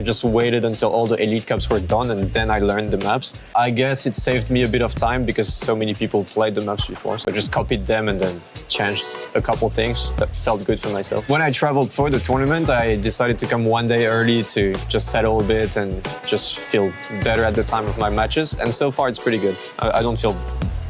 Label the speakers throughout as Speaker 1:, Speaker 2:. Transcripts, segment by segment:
Speaker 1: Just waited until all the Elite Cups were done and then I learned the maps. I guess it saved me a bit of time because so many people played the maps before. So I just copied them and then changed a couple things that felt good for myself. When I traveled for the tournament, I decided to come one day early to just settle a bit and just feel better at the time of my matches. And so far it's pretty good. I don't feel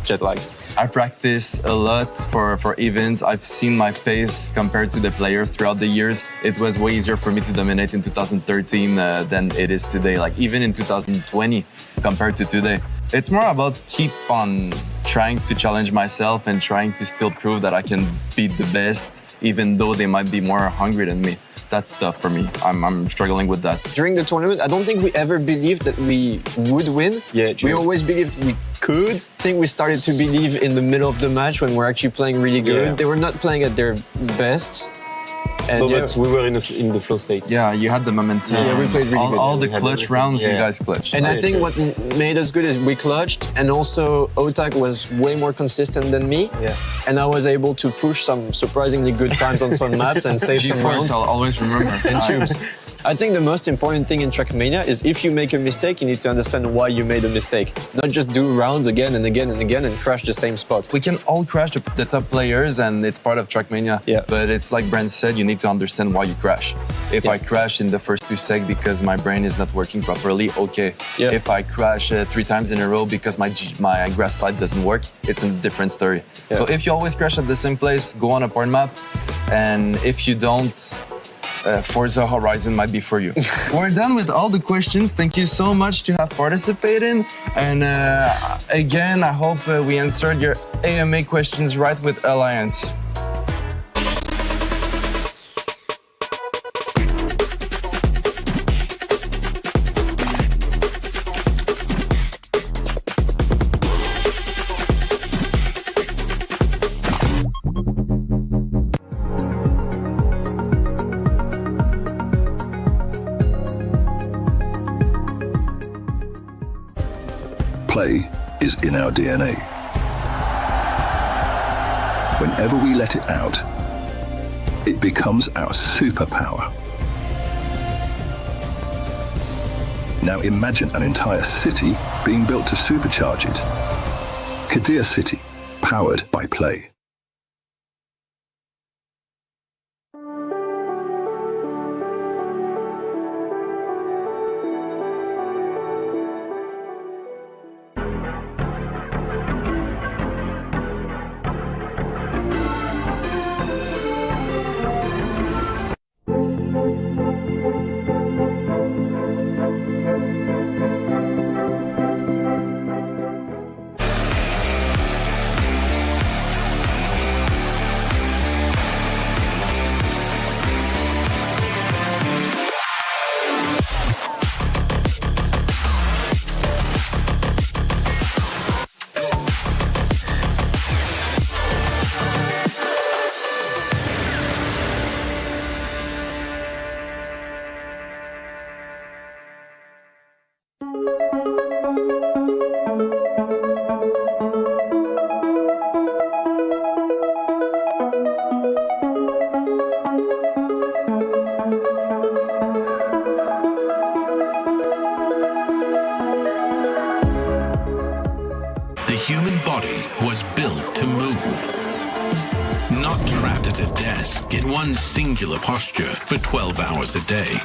Speaker 1: jet-lagged.
Speaker 2: I practice a lot for events. I've seen my pace compared to the players throughout the years. It was way easier for me to dominate in 2013 than it is today, like even in 2020 compared to today. It's more about keep on trying to challenge myself and trying to still prove that I can beat the best, even though they might be more hungry than me. That's tough for me. I'm struggling with that.
Speaker 1: During the tournament, I don't think we ever believed that we would win.
Speaker 3: Yeah, true.
Speaker 1: We always believed we could. I think we started to believe in the middle of the match when we're actually playing really good.
Speaker 3: Yeah.
Speaker 1: They were not playing at their best. And
Speaker 3: But we were in the flow state.
Speaker 2: Yeah, you had the momentum.
Speaker 1: Yeah, we played really good.
Speaker 2: All the
Speaker 3: We had
Speaker 2: clutch
Speaker 3: everything.
Speaker 2: rounds, you
Speaker 3: Yeah.
Speaker 2: guys clutched.
Speaker 1: And I think what made us good is we clutched, and also Otak was way more consistent than me.
Speaker 3: Yeah.
Speaker 1: And I was able to push some surprisingly good times on some maps and save some rounds.
Speaker 2: GeForce, I'll always remember.
Speaker 1: And tubes. I think the most important thing in Trackmania is if you make a mistake, you need to understand why you made a mistake. Not just do rounds again and again and again and crash the same spot.
Speaker 2: We can all crash the top players and it's part of Trackmania.
Speaker 1: Yeah.
Speaker 2: But it's like Brent said, you need to understand why you crash. If I crash in the first 2 secs because my brain is not working properly, okay.
Speaker 1: Yeah.
Speaker 2: If I crash 3 times in a row because my grass slide doesn't work, it's a different story.
Speaker 1: Yeah.
Speaker 2: So if you always crash at the same place, go on a porn map. And if you don't, Forza Horizon might be for you. We're done with all the questions. Thank you so much to have participated. And again, I hope we answered your AMA questions right with Alliance.
Speaker 4: Play is in our DNA. Whenever we let it out, it becomes our superpower. Now imagine an entire city being built to supercharge it. Kadir City, powered by Play.
Speaker 5: The human body was built to move, not trapped at a desk in one singular posture for 12 hours a day.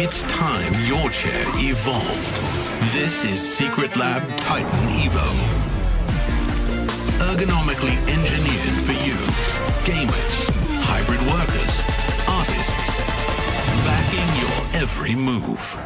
Speaker 5: It's time your chair evolved. This is Secret Lab Titan Evo. Ergonomically engineered for you, gamers, hybrid workers, artists, backing your every move.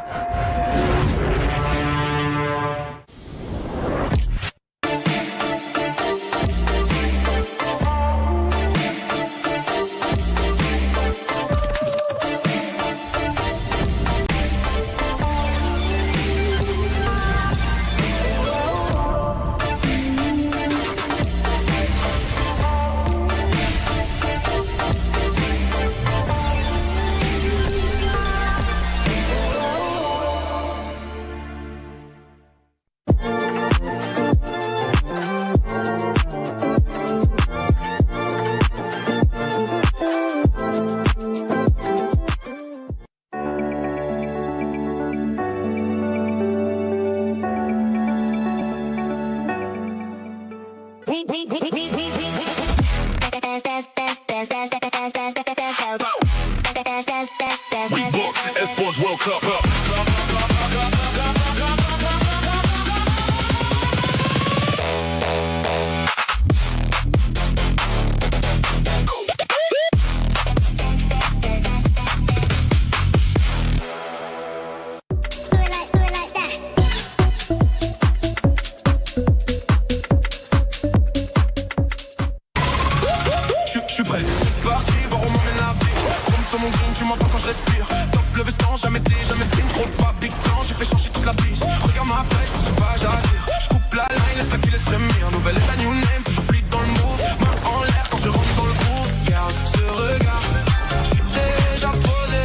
Speaker 6: book Esports World Cup. Je suis prêt, c'est parti, voir où m'emmène la vie. Chrome sur mon green, tu m'entends quand je respire. Top le veston, jamais film, trop de pas big plan, j'ai fait changer toute la piste. Regarde ma pêche, pour ce page à dire. Je coupe la line, laisse la qui laisse frémir. Nouvelle état, new name, toujours fluide dans le move. Main en l'air quand je rentre dans le groove. Garde ce regard, je suis déjà posé.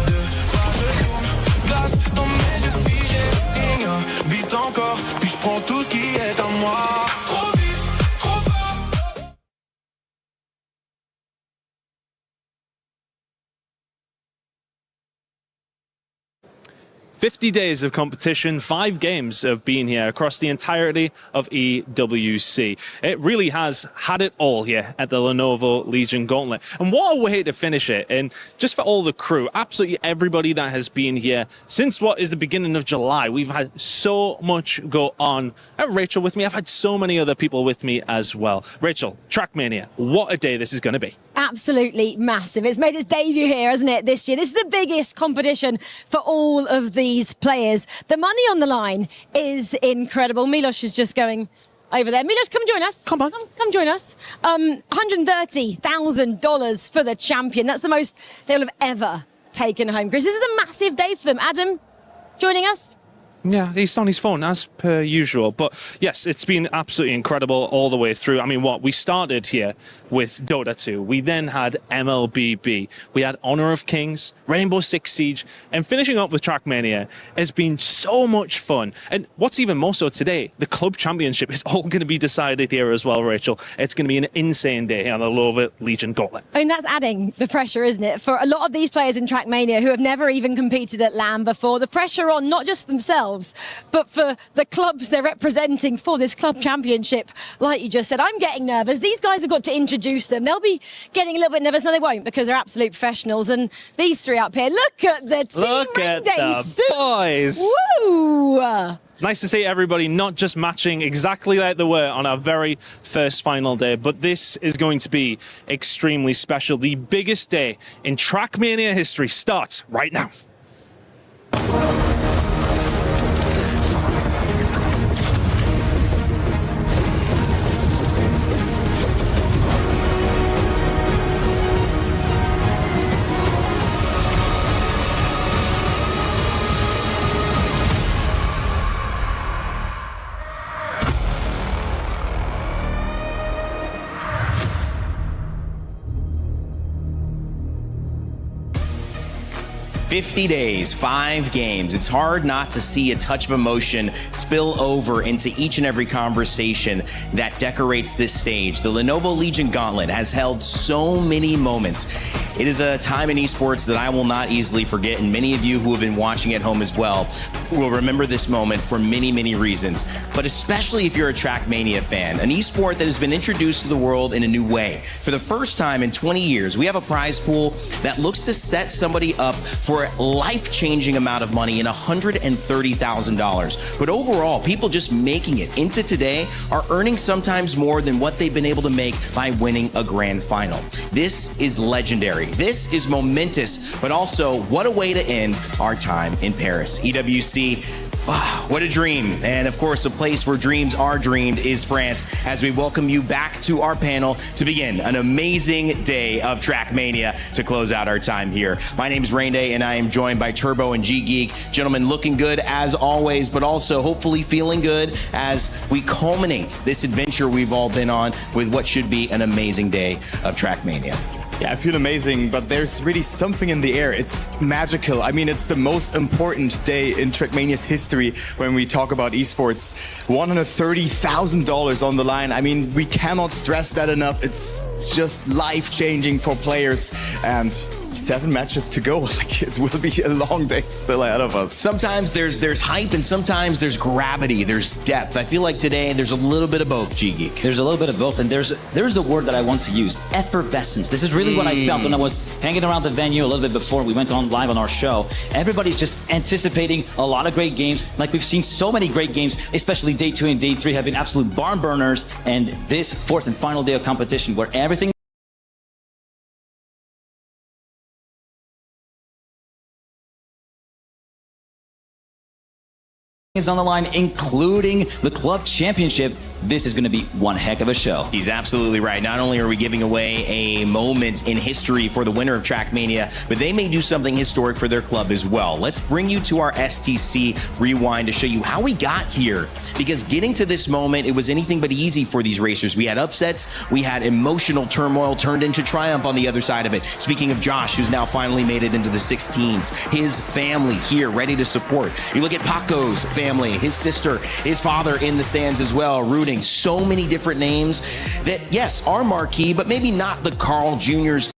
Speaker 6: Deux pas je tourne, glace dans mes yeux figés. Vite encore, puis je prends tout ce qui est à moi. Trop vite, trop fort.
Speaker 7: 50 days of competition, 5 games of being here across the entirety of EWC. It really has had it all here at the Lenovo Legion Gauntlet. And what a way to finish it. And just for all the crew, absolutely everybody that has been here since what is the beginning of July. We've had so much go on. And Rachel with me, I've had so many other people with me as well. Rachel, Trackmania, what a day this is going to be.
Speaker 8: Absolutely massive. It's made its debut here, hasn't it, this year? This is the biggest competition for all of these players. The money on the line is incredible. Milos is just going over there. Milos, come join us.
Speaker 7: Come on.
Speaker 8: Come join us. $130,000 for the champion. That's the most they'll have ever taken home. Chris, this is a massive day for them. Adam, joining us?
Speaker 7: Yeah, he's on his phone as per usual. But yes, it's been absolutely incredible all the way through. I mean, we started here with Dota 2. We then had MLBB. We had Honor of Kings, Rainbow Six Siege, and finishing up with Trackmania has been so much fun. And what's even more so today, the club championship is all going to be decided here as well, Rachel. It's going to be an insane day on the Lenovo Legion Gauntlet.
Speaker 8: I mean, that's adding the pressure, isn't it? For a lot of these players in Trackmania who have never even competed at LAN before, the pressure on not just themselves, but for the clubs they're representing for this club championship. Like you just said, I'm getting nervous. These guys have got to introduce them. They'll be getting a little bit nervous. No, they won't, because they're absolute professionals. And these three up here, look at the team.
Speaker 7: Look at the boys.
Speaker 8: Woo!
Speaker 7: Nice to see everybody not just matching exactly like they were on our very first final day, but this is going to be extremely special. The biggest day in Trackmania history starts right now.
Speaker 9: 50 days, 5 games. It's hard not to see a touch of emotion spill over into each and every conversation that decorates this stage. The Lenovo Legion Gauntlet has held so many moments. It is a time in esports that I will not easily forget, and many of you who have been watching at home as well will remember this moment for many, many reasons. But especially if you're a Trackmania fan, an esport that has been introduced to the world in a new way. For the first time in 20 years, we have a prize pool that looks to set somebody up for a life-changing amount of money in $130,000. But overall, people just making it into today are earning sometimes more than what they've been able to make by winning a grand final. This is legendary. This is momentous, but also what a way to end our time in Paris. EWC, wow, what a dream. And of course, a place where dreams are dreamed is France, as we welcome you back to our panel to begin an amazing day of Trackmania to close out our time here. My name is Rainday, and I am joined by Turbo and G-Geek. Gentlemen, looking good as always, but also hopefully feeling good as we culminate this adventure we've all been on with what should be an amazing day of Trackmania.
Speaker 10: Yeah, I feel amazing, but there's really something in the air. It's magical. I mean, it's the most important day in Trackmania's history when we talk about esports. $130,000 on the line. I mean, we cannot stress that enough. It's just life-changing for players, and 7 matches to go. Like, it will be a long day still ahead of us.
Speaker 9: Sometimes there's hype and sometimes there's gravity, there's depth. I feel like today there's a little bit of both, G-Geek.
Speaker 11: There's a little bit of both, and there's a word that I want to use, effervescence. This is really what I felt when I was hanging around the venue a little bit before we went on live on our show. Everybody's just anticipating a lot of great games. Like, we've seen so many great games, especially day 2 and day 3 have been absolute barn burners, and this 4th and final day of competition where everything is on the line, including the club championship. This is going to be one heck of a show.
Speaker 9: He's absolutely right. Not only are we giving away a moment in history for the winner of Trackmania, but they may do something historic for their club as well. Let's bring you to our STC Rewind to show you how we got here. Because getting to this moment, it was anything but easy for these racers. We had upsets, we had emotional turmoil turned into triumph on the other side of it. Speaking of Josh, who's now finally made it into the 16s, his family here ready to support. You look at Paco's family, his sister, his father in the stands as well, rooting. So many different names that, yes, are marquee, but maybe not the Carl Jr.'s.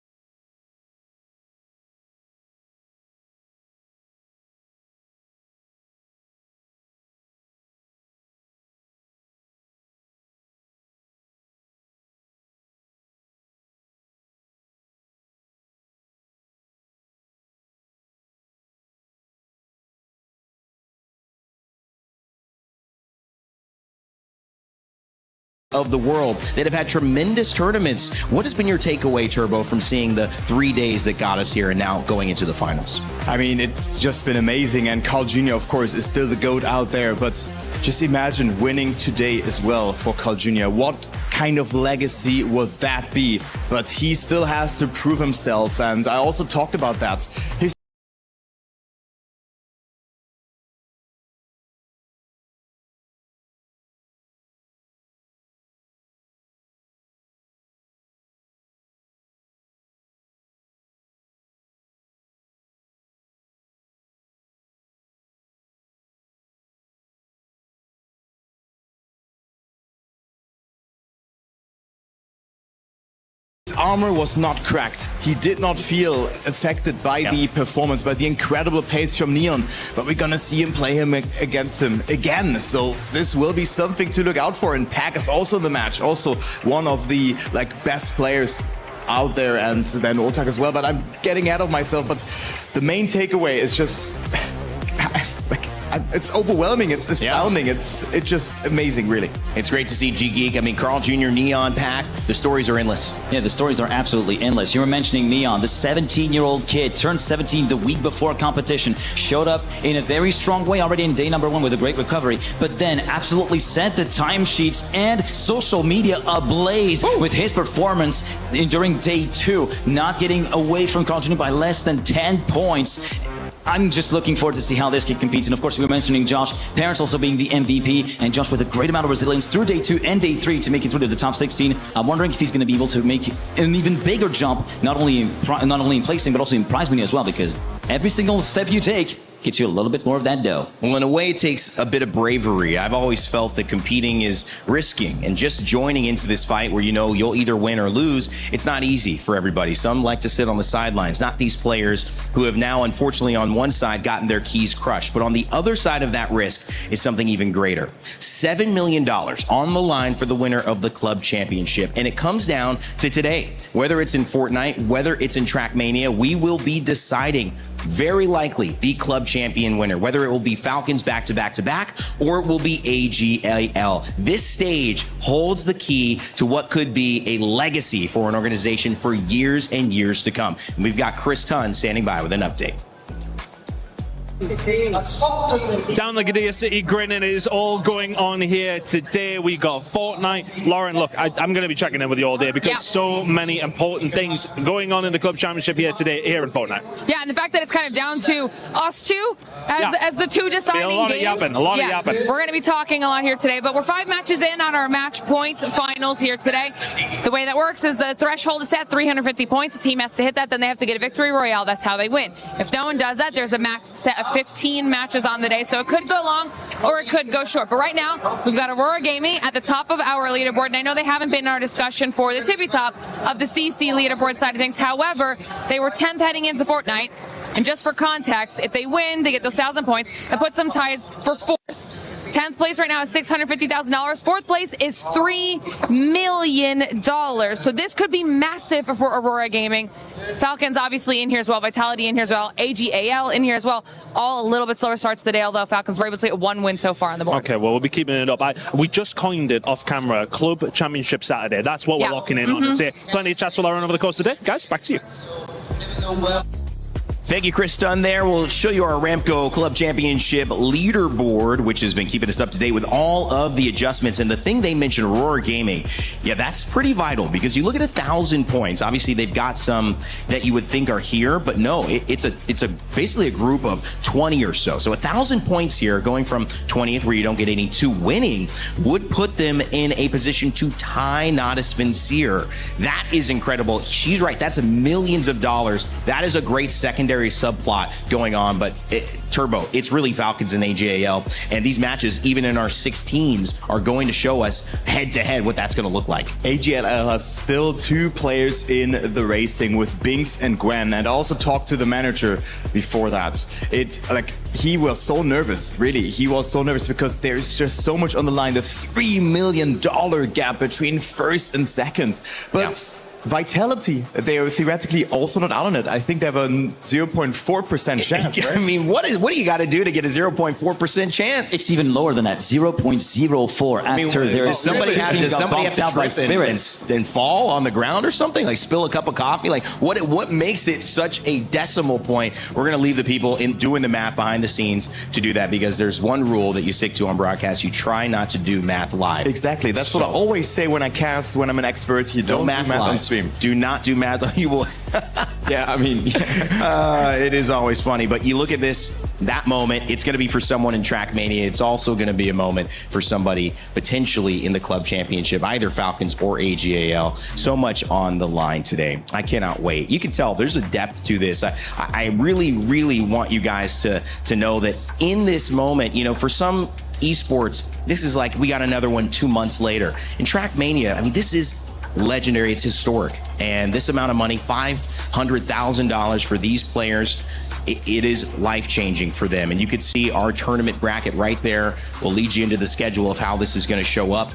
Speaker 9: Of the world that have had tremendous tournaments. What has been your takeaway, Turbo, from seeing the 3 days that got us here and now going into the finals?
Speaker 10: I mean, it's just been amazing, and Carl Jr., of course, is still the GOAT out there, but just imagine winning today as well for Carl Jr. What kind of legacy would that be? But he still has to prove himself, and I also talked about that. His armor was not cracked. He did not feel affected by the performance, by the incredible pace from Neon. But we're gonna see him play him against him again. So this will be something to look out for. And Pack is also in the match, also one of the best players out there, and then Otak as well. But I'm getting ahead of myself. But the main takeaway is just it's overwhelming, it's astounding, it's just amazing, really.
Speaker 9: It's great to see G-Geek. I mean, Carl Jr., Neon, Pack, the stories are endless.
Speaker 11: Yeah, the stories are absolutely endless. You were mentioning Neon, the 17-year-old kid, turned 17 the week before competition, showed up in a very strong way already in day number 1 with a great recovery, but then absolutely set the timesheets and social media ablaze with his performance during day 2, not getting away from Carl Jr. by less than 10 points. I'm just looking forward to see how this kid competes. And of course, we were mentioning Josh, Parents also being the MVP, and Josh with a great amount of resilience through day 2 and day 3 to make it through to the top 16. I'm wondering if he's going to be able to make an even bigger jump, not only in placing, but also in prize money as well, because every single step you take gets you a little bit more of that dough.
Speaker 9: Well, in a way, it takes a bit of bravery. I've always felt that competing is risking, and just joining into this fight where you know you'll either win or lose, it's not easy for everybody. Some like to sit on the sidelines, not these players who have now, unfortunately, on one side gotten their keys crushed, but on the other side of that risk is something even greater. $7 million on the line for the winner of the club championship, and it comes down to today. Whether it's in Fortnite, whether it's in Trackmania, we will be deciding very likely the club champion winner, whether it will be Falcons back-to-back-to-back or it will be AGAL. This stage holds the key to what could be a legacy for an organization for years and years to come. And we've got Chris Tunn standing by with an update.
Speaker 7: Down the Gadia City grinning, it is all going on here today. We got Fortnite. Lauren, look, I'm going to be checking in with you all day because so many important things going on in the club championship here today, here in Fortnite.
Speaker 12: Yeah, and the fact that it's kind of down to us two as the two deciding games.
Speaker 7: A lot of yapping.
Speaker 12: We're going to be talking a lot here today, but we're 5 matches in on our match point finals here today. The way that works is the threshold is set 350 points. The team has to hit that, then they have to get a victory royale. That's how they win. If no one does that, there's a max set of 15 matches on the day, so it could go long or it could go short. But right now, we've got Aurora Gaming at the top of our leaderboard, and I know they haven't been in our discussion for the tippy top of the CC leaderboard side of things. However, they were 10th heading into Fortnite, and just for context, if they win, they get those 1,000 points. That puts them ties for 4th. 10th place right now is $650,000. 4th place is $3 million. So this could be massive for Aurora Gaming. Falcons obviously in here as well. Vitality in here as well. AGAL in here as well. All a little bit slower starts today, although Falcons were able to get 1 win so far on the board.
Speaker 7: Okay, well, we'll be keeping it up. We just coined it off camera, Club Championship Saturday. That's what we're locking in on today. Plenty of chats will run over the course today. Guys, back to you.
Speaker 9: Thank you, Chris Dunn there. We'll show you our Aramco Club Championship leaderboard, which has been keeping us up to date with all of the adjustments. And the thing they mentioned, Aurora Gaming, yeah, that's pretty vital because you look at 1,000 points. Obviously, they've got some that you would think are here, but no, it's basically a group of 20 or so. So 1,000 points here, going from 20th, where you don't get any, to winning, would put them in a position to tie Nada Spencer. That is incredible. She's right. That's millions of dollars. That is a great secondary subplot going on, but Turbo, it's really Falcons and AGAL, and these matches, even in our 16s, are going to show us head-to-head what that's going to look like.
Speaker 10: AGAL has still 2 players in the racing with Binks and Gwen, and I also talked to the manager before that. He was so nervous, really. He was so nervous because there's just so much on the line. The $3 million gap between first and second. But Vitality, they are theoretically also not out on it. I think they have a 0.4% chance. Right?
Speaker 9: I mean, what do you got to do to get a 0.4% chance?
Speaker 11: It's even lower than that, 0.04. After
Speaker 9: does somebody have to trip and fall on the ground or something? Like spill a cup of coffee? Like what makes it such a decimal point? We're going to leave the people in doing the math behind the scenes to do that, because there's one rule that you stick to on broadcast. You try not to do math live.
Speaker 10: Exactly. That's what I always say when I cast, when I'm an expert. You don't do math on stream.
Speaker 9: Do not do math. You will. Yeah, I mean, it is always funny. But you look at that moment, it's going to be for someone in Trackmania. It's also going to be a moment for somebody potentially in the club championship, either Falcons or AGAL. So much on the line today. I cannot wait. You can tell there's a depth to this. I really, really want you guys to know that in this moment, for some esports, this is like we got another one 2 months later. In Trackmania, I mean, this is legendary. It's historic. And this amount of money, $500,000 for these players, it is life-changing for them. And you can see our tournament bracket right there. We'll lead you into the schedule of how this is going to show up.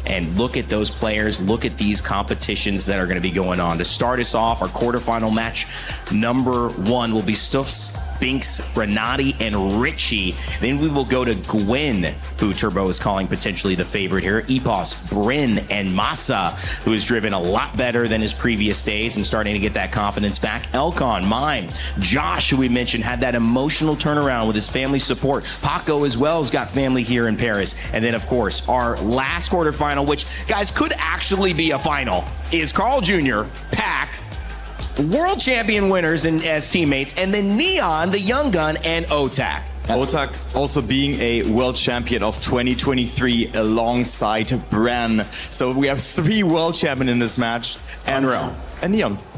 Speaker 9: And look at those players. Look at these competitions that are going to be going on. To start us off, our quarterfinal match number 1 will be Stuffs, Binks, Renati, and Richie. Then we will go to Gwen, who Turbo is calling potentially the favorite here. Epos, Bryn, and Masa, who has driven a lot better than his previous days and starting to get that confidence back. Elcon, Mime, Josh, who we mentioned, had that emotional turnaround with his family support. Paco as well has got family here in Paris. And then, of course, our last quarterfinal, which, guys, could actually be a final, is Carl Jr., Pac, world champion winners as teammates, and then Neon, the young gun, and Otak.
Speaker 10: Otak also being a world champion of 2023 alongside Bran. So we have 3 world champions in this match. And Neon.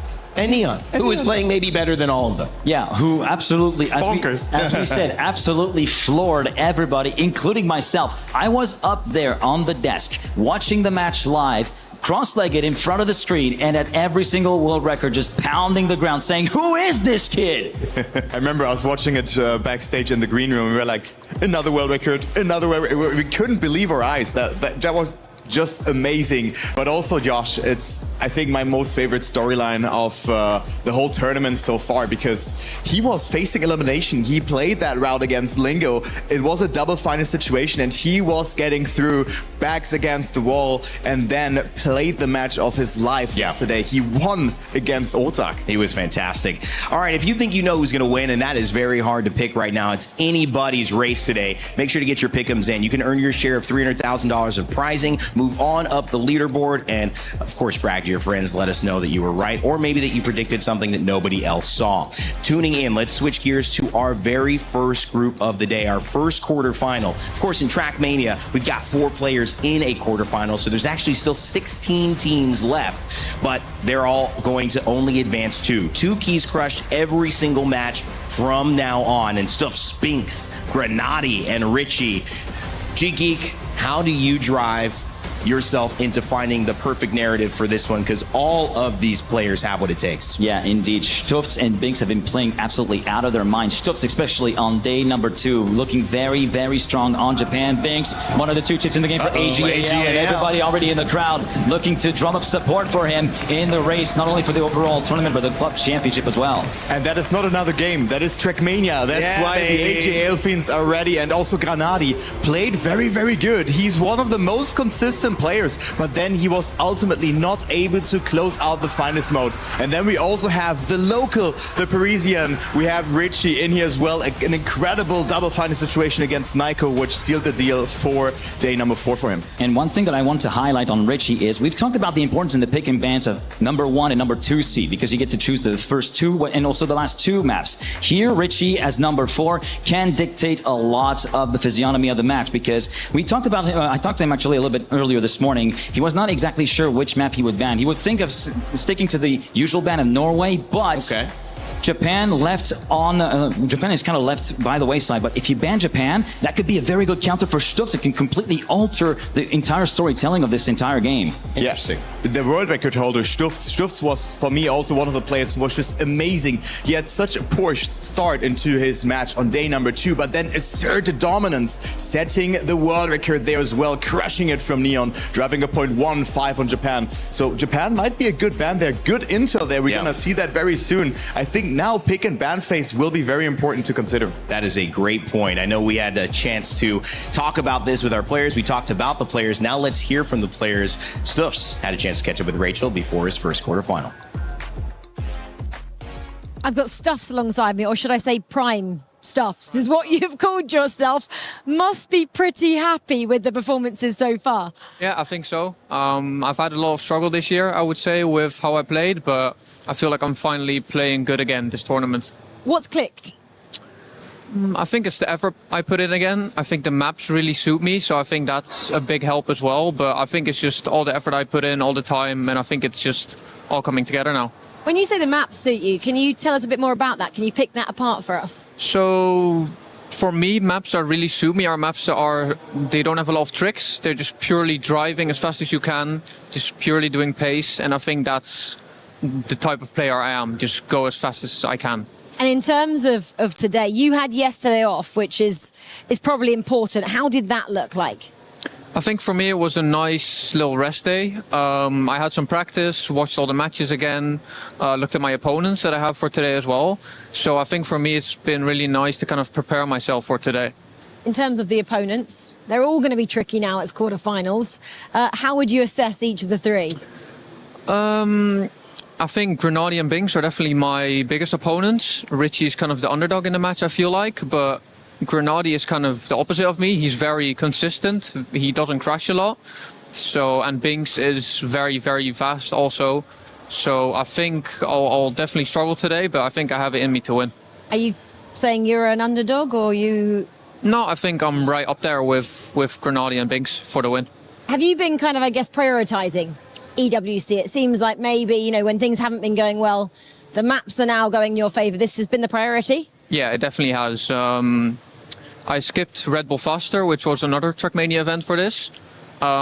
Speaker 9: Who is playing maybe better than all of them.
Speaker 11: Yeah, who absolutely, as we said, absolutely floored everybody, including myself. I was up there on the desk watching the match live, cross-legged in front of the screen, and at every single world record just pounding the ground saying, who is this kid?
Speaker 10: I remember I was watching it backstage in the green room. We were like, another world record, another world record. We couldn't believe our eyes. That was just amazing. But also, Josh, it's, I think, my most favorite storyline of the whole tournament so far, because he was facing elimination. He played that route against Lingo. It was a double final situation, and he was getting through, backs against the wall, and then played the match of his life yesterday. He won against Otak.
Speaker 9: He was fantastic. All right, if you think you know who's going to win, and that is very hard to pick right now, it's anybody's race today. Make sure to get your pick'ems in. You can earn your share of $300,000 of prizing, move on up the leaderboard, and of course brag to your friends. Let us know that you were right, or maybe that you predicted something that nobody else saw. Tuning in, let's switch gears to our very first group of the day, our first quarterfinal. Of course, in Trackmania, we've got 4 players in a quarterfinal, so there's actually still 16 teams left, but they're all going to only advance 2. 2 keys crushed every single match. from now on. And stuff Spinks, Grenady, and Richie. G-Geek, how do you drive yourself into finding the perfect narrative for this one? Because all of these players have what it takes.
Speaker 11: Yeah, indeed. Stufts and Binks have been playing absolutely out of their minds. Stufts, especially on day number 2, looking very, very strong on Japan. Binks, one of the 2 chips in the game for AGAL, and everybody already in the crowd looking to drum up support for him in the race, not only for the overall tournament, but the club championship as well.
Speaker 10: And that is not another game. That is Trackmania. That's why the AGAL Fiends are ready. And also Grenady played very, very good. He's one of the most consistent players, but then he was ultimately not able to close out the finest mode. And then we also have the local, the Parisian. We have Richie in here as well. An incredible double final situation against Nyko, which sealed the deal for day number 4 for him.
Speaker 11: And one thing that I want to highlight on Richie is we've talked about the importance in the pick and bans of number 1 and number 2 seed, because you get to choose the first 2 and also the last 2 maps. Here, Richie as number 4 can dictate a lot of the physiognomy of the match, because we talked about I talked to him actually a little bit earlier this morning. He was not exactly sure which map he would ban. He would think of sticking to the usual ban of Norway, but Japan Japan is kind of left by the wayside, but if you ban Japan, that could be a very good counter for Stufts. It can completely alter the entire storytelling of this entire game.
Speaker 10: Interesting. The world record holder, Stufts was, for me, also one of the players who was just amazing. He had such a poor start into his match on day number 2, but then asserted dominance, setting the world record there as well, crushing it from Neon, driving a .15 on Japan. So Japan might be a good ban there, good intel there. We're gonna see that very soon. I think now pick and ban phase will be very important to consider.
Speaker 9: That is a great point. I know we had a chance to talk about this with our players. We talked about the players. Now let's hear from the players. Stuffs had a chance to catch up with Rachel before his first quarterfinal.
Speaker 8: I've got Stuffs alongside me, or should I say Prime Stuffs is what you've called yourself. Must be pretty happy with the performances so far.
Speaker 13: Yeah, I think so. I've had a lot of struggle this year, I would say, with how I played, but I feel like I'm finally playing good again this tournament.
Speaker 8: What's clicked?
Speaker 13: I think it's the effort I put in again. I think the maps really suit me, so I think that's a big help as well. But I think it's just all the effort I put in all the time, and I think it's just all coming together now.
Speaker 8: When you say the maps suit you, can you tell us a bit more about that? Can you pick that apart for us?
Speaker 13: So for me, maps that really suit me are maps that they don't have a lot of tricks. They're just purely driving as fast as you can, just purely doing pace. And I think that's the type of player I am, just go as fast as I can.
Speaker 8: And in terms of today, you had yesterday off, which is probably important. How did that look like?
Speaker 13: I think for me it was a nice little rest day. I had some practice, watched all the matches again, looked at my opponents that I have for today as well. So I think for me it's been really nice to kind of prepare myself for today.
Speaker 8: In terms of the opponents, they're all going to be tricky now as quarterfinals. How would you assess each of the 3?
Speaker 13: I think Grenady and Binks are definitely my biggest opponents. Richie's kind of the underdog in the match, I feel like, but Grenady is kind of the opposite of me. He's very consistent. He doesn't crash a lot. And Binks is very, very fast also. So I think I'll definitely struggle today, but I think I have it in me to win.
Speaker 8: Are you saying you're an underdog, or you?
Speaker 13: No, I think I'm right up there with Grenady and Binks for the win.
Speaker 8: Have you been kind of, I guess, prioritizing EWC? It seems like maybe, when things haven't been going well, the maps are now going in your favor. This has been the priority?
Speaker 13: Yeah, it definitely has. I skipped Red Bull Faster, which was another Trackmania event for this,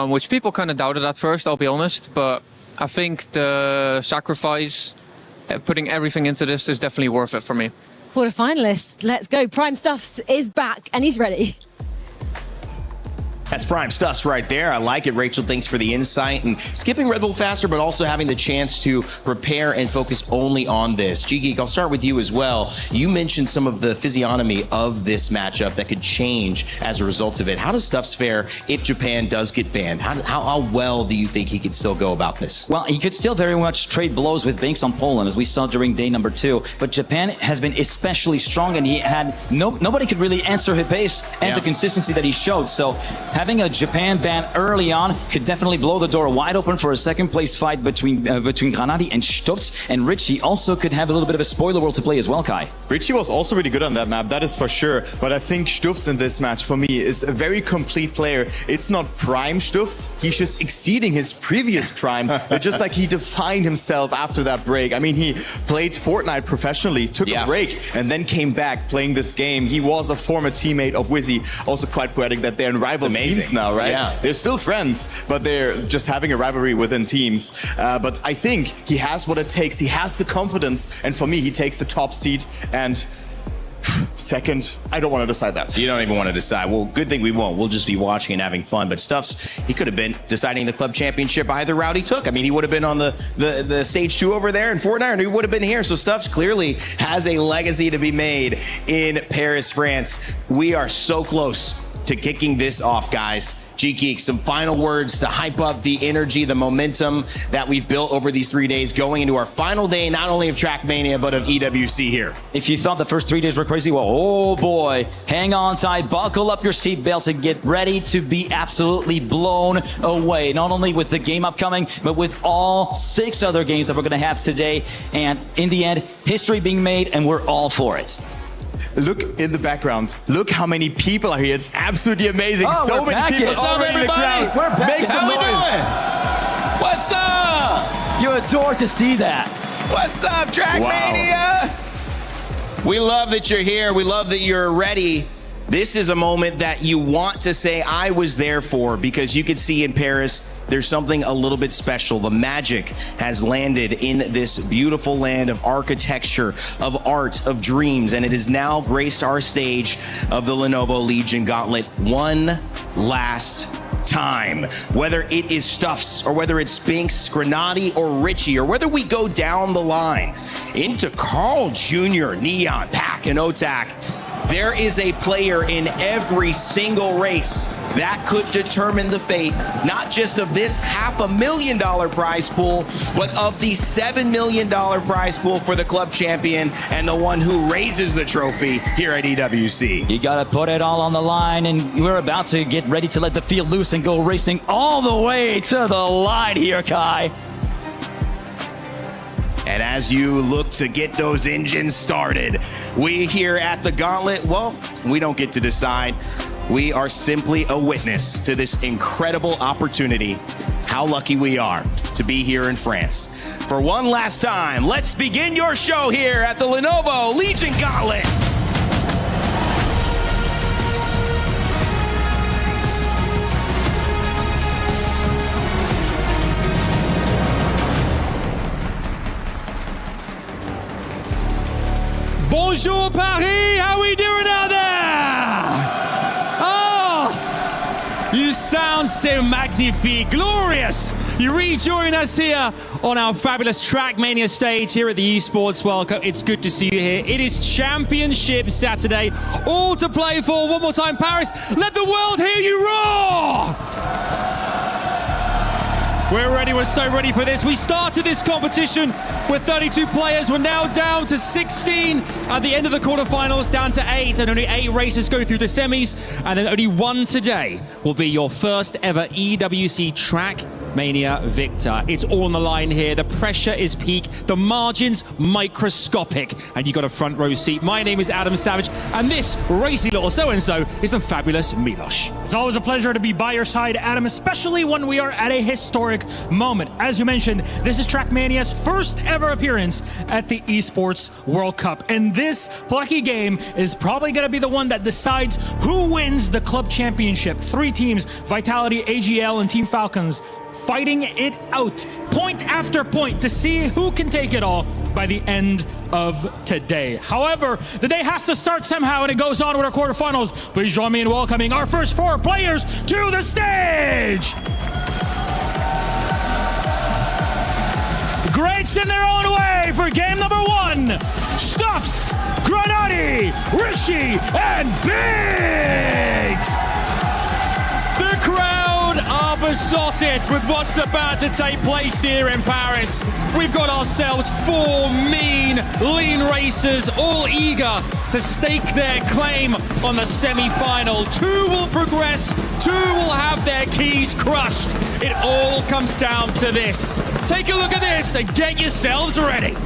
Speaker 13: which people kind of doubted at first, I'll be honest. But I think the sacrifice, putting everything into this is definitely worth it for me.
Speaker 8: Quarterfinalist, let's go. Prime Stuffs is back and he's ready.
Speaker 9: That's Prime Stuffs right there. I like it, Rachel. Thanks for the insight. And skipping Red Bull Faster, but also having the chance to prepare and focus only on this. G-Geek, I'll start with you as well. You mentioned some of the physiognomy of this matchup that could change as a result of it. How does Stuffs fare if Japan does get banned? How well do you think he could still go about this?
Speaker 11: Well, he could still very much trade blows with Binks on Poland, as we saw during day number 2. But Japan has been especially strong, and he had nobody could really answer his pace and the consistency that he showed. So having a Japan ban early on could definitely blow the door wide open for a second place fight between Granadi and Stutz, and Richie also could have a little bit of a spoiler world to play as well, Kai.
Speaker 10: Richie was also really good on that map, that is for sure. But I think Stutz in this match, for me, is a very complete player. It's not prime Stutz, he's just exceeding his previous prime. But just like he defined himself after that break. I mean, he played Fortnite professionally, took a break, and then came back playing this game. He was a former teammate of Wizzy. Also quite poetic that they're in rival teams now, right?
Speaker 9: Yeah.
Speaker 10: They're still friends, but they're just having a rivalry within teams. But I think he has what it takes. He has the confidence, and for me, he takes the top seat. And second, I don't want to decide that.
Speaker 9: You don't even want to decide. Well, good thing we won't. We'll just be watching and having fun. But Stuffs, he could have been deciding the club championship either route he took. I mean, he would have been on the stage 2 over there in Fortnite, and he would have been here. So Stuffs clearly has a legacy to be made in Paris, France. We are so close to kicking this off, guys. G-Geek, some final words to hype up the energy, the momentum that we've built over these 3 days going into our final day, not only of Trackmania, but of EWC here.
Speaker 11: If you thought the first 3 days were crazy, well, oh boy, hang on tight, buckle up your seatbelts and get ready to be absolutely blown away. Not only with the game upcoming, but with all 6 other games that we're going to have today. And in the end, history being made, and we're all for it.
Speaker 10: Look in the background. Look how many people are here. It's absolutely amazing.
Speaker 11: Oh,
Speaker 10: so many people already in the crowd.
Speaker 11: We're back.
Speaker 10: Make some noise.
Speaker 9: What's up?
Speaker 11: You adore to see that.
Speaker 9: What's up, Trackmania? Wow. We love that you're here. We love that you're ready. This is a moment that you want to say, I was there for, because you could see in Paris, there's something a little bit special. The magic has landed in this beautiful land of architecture, of art, of dreams, and it has now graced our stage of the Lenovo Legion Gauntlet one last time. Whether it is Stuffs, or whether it's Spinks, Granadi, or Richie, or whether we go down the line into Carl Jr., Neon, Pack, and Otak, there is a player in every single race that could determine the fate, not just of this $500,000 prize pool, but of the $7 million prize pool for the club champion and the one who raises the trophy here at EWC.
Speaker 11: You gotta put it all on the line, and we're about to get ready to let the field loose and go racing all the way to the line here, Kai.
Speaker 9: And as you look to get those engines started, we here at the Gauntlet, well, we don't get to decide. We are simply a witness to this incredible opportunity. How lucky we are to be here in France. For one last time, let's begin your show here at the Lenovo Legion Gauntlet.
Speaker 14: Bonjour Paris, how we doing out there? Oh, you sound so magnifique, glorious. You rejoin us here on our fabulous Trackmania stage here at the Esports World Cup. It's good to see you here. It is Championship Saturday, all to play for. One more time, Paris, let the world hear you roar! We're ready, we're so ready for this. We started this competition with 32 players. We're now down to 16 at the end of the quarterfinals, down to 8, and only 8 races go through the semis, and then only one today will be your first ever EWC Trackmania victor. It's all on the line here. The pressure is peak, the margins microscopic, and you got a front row seat. My name is Adam Savage, and this racy little so-and-so is the fabulous Milos.
Speaker 15: It's always a pleasure to be by your side, Adam, especially when we are at a historic moment. As you mentioned, this is Trackmania's first ever appearance at the Esports World Cup, and this plucky game is probably going to be the one that decides who wins the club championship. 3 teams, Vitality, AGL, and Team Falcons, fighting it out, point after point, to see who can take it all by the end of today. However, the day has to start somehow, and it goes on with our quarterfinals. Please join me in welcoming our first 4 players to the stage. Greats in their own way for game number 1. Stuffs, Granadi, Richie, and Biggs.
Speaker 14: The crowd are besotted with what's about to take place here in Paris. We've got ourselves 4 mean, lean racers, all eager to stake their claim on the semi-final. 2 will progress, 2 will have their keys crushed. It all comes down to this. Take a look at this and get yourselves ready.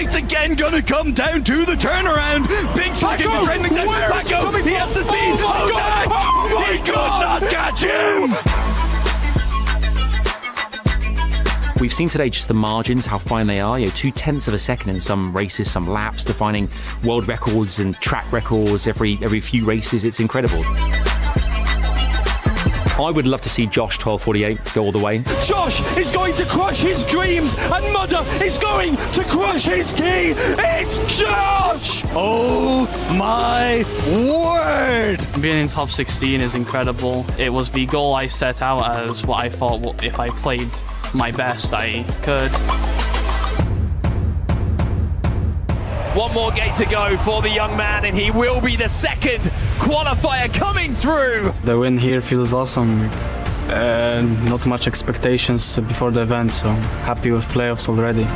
Speaker 16: It's again gonna come down to the turnaround. Binks looking to train things out. Paco, he has the speed. Oh, that! He could not catch him!
Speaker 17: We've seen today just the margins, how fine they are. 0.2 of a second in some races, some laps, defining world records and track records every few races. It's incredible. I would love to see Josh 1248 go all the way.
Speaker 15: Josh is going to crush his dreams, and Mudder is going to crush his key. It's Josh!
Speaker 16: Oh my word!
Speaker 18: Being in top 16 is incredible. It was the goal I set out as what I thought if I played my best I could.
Speaker 14: One more gate to go for the young man, and he will be the second qualifier coming through.
Speaker 18: The win here feels awesome. Not much expectations before the event, so happy with playoffs already.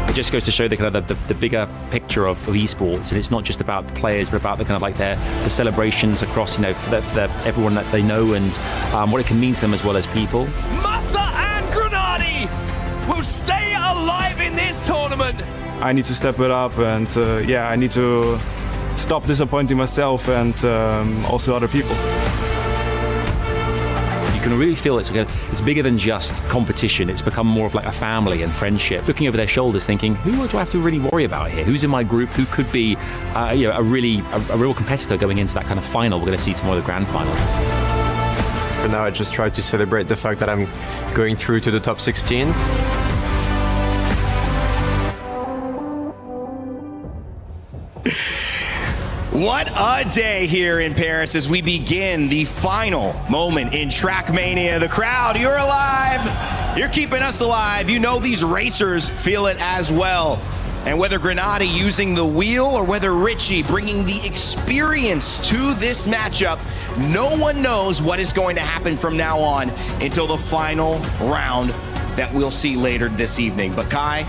Speaker 17: It just goes to show the kind of the bigger picture of esports, and it's not just about the players, but about the kind of like the celebrations across, everyone that they know, and what it can mean to them as well as people.
Speaker 14: Massa and Grenadi will stay alive in this tournament.
Speaker 19: I need to step it up, and I need to stop disappointing myself and also other people.
Speaker 17: You can really feel it's bigger than just competition. It's become more of like a family and friendship. Looking over their shoulders, thinking, who do I have to really worry about here? Who's in my group? Who could be, a real competitor going into that kind of final? We're going to see tomorrow, the grand final.
Speaker 1: For now, I just try to celebrate the fact that I'm going through to the top 16.
Speaker 9: What a day here in Paris as we begin the final moment in Trackmania. The crowd, you're alive. You're keeping us alive. You know these racers feel it as well. And whether Grenadi using the wheel or whether Richie bringing the experience to this matchup, no one knows what is going to happen from now on until the final round that we'll see later this evening. But Kai,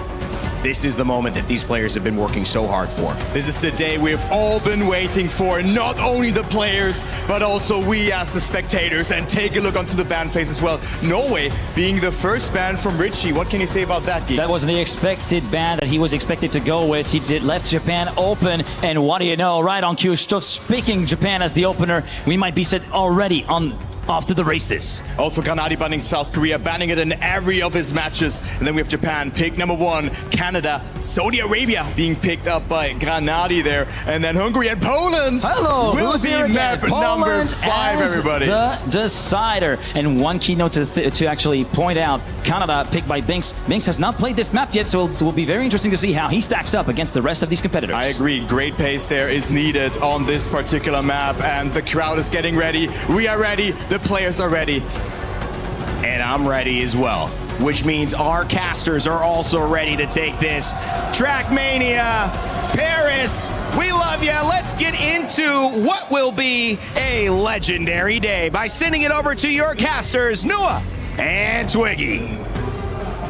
Speaker 9: this is the moment that these players have been working so hard for.
Speaker 10: This is the day we've all been waiting for, not only the players, but also we as the spectators. And take a look onto the band face as well. Norway being the first band from Richie. What can you say about that, Geek?
Speaker 11: That was the expected band that he was expected to go with. He left Japan open, and what do you know, right on cue, speaking Japan as the opener, we might be set already off to the races.
Speaker 10: Also Grenadi banning South Korea, banning it in every of his matches. And then we have Japan, pick number 1, Canada, Saudi Arabia being picked up by Grenadi there. And then Hungary and Poland will be map number 5, everybody.
Speaker 11: The decider. And one keynote to actually point out, Canada picked by Binks. Binks has not played this map yet, so it will be very interesting to see how he stacks up against the rest of these competitors.
Speaker 10: I agree, great pace there is needed on this particular map, and the crowd is getting ready. We are ready. The players are ready.
Speaker 9: And I'm ready as well, which means our casters are also ready to take this. Trackmania, Paris, we love you. Let's get into what will be a legendary day by sending it over to your casters, Nua and Twiggy.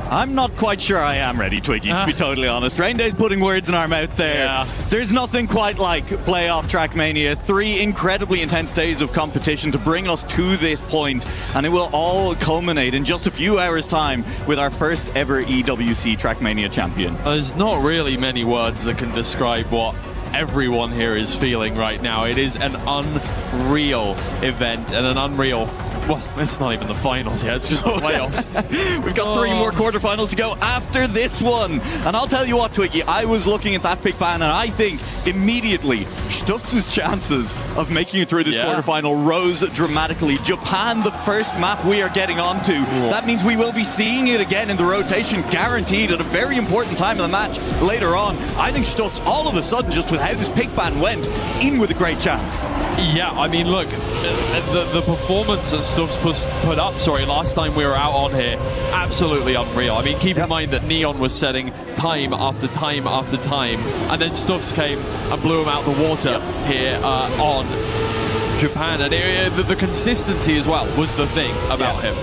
Speaker 16: I'm not quite sure I am ready, Twiggy, to be totally honest. Rainday's putting words in our mouth there.
Speaker 14: Yeah.
Speaker 16: There's nothing quite like playoff Trackmania. 3 incredibly intense days of competition to bring us to this point, and it will all culminate in just a few hours' time with our first ever EWC Trackmania champion.
Speaker 20: There's not really many words that can describe what everyone here is feeling right now. It is an unreal event and an unreal well, it's not even the finals yet, it's just the playoffs.
Speaker 16: We've got 3 more quarterfinals to go after this one. And I'll tell you what, Twiggy, I was looking at that pick ban, and I think immediately Stuff's chances of making it through this quarterfinal rose dramatically. Japan, the first map we are getting onto. That means we will be seeing it again in the rotation, guaranteed at a very important time in the match later on. I think Stuff's all of a sudden, just with how this pick ban went, in with a great chance.
Speaker 20: Yeah, I mean, look, the performance that Stuff's put up, last time we were out on here, absolutely unreal. I mean, keep in mind that Neon was setting time after time after time, and then Stuff's came and blew him out the water here on Japan. And the consistency as well was the thing about him.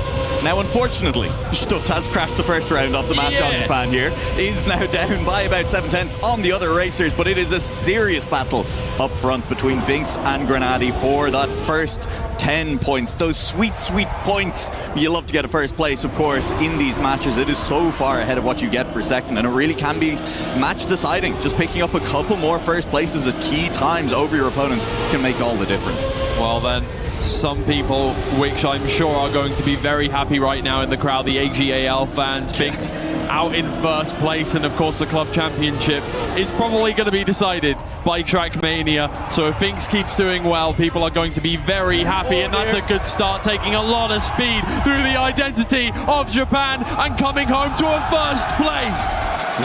Speaker 16: Now, unfortunately, Stuff has crashed the first round of the match on Japan here. Is now down by about 7/10 on the other racers, but it is a serious battle up front between Binks and Grenady for that first 10 points. Those sweet, sweet points. You love to get a first place, of course, in these matches. It is so far ahead of what you get for second, and it really can be match deciding. Just picking up a couple more first places at key times over your opponents can make all the difference.
Speaker 20: Well then, some people, which I'm sure are going to be very happy right now in the crowd, the AGAL fans, Binks out in first place, and of course the club championship is probably going to be decided by Trackmania. So if Binks keeps doing well, people are going to be very happy, and that's a good start, taking a lot of speed through the identity of Japan and coming home to a first place.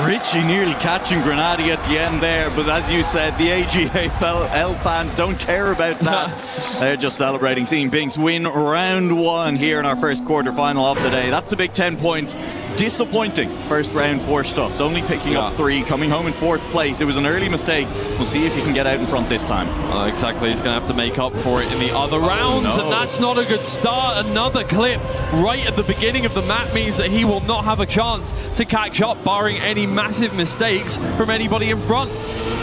Speaker 16: Richie nearly catching Grenady at the end there, but as you said, the AGAL fans don't care about that. They're just celebrating seeing Binks win round 1 here in our first quarterfinal of the day. That's a big 10 points. Disappointing first round for Stuff. It's only picking up 3, coming home in 4th place. It was an early mistake. We'll see if he can get out in front this time.
Speaker 20: Exactly, he's going to have to make up for it in the other rounds, and that's not a good start. Another clip right at the beginning of the map means that he will not have a chance to catch up, barring any massive mistakes from anybody in front.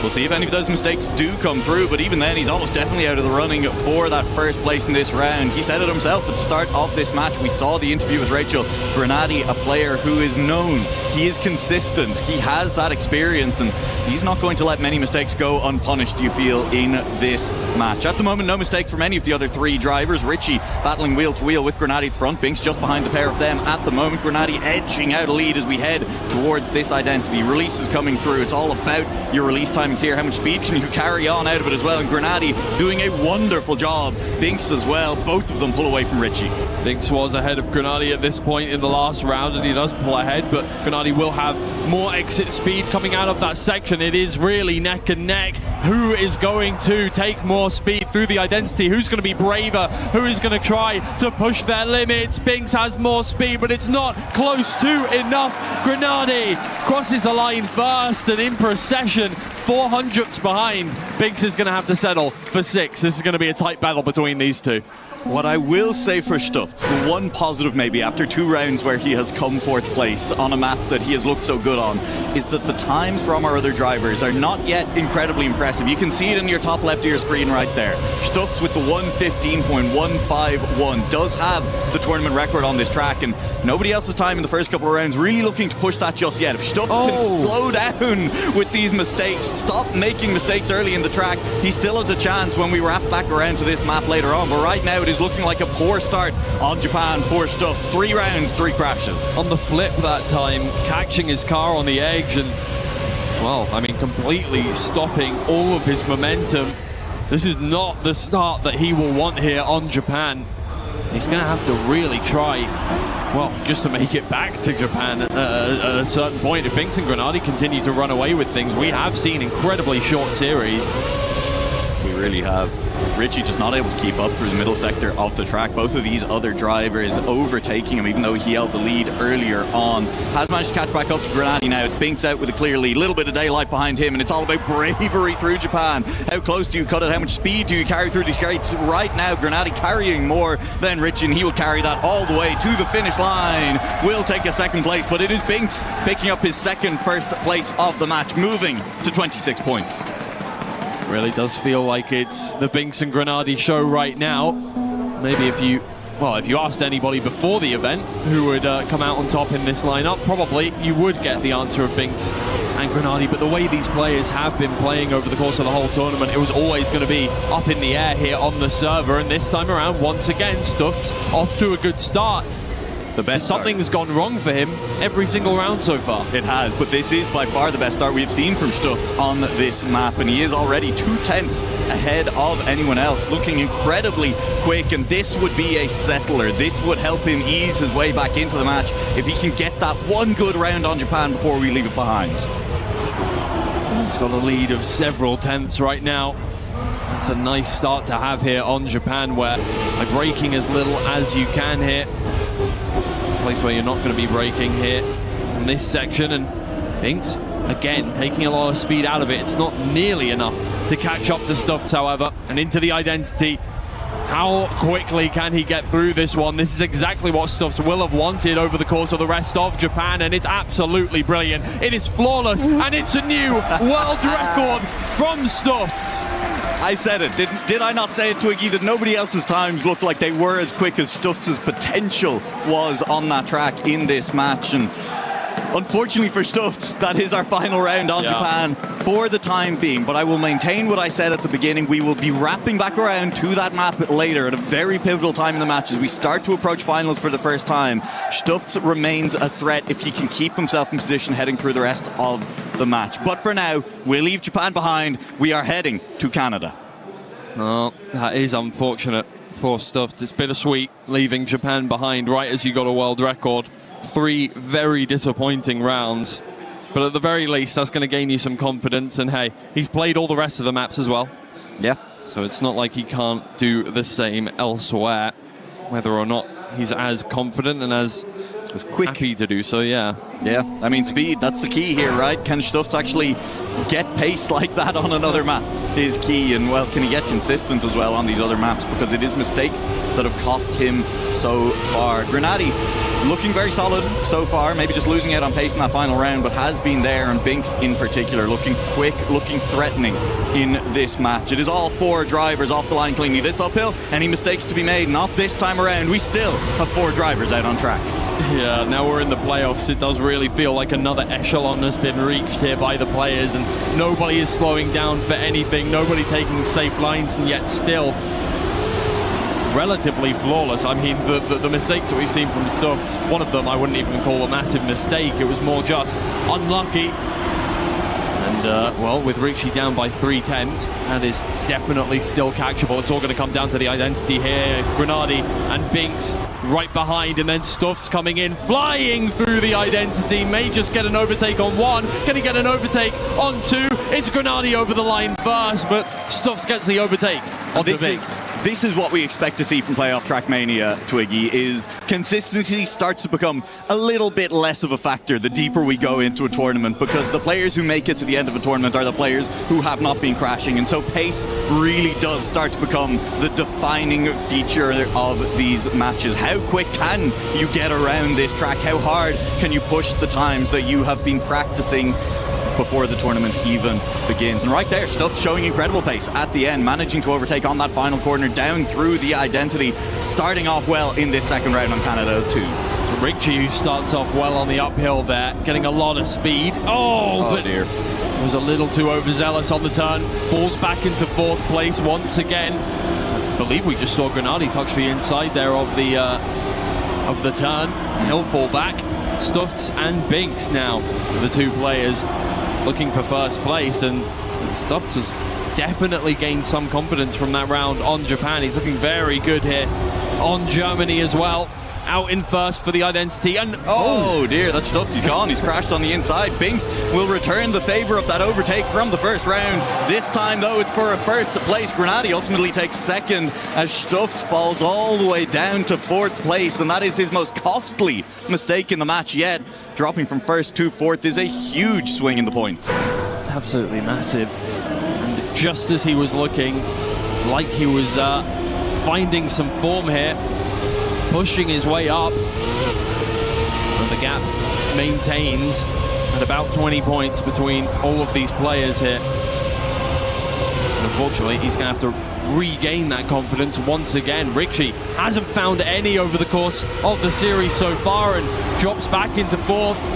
Speaker 16: We'll see if any of those mistakes do come through, but even then he's almost definitely out of the running for that first place in this round. He said it himself at the start of this match. We saw the interview with Rachel. Grenady, a player who is known, he is consistent, he has that experience, and he's not going to let many mistakes go unpunished, you feel, in this match. At the moment, no mistakes from any of the other 3 drivers. Richie battling wheel to wheel with Grenady front, Binks just behind the pair of them at the moment. Grenady edging out a lead as we head towards this identity. Releases coming through. It's all about your release timings here. How much speed can you carry on out of it as well? And Grenady doing a wonderful job. Binks as well. Both of them pull away from Richie.
Speaker 20: Binks was ahead of Grenady at this point in the last round, and he does pull ahead, but Grenady will have more exit speed coming out of that section. It is really neck and neck. Who is going to take more speed through the identity? Who's going to be braver? Who is going to try to push their limits? Binks has more speed, but it's not close to enough. Grenady crosses the line first, and in procession, 400ths behind. Binks is going to have to settle for 6. This is going to be a tight battle between these two.
Speaker 16: What I will say for Stuff, the one positive maybe after 2 rounds where he has come 4th place on a map that he has looked so good on, is that the times from our other drivers are not yet incredibly impressive. You can see it in your top left of your screen right there. Stuff with the 1:15.151 does have the tournament record on this track, and nobody else's time in the first couple of rounds really looking to push that just yet. If Stuff can slow down with these mistakes, stop making mistakes early in the track, he still has a chance when we wrap back around to this map later on. But right now it is looking like a poor start on Japan for Stuff. 3 rounds, 3 crashes.
Speaker 20: On the flip that time, catching his car on the edge and, well, I mean, completely stopping all of his momentum. This is not the start that he will want here on Japan. He's going to have to really try, well, just to make it back to Japan at a certain point. If Binks and Grenady continue to run away with things, we have seen incredibly short series.
Speaker 16: We really have. Richie just not able to keep up through the middle sector of the track. Both of these other drivers overtaking him, even though he held the lead earlier on. Has managed to catch back up to Grenady now. It's Binks out with a clear lead. A little bit of daylight behind him, and it's all about bravery through Japan. How close do you cut it? How much speed do you carry through these gates? Right now, Grenady carrying more than Richie, and he will carry that all the way to the finish line. Will take a 2nd place, but it is Binks picking up his 2nd first place of the match, moving to 26 points.
Speaker 20: Really does feel like it's the Binks and Grenady show right now. Maybe if you asked anybody before the event who would come out on top in this lineup, probably you would get the answer of Binks and Grenadi, but the way these players have been playing over the course of the whole tournament, it was always going to be up in the air here on the server, and this time around, once again, Stuffed off to a good start.
Speaker 16: The best
Speaker 20: Something's gone wrong for him every single round so far.
Speaker 16: It has, but this is by far the best start we've seen from Stuffed on this map, and he is already 2/10 ahead of anyone else, looking incredibly quick, and this would be a settler. This would help him ease his way back into the match if he can get that one good round on Japan before we leave it behind.
Speaker 20: He's got a lead of several tenths right now. That's a nice start to have here on Japan, where by breaking as little as you can here, place where you're not going to be breaking here in this section, and Binks again taking a lot of speed out of it. It's not nearly enough to catch up to Stuffed, however, and into the identity. How quickly can he get through this one? This is exactly what Stuffed will have wanted over the course of the rest of Japan, and it's absolutely brilliant. It is flawless, and it's a new world record from Stuffed.
Speaker 16: I said it. Did I not say it, Twiggy, that nobody else's times looked like they were as quick as Stuffed's potential was on that track in this match? And unfortunately for Stuffed, that is our final round on Japan for the time being. But I will maintain what I said at the beginning. We will be wrapping back around to that map later at a very pivotal time in the match as we start to approach finals for the first time. Stuffed remains a threat if he can keep himself in position heading through the rest of the match. But for now, we'll leave Japan behind. We are heading to Canada.
Speaker 20: Oh, that is unfortunate for Stuffed. It's bittersweet leaving Japan behind right as you got a world record. 3 very disappointing rounds, but at the very least that's going to gain you some confidence, and hey, he's played all the rest of the maps as well.
Speaker 16: Yeah.
Speaker 20: So it's not like he can't do the same elsewhere, whether or not he's as confident and as
Speaker 16: quick,
Speaker 20: happy to do so. Yeah,
Speaker 16: I mean, speed, that's the key here, right? Can Stuffed actually get pace like that on another map is key, and well, can he get consistent as well on these other maps, because it is mistakes that have cost him so far. Grenadi looking very solid so far, maybe just losing out on pace in that final round, but has been there, and Binks in particular looking quick, looking threatening in this match. It is all 4 drivers off the line cleanly. This uphill, any mistakes to be made? Not this time around. We still have 4 drivers out on track.
Speaker 20: Yeah, now we're in the playoffs. It does really feel like another echelon has been reached here by the players, and nobody is slowing down for anything, nobody taking safe lines, and yet still relatively flawless. I mean, the mistakes that we've seen from Stuffed, one of them I wouldn't even call a massive mistake. It was more just unlucky. And, well, with Ricci down by 3/10, that is definitely still catchable. It's all going to come down to the identity here. Grenadi and Binks right behind, and then Stuffed's coming in, flying through the identity. May just get an overtake on 1. Can he get an overtake on 2? It's Grenadi over the line first, but Stuffed gets the overtake onto Binks.
Speaker 16: This is what we expect to see from playoff Trackmania, Twiggy, is consistency starts to become a little bit less of a factor the deeper we go into a tournament, because the players who make it to the end of a tournament are the players who have not been crashing, and so pace really does start to become the defining feature of these matches. How quick can you get around this track? How hard can you push the times that you have been practicing before the tournament even begins? And right there, Stuffed showing incredible pace at the end, managing to overtake on that final corner down through the identity, starting off well in this second round on Canada 2.
Speaker 20: So Ricci, who starts off well on the uphill there, getting a lot of speed. Oh but
Speaker 16: dear.
Speaker 20: Was a little too overzealous on the turn, falls back into 4th place once again. I believe we just saw Grenadi touch the inside there of the turn. He'll fall back. Stuffed and Binks now, the 2 players looking for first place, and Stuffed has definitely gained some confidence from that round on Japan. He's looking very good here on Germany as well. Out in first for the identity, and
Speaker 16: oh dear, that's Stuffed. He's gone. He's crashed on the inside. Binks will return the favor of that overtake from the first round. This time, though, it's for a first place. Grenadi ultimately takes second as Stuffed falls all the way down to 4th place, and that is his most costly mistake in the match yet. Dropping from 1st to 4th is a huge swing in the points.
Speaker 20: It's absolutely massive. And just as he was looking like he was finding some form here, pushing his way up, and the gap maintains at about 20 points between all of these players here. And unfortunately, he's going to have to regain that confidence once again. Ricci hasn't found any over the course of the series so far, and drops back into 4th.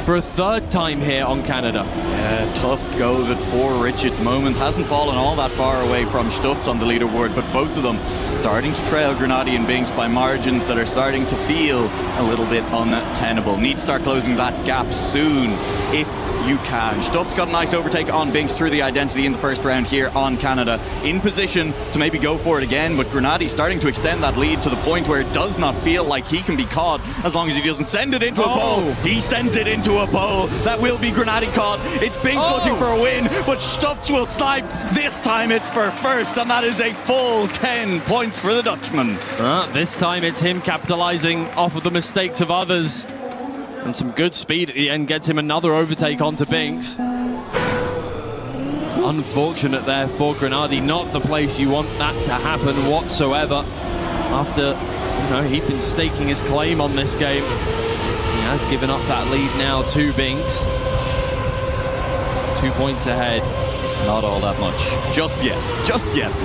Speaker 20: for a third time here on Canada.
Speaker 16: Yeah, tough go of it for Rich at the moment. Hasn't fallen all that far away from Stufts on the leaderboard, but both of them starting to trail Grenadier and Binks by margins that are starting to feel a little bit untenable. Need to start closing that gap soon if you can. Stufts got a nice overtake on Binks through the identity in the first round here on Canada. In position to maybe go for it again, but Grenadier starting to extend that lead to the point where it does not feel like he can be caught as long as he doesn't send it into a pole. He sends it into a pole. That will be Grenadier caught. It's Binks looking for a win, but Stufts will snipe. This time it's for first, and that is a full 10 points for the Dutchman.
Speaker 20: This time it's him capitalizing off of the mistakes of others. And some good speed at the end gets him another overtake onto Binks. It's unfortunate there for Grenadier. Not the place you want that to happen whatsoever. After, he'd been staking his claim on this game. He has given up that lead now to Binks. 2 points ahead.
Speaker 16: Not all that much. Just yet.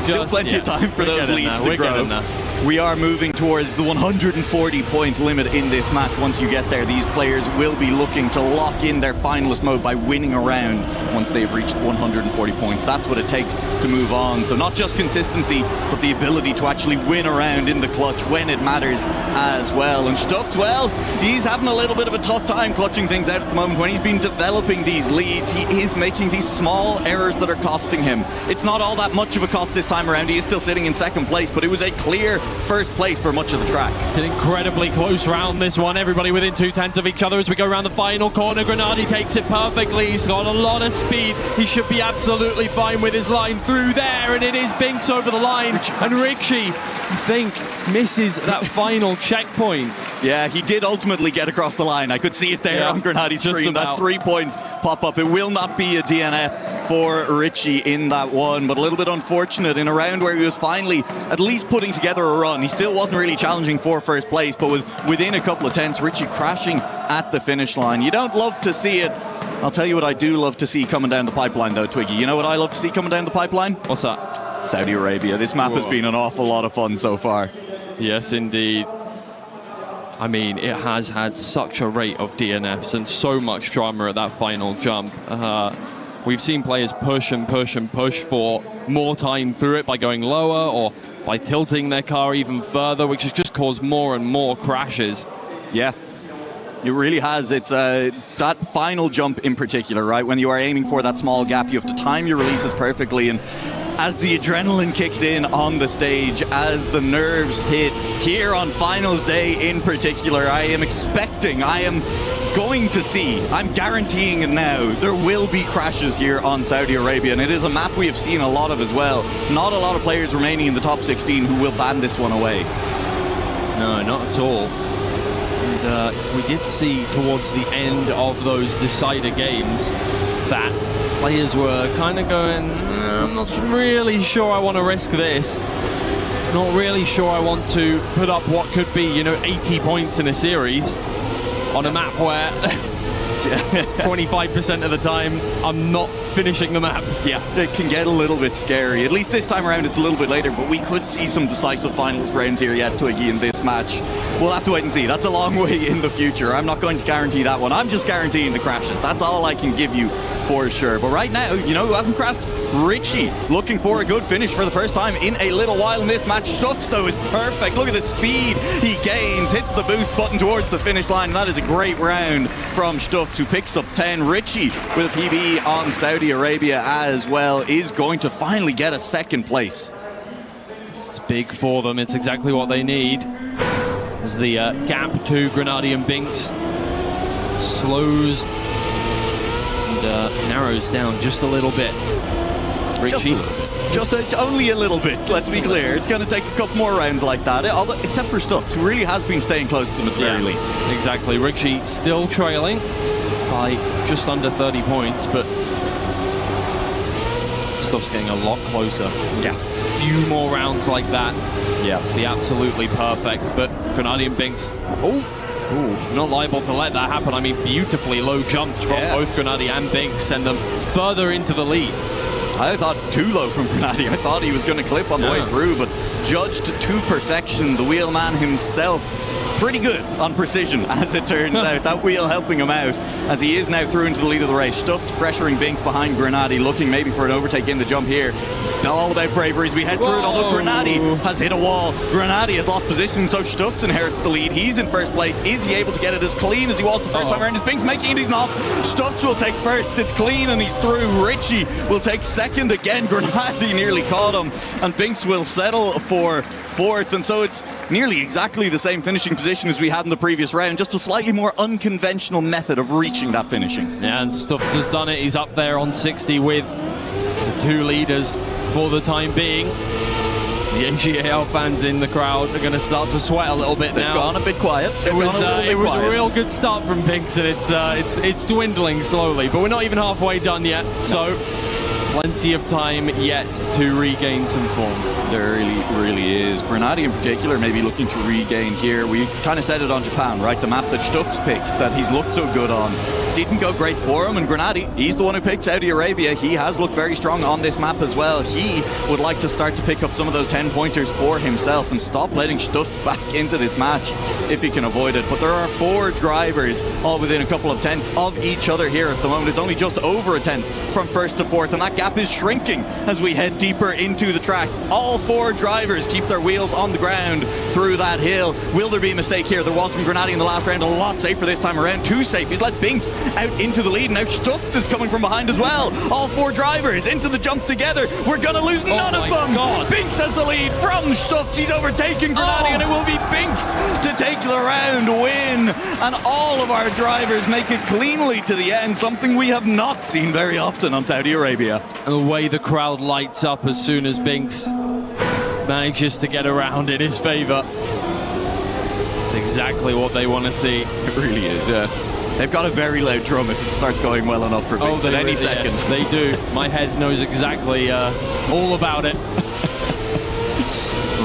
Speaker 16: Still plenty of time for those leads to grow. We are moving towards the 140-point limit in this match. Once you get there, these players will be looking to lock in their finalist mode by winning a round once they've reached 140 points. That's what it takes to move on. So not just consistency, but the ability to actually win a round in the clutch when it matters as well. And Stufts, well, he's having a little bit of a tough time clutching things out at the moment. When he's been developing these leads, he is making these small errors that are costing him. It's not all that much of a cost this time around. He is still sitting in second place, but it was a clear first place for much of the track.
Speaker 20: It's an incredibly close round, this one. Everybody within 2/10 of each other as we go around the final corner. Grenadier takes it perfectly. He's got a lot of speed. He should be absolutely fine with his line through there, and it is Binks over the line. And Richie, I think, misses that final checkpoint.
Speaker 16: Yeah, he did ultimately get across the line. I could see it there on Grenadier's screen. That 3 points pop up. It will not be a DNF for Richie in that one, but a little bit unfortunate in a round where he was finally at least putting together a run. He still wasn't really challenging for first place, but was within a couple of tenths. Richie crashing at the finish line. You don't love to see it. I'll tell you what I do love to see coming down the pipeline though, Twiggy. You know what I love to see coming down the pipeline?
Speaker 20: What's that?
Speaker 16: Saudi Arabia. This map has been an awful lot of fun so far.
Speaker 20: Yes, indeed. I mean, it has had such a rate of DNFs and so much drama at that final jump. We've seen players push and push and push for more time through it by going lower or by tilting their car even further, which has just caused more and more crashes.
Speaker 16: Yeah, it really has. It's that final jump in particular, right? When you are aiming for that small gap, you have to time your releases perfectly. And as the adrenaline kicks in on the stage, as the nerves hit here on finals day in particular, I am going to see, I'm guaranteeing it now, there will be crashes here on Saudi Arabia, and it is a map we have seen a lot of as well. Not a lot of players remaining in the top 16 who will ban this one away.
Speaker 20: No, not at all. And we did see towards the end of those decider games that players were kind of going, I'm not really sure I want to risk this. Not really sure I want to put up what could be, 80 points in a series on a map where 25% of the time I'm not finishing the map.
Speaker 16: Yeah, it can get a little bit scary. At least this time around it's a little bit later, but we could see some decisive finals rounds here yet, Twiggy, in this match. We'll have to wait and see. That's a long way in the future. I'm not going to guarantee that one. I'm just guaranteeing the crashes. That's all I can give you for sure. But right now, who hasn't crashed? Richie, looking for a good finish for the first time in a little while in this match. Stufts, though, is perfect. Look at the speed he gains, hits the boost button towards the finish line. That is a great round from Stufts, who picks up 10. Richie, with a PB on Saudi Arabia as well, is going to finally get a second place.
Speaker 20: It's big for them. It's exactly what they need. As the gap to Grenadier and Binks slows and narrows down just a little bit. Richie.
Speaker 16: Just only a little bit, let's be clear. It's going to take a couple more rounds like that, except for Stufts, who really has been staying close to them at the very least.
Speaker 20: Exactly. Richie still trailing by just under 30 points, but Stufts getting a lot closer.
Speaker 16: Yeah.
Speaker 20: A few more rounds like that.
Speaker 16: Yeah.
Speaker 20: Be absolutely perfect, but Grenadier and Binks. Not liable to let that happen. I mean, beautifully low jumps from both Grenadier and Binks send them further into the lead.
Speaker 16: I thought too low from Grenadier. I thought he was going to clip on the way through, but judged to perfection. The wheelman himself pretty good on precision, as it turns out. That wheel helping him out as he is now through into the lead of the race. Stuft's pressuring Binks behind Grenady, looking maybe for an overtake in the jump here. All about bravery as we head through it, although Grenady has hit a wall. Grenady has lost position, so Stuft inherits the lead. He's in first place. Is he able to get it as clean as he was the first time around? Is Binks making it? He's not. Stuft will take first. It's clean and he's through. Richie will take second again. Grenady nearly caught him, and Binks will settle for fourth, and so it's nearly exactly the same finishing position as we had in the previous round, just a slightly more unconventional method of reaching that finishing.
Speaker 20: Yeah, and Stuft has done it. He's up there on 60 with the two leaders for the time being. The AGAL fans in the crowd are going to start to sweat a little bit now.
Speaker 16: They've gone a bit quiet.
Speaker 20: It was a real good start from Binks, and it's dwindling slowly, but we're not even halfway done yet, so plenty of time yet to regain some form.
Speaker 16: There really is. Grenady in particular maybe looking to regain here. We kind of said it on Japan, right? The map that Stuft's picked, that he's looked so good on, didn't go great for him, and Grenady, he's the one who picked Saudi Arabia. He has looked very strong on this map as well. He would like to start to pick up some of those 10-pointers for himself and stop letting Stuft back into this match if he can avoid it. But there are 4 drivers all within a couple of tenths of each other here at the moment. It's only just over a tenth from first to fourth, and that gap is shrinking as we head deeper into the track. All 4 drivers keep their wheels on the ground through that hill. Will there be a mistake here? There was from Grenady in the last round. A lot safer this time around. Too safe. He's let Binks out into the lead. Now Stuft is coming from behind as well. All 4 drivers into the jump together. We're going to lose none of them. God. Binks has the lead from Stuft. He's overtaken Grenady, and it will be Binks to take the round win. And all of our drivers make it cleanly to the end, something we have not seen very often on Saudi Arabia.
Speaker 20: And the way the crowd lights up as soon as Binks manages to get around in his favour. It's exactly what they want to see.
Speaker 16: It really is, yeah. They've got a very loud drum if it starts going well enough for Binks at any second.
Speaker 20: Yes, they do. My head knows exactly all about it.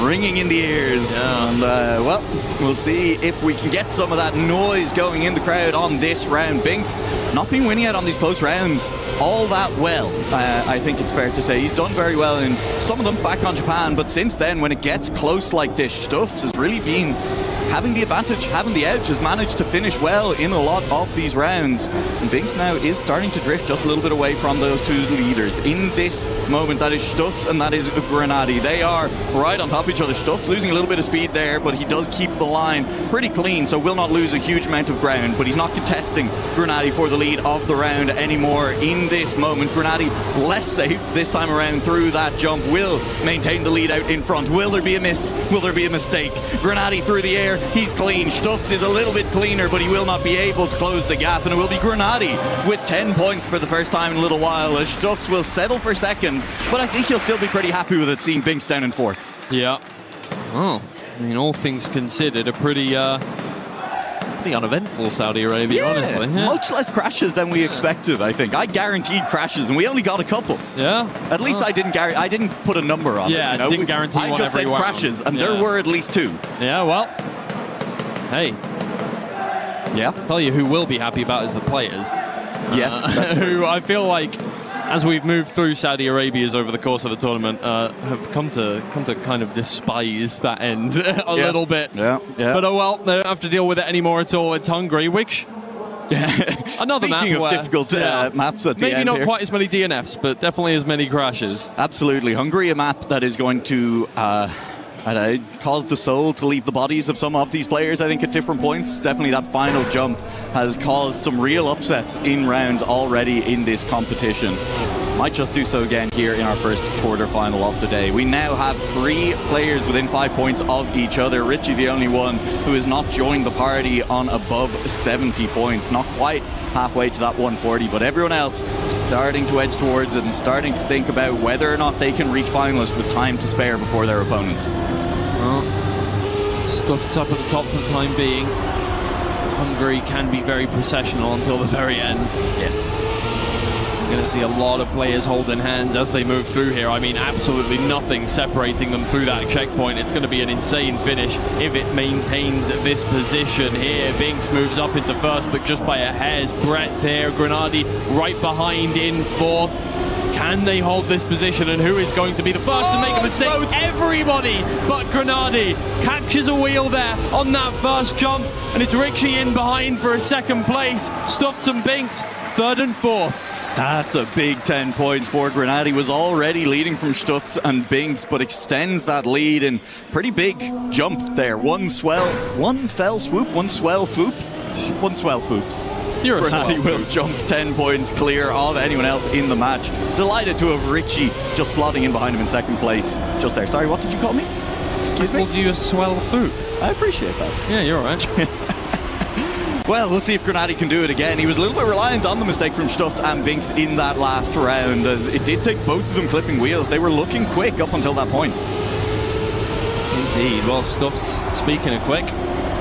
Speaker 16: Ringing in the ears.
Speaker 20: Yeah.
Speaker 16: And, well, we'll see if we can get some of that noise going in the crowd on this round. Binks not been winning out on these close rounds all that well, I think it's fair to say. He's done very well in some of them back on Japan, but since then, when it gets close like this, Stuft has really been having the advantage, having the edge, has managed to finish well in a lot of these rounds. And Binks now is starting to drift just a little bit away from those 2 leaders. In this moment, that is Stuft and that is Grenady. They are right on top of each other. Stuft's losing a little bit of speed there, but he does keep the line pretty clean, so will not lose a huge amount of ground. But he's not contesting Grenady for the lead of the round anymore in this moment. Grenady less safe this time around through that jump, will maintain the lead out in front. Will there be a miss? Will there be a mistake? Grenady through the air. He's clean. Stuft is a little bit cleaner, but he will not be able to close the gap, and it will be Grenady with 10 points for the first time in a little while, as Stuft will settle for second, but I think he'll still be pretty happy with it, seeing Binks down in fourth.
Speaker 20: Yeah. Oh, I mean, all things considered, a pretty uneventful Saudi Arabia, honestly. Yeah.
Speaker 16: Much less crashes than we expected, I think. I guaranteed crashes, and we only got a couple.
Speaker 20: Yeah.
Speaker 16: At least I didn't put a number on it.
Speaker 20: Yeah, I didn't guarantee one.
Speaker 16: I just said crashes, and there were at least 2.
Speaker 20: Yeah, well, hey.
Speaker 16: Yeah.
Speaker 20: Tell you who will be happy about is the players.
Speaker 16: Yes, that's true.
Speaker 20: Who I feel like, as we've moved through Saudi Arabia's over the course of the tournament, have come to kind of despise that end a little bit.
Speaker 16: Yeah.
Speaker 20: But oh well, they don't have to deal with it anymore at all. It's Hungary, which another map
Speaker 16: Speaking of
Speaker 20: where,
Speaker 16: difficult maps at the end
Speaker 20: maybe not
Speaker 16: here.
Speaker 20: quite as many DNFs, but definitely as many crashes.
Speaker 16: Absolutely. Hungary, a map that is going to cause the soul to leave the bodies of some of these players, I think, at different points. Definitely that final jump has caused some real upsets in rounds already in this competition. Might just do so again here in our first quarter-final of the day. We now have 3 players within 5 points of each other. Richie, the only one who has not joined the party on above 70 points. Not quite halfway to that 140, but everyone else starting to edge towards it and starting to think about whether or not they can reach finalist with time to spare before their opponents.
Speaker 20: Well, Stuft's up at the top for the time being. Hungary can be very processional until the very end.
Speaker 16: Yes.
Speaker 20: We're going to see a lot of players holding hands as they move through here. I mean, absolutely nothing separating them through that checkpoint. It's going to be an insane finish if it maintains this position here. Binks moves up into first, but just by a hair's breadth here. Grenady right behind in fourth. Can they hold this position, and who is going to be the first to make a mistake? Everybody but Grenady catches a wheel there on that first jump, and it's Richie in behind for a second place. Stuffed and Binks, third and fourth.
Speaker 16: That's a big 10 points for Grenady. Was already leading from Stutz and Binks, but extends that lead in pretty big jump there. One swell swoop. Grenady will jump 10 points clear of anyone else in the match. Delighted to have Richie just slotting in behind him in second place. Just there. Sorry, what did you call me? Excuse me?
Speaker 20: I called you a swell foop.
Speaker 16: I appreciate that.
Speaker 20: Yeah, you're all right.
Speaker 16: Well, we'll see if Grenady can do it again. He was a little bit reliant on the mistake from Stutz and Binks in that last round, as it did take both of them clipping wheels. They were looking quick up until that point.
Speaker 20: Indeed. Well, Stuffed, speaking of quick,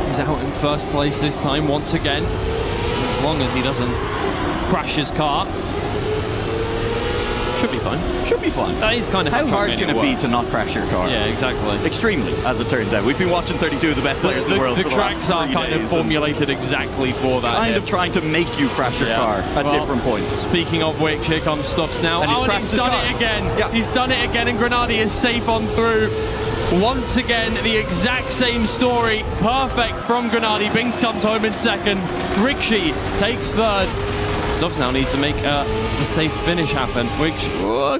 Speaker 20: he's out in first place this time once again. As long as he doesn't crash his car. Should be fine.
Speaker 16: Should be fine.
Speaker 20: That is kind of
Speaker 16: how hard can it be to not crash your car?
Speaker 20: Yeah, exactly.
Speaker 16: Extremely, as it turns out. We've been watching 32 of the best players in the world.
Speaker 20: The
Speaker 16: for the
Speaker 20: tracks
Speaker 16: last
Speaker 20: are
Speaker 16: 3
Speaker 20: kind of
Speaker 16: days,
Speaker 20: formulated exactly for that.
Speaker 16: Kind of trying to make you crash your car at different points.
Speaker 20: Speaking of which, here comes Stuffs now.
Speaker 16: And he's crashed his
Speaker 20: done
Speaker 16: car.
Speaker 20: it again. Yeah. He's done it again, and Grenady is safe on through. Once again, the exact same story. Perfect from Grenady. Binks comes home in second. Richie takes third. Stuffs now needs to make the safe finish happen, which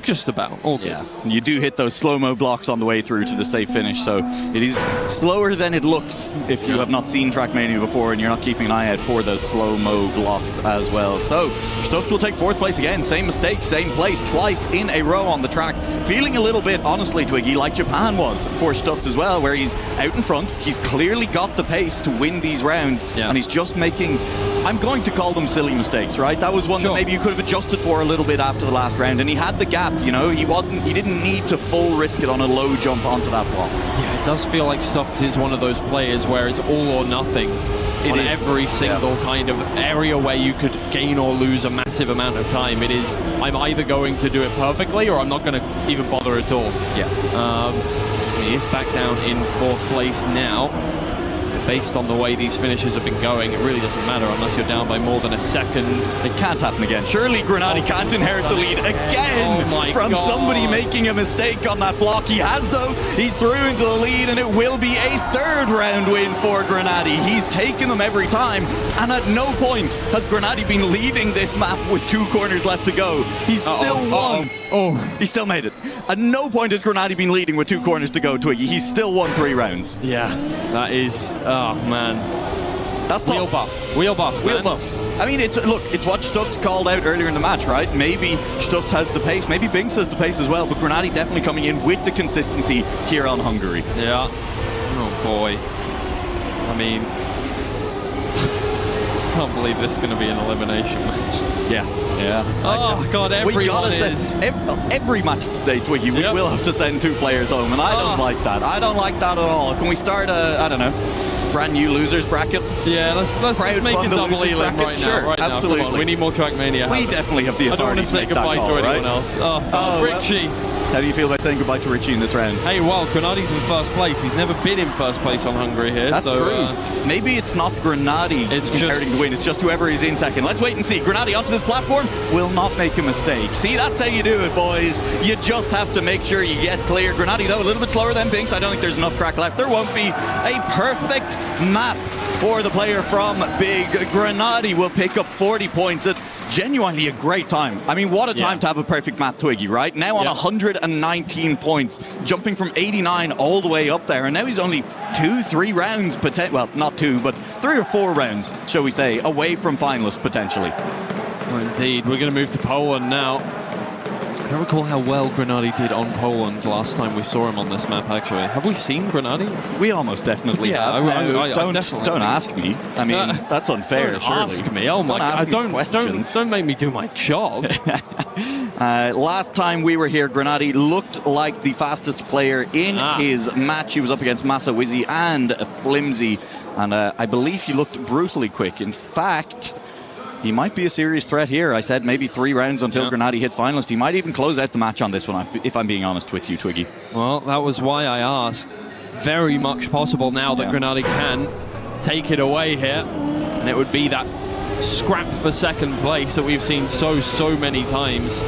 Speaker 20: just about all good.
Speaker 16: Yeah, you do hit those slow-mo blocks on the way through to the safe finish, so it is slower than it looks if you have not seen Trackmania before and you're not keeping an eye out for those slow-mo blocks as well. So Stuffs will take fourth place again, same mistake, same place, twice in a row on the track. Feeling a little bit, honestly, Twiggy, like Japan was for Stuffs as well, where he's out in front, he's clearly got the pace to win these rounds, and he's just making, I'm going to call them silly mistakes, right? That was one that maybe you could have adjusted for a little bit after the last round, and he had the gap, you know, he didn't need to full risk it on a low jump onto that block.
Speaker 20: Yeah, it does feel like Stuffed is one of those players where it's all or nothing on every single kind of area where you could gain or lose a massive amount of time. It is, I'm either going to do it perfectly or I'm not going to even bother at all. He is back down in fourth place now. Based on the way these finishes have been going, it really doesn't matter unless you're down by more than a second.
Speaker 16: It can't happen again. Surely Grenady can't inherit the lead again from somebody making a mistake on that block. He has, though. He's through into the lead, and it will be a third round win for Grenady. He's taken them every time, and at no point has Grenady been leading this map with 2 corners left to go. He's still won. He still made it. At no point has Grenady been leading with 2 corners to go, Twiggy. He's still won 3 rounds.
Speaker 20: Yeah, that is... Oh, man.
Speaker 16: That's
Speaker 20: wheel buff. Wheel buff, man.
Speaker 16: Wheel buffs. I mean, it's what Stuffs called out earlier in the match, right? Maybe Stuffs has the pace, maybe Binks has the pace as well, but Grenady definitely coming in with the consistency here on Hungary.
Speaker 20: Yeah. Oh, boy. I mean... I can't believe this is going to be an elimination match.
Speaker 16: Yeah.
Speaker 20: Oh, God, everyone is.
Speaker 16: Every match today, Twiggy, we will have to send 2 players home, and I don't like that. I don't like that at all. Can we start I don't know, brand new losers bracket?
Speaker 20: Yeah, let's make a double elim right now. Right
Speaker 16: absolutely.
Speaker 20: Now. Come on, we need more Trackmania.
Speaker 16: We definitely have the authority.
Speaker 20: I don't want to say goodbye to anyone else. Richie.
Speaker 16: How do you feel about saying goodbye to Richie in this round?
Speaker 20: Hey, well, Grenady's in first place. He's never been in first place on Hungary here.
Speaker 16: That's true. Maybe it's not Grenady inheriting the win. It's just whoever is in second. Let's wait and see. Grenady onto this platform will not make a mistake. See, that's how you do it, boys. You just have to make sure you get clear. Grenady, though, a little bit slower than Binks. I don't think there's enough track left. There won't be. A perfect map for the player from Big. Grenady will pick up 40 points at genuinely a great time. I mean, what a time to have a perfect map, Twiggy, right? Now on 119 points, jumping from 89 all the way up there, and now he's only 2-3 rounds, well, not 2, but 3 or 4 rounds, shall we say, away from finalists, potentially.
Speaker 20: Well, indeed. We're going to move to Poland now. I don't recall how well Grenady did on Poland last time we saw him on this map, actually. Have we seen Grenady?
Speaker 16: We almost definitely have. Don't ask me. I mean, that's unfair,
Speaker 20: don't
Speaker 16: surely.
Speaker 20: Ask me. Oh my God. Don't make me do my job.
Speaker 16: Last time we were here, Grenady looked like the fastest player in his match. He was up against Massa Wizzy and Flimsy, and I believe he looked brutally quick. In fact, he might be a serious threat here. I said maybe 3 rounds until Grenady hits finalist. He might even close out the match on this one, if I'm being honest with you, Twiggy.
Speaker 20: Well, that was why I asked. Very much possible now that Grenady can take it away here, and it would be that scrap for second place that we've seen so many times.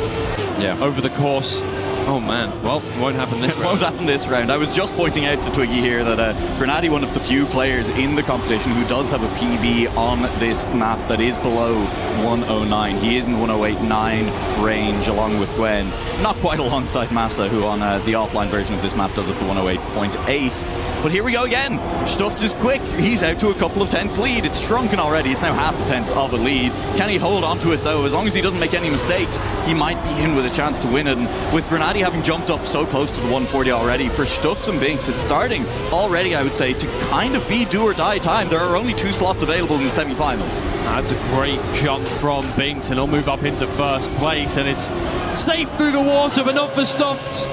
Speaker 20: over the course. Oh man, well, it won't happen this round.
Speaker 16: It won't happen this round. I was just pointing out to Twiggy here that Grenady, one of the few players in the competition who does have a PB on this map that is below 109. He is in 108.9 range along with Gwen. Not quite alongside Massa, who on the offline version of this map does it to 108.8. But here we go again. Stuffed is quick. He's out to a couple of tenths lead. It's shrunken already. It's now half a tenth of a lead. Can he hold on to it though? As long as he doesn't make any mistakes, he might be in with a chance to win it. And with Grenady having jumped up so close to the 140 already, for Stuffs and Binks, it's starting already, I would say, to kind of be do or die time. There are only 2 slots available in the semi-finals.
Speaker 20: That's a great jump from Binks, and he'll move up into first place, and it's safe through the water, but not for Stuffs.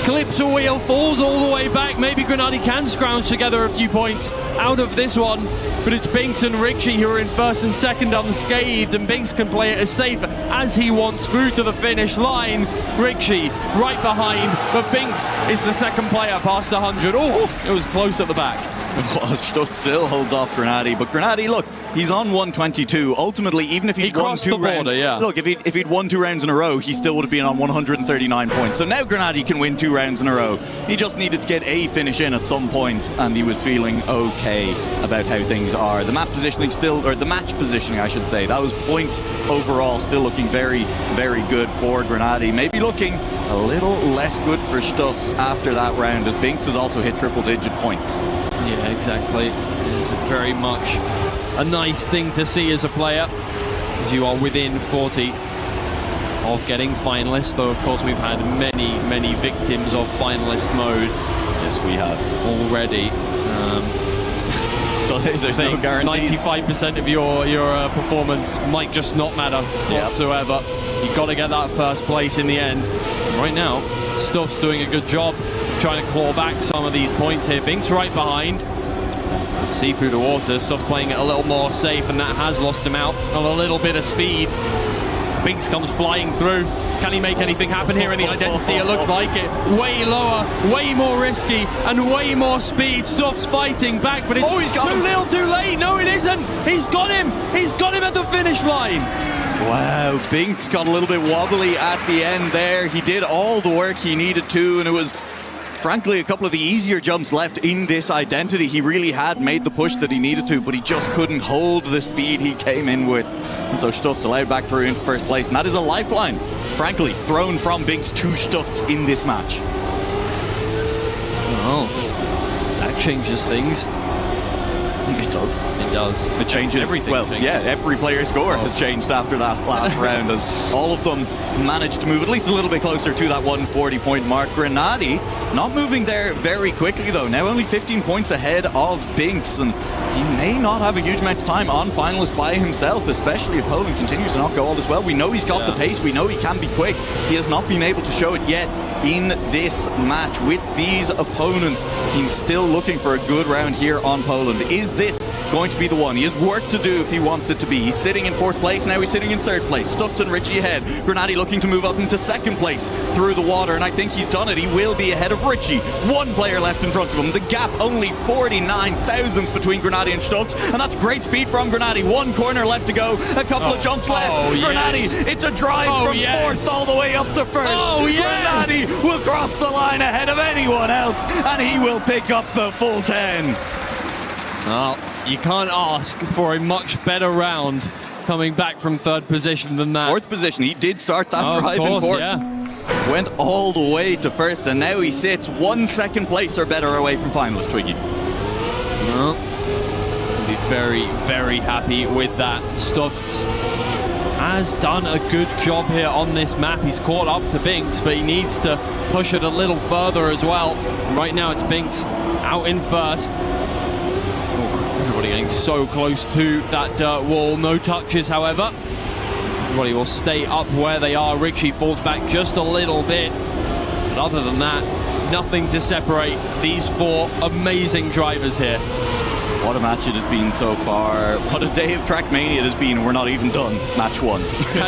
Speaker 20: Clips a wheel, falls all the way back. Maybe Grenady can scrounge together a few points out of this one, but it's Binks and Richie who are in first and second unscathed, and Binks can play it as safe as he wants through to the finish line. Richie right behind, but Binks is the second player past 100. Oh, it was close at the back.
Speaker 16: Stuff still holds off Grenady, but Grenady, look, he's on 122. Ultimately, even if he'd won 2 rounds, look, if he'd won 2 rounds in a row, he still would have been on 139 points. So now Grenady can win 2 rounds in a row. He just needed to get a finish in at some point, and he was feeling okay about how things are. The map positioning still, or the match positioning, I should say, that was points overall, still looking very, very good for Grenady. Maybe looking a little less good for Stuffs after that round, as Binks has also hit triple-digit points.
Speaker 20: Yeah, exactly. It is very much a nice thing to see as a player, as you are within 40 of getting finalist, though of course we've had many victims of finalist mode.
Speaker 16: Yes, we have
Speaker 20: already.
Speaker 16: There's no guarantees.
Speaker 20: 95% of your performance might just not matter whatsoever. You've got to get that first place in the end. Right now, Stuff's doing a good job trying to claw back some of these points here. Binks right behind. Let's see through the water. Stuff's playing it a little more safe, and that has lost him out on a little bit of speed. Binks comes flying through. Can he make anything happen here in the identity? It looks like it. Way lower, way more risky, and way more speed. Stuff's fighting back, but it's too little too late. No, it isn't. He's got him. He's got him at the finish line.
Speaker 16: Wow, Binks got a little bit wobbly at the end there. He did all the work he needed to, and it was frankly a couple of the easier jumps left in this identity. He really had made the push that he needed to, but he just couldn't hold the speed he came in with. And so Stuff's allowed back through in first place, and that is a lifeline, frankly, thrown from Binks to Stuff's in this match.
Speaker 20: Oh, that changes things.
Speaker 16: It does.
Speaker 20: It does.
Speaker 16: It changes.
Speaker 20: Everything changes.
Speaker 16: Yeah, every player's score has changed after that last round, as all of them managed to move at least a little bit closer to that 140-point mark. Grenady not moving there very quickly, though. Now only 15 points ahead of Binks, and he may not have a huge amount of time on finalist by himself, especially if Poland continues to not go all this well. We know he's got the pace. We know he can be quick. He has not been able to show it yet in this match with these opponents. He's still looking for a good round here on Poland. Is this going to be the one? He has work to do if he wants it to be. He's sitting in 4th place, now he's sitting in 3rd place. Stuffs and Richie ahead. Grenady looking to move up into 2nd place through the water, and I think he's done it. He will be ahead of Richie. 1 player left in front of him. The gap only 49 thousandths between Grenady and Stuffs, and that's great speed from Grenady. 1 corner left to go, a couple of jumps left. Grenady, it's a drive from 4th all the way up to 1st. Grenady will cross the line ahead of anyone else, and he will pick up the full 10.
Speaker 20: Well, you can't ask for a much better round coming back from 3rd position than that.
Speaker 16: 4th position. He did start that drive in 4th. Went all the way to 1st, and now he sits 1 second place or better away from finalist, Twiggy.
Speaker 20: Well, I'll be very, very happy with that. Stuffed has done a good job here on this map. He's caught up to Binks, but he needs to push it a little further as well. Right now it's Binks out in 1st. Everybody getting so close to that dirt wall. No touches, however. Everybody will stay up where they are. Richie falls back just a little bit. But other than that, nothing to separate these 4 amazing drivers here.
Speaker 16: What a match it has been so far. What a day of Trackmania it has been. We're not even done. Match 1.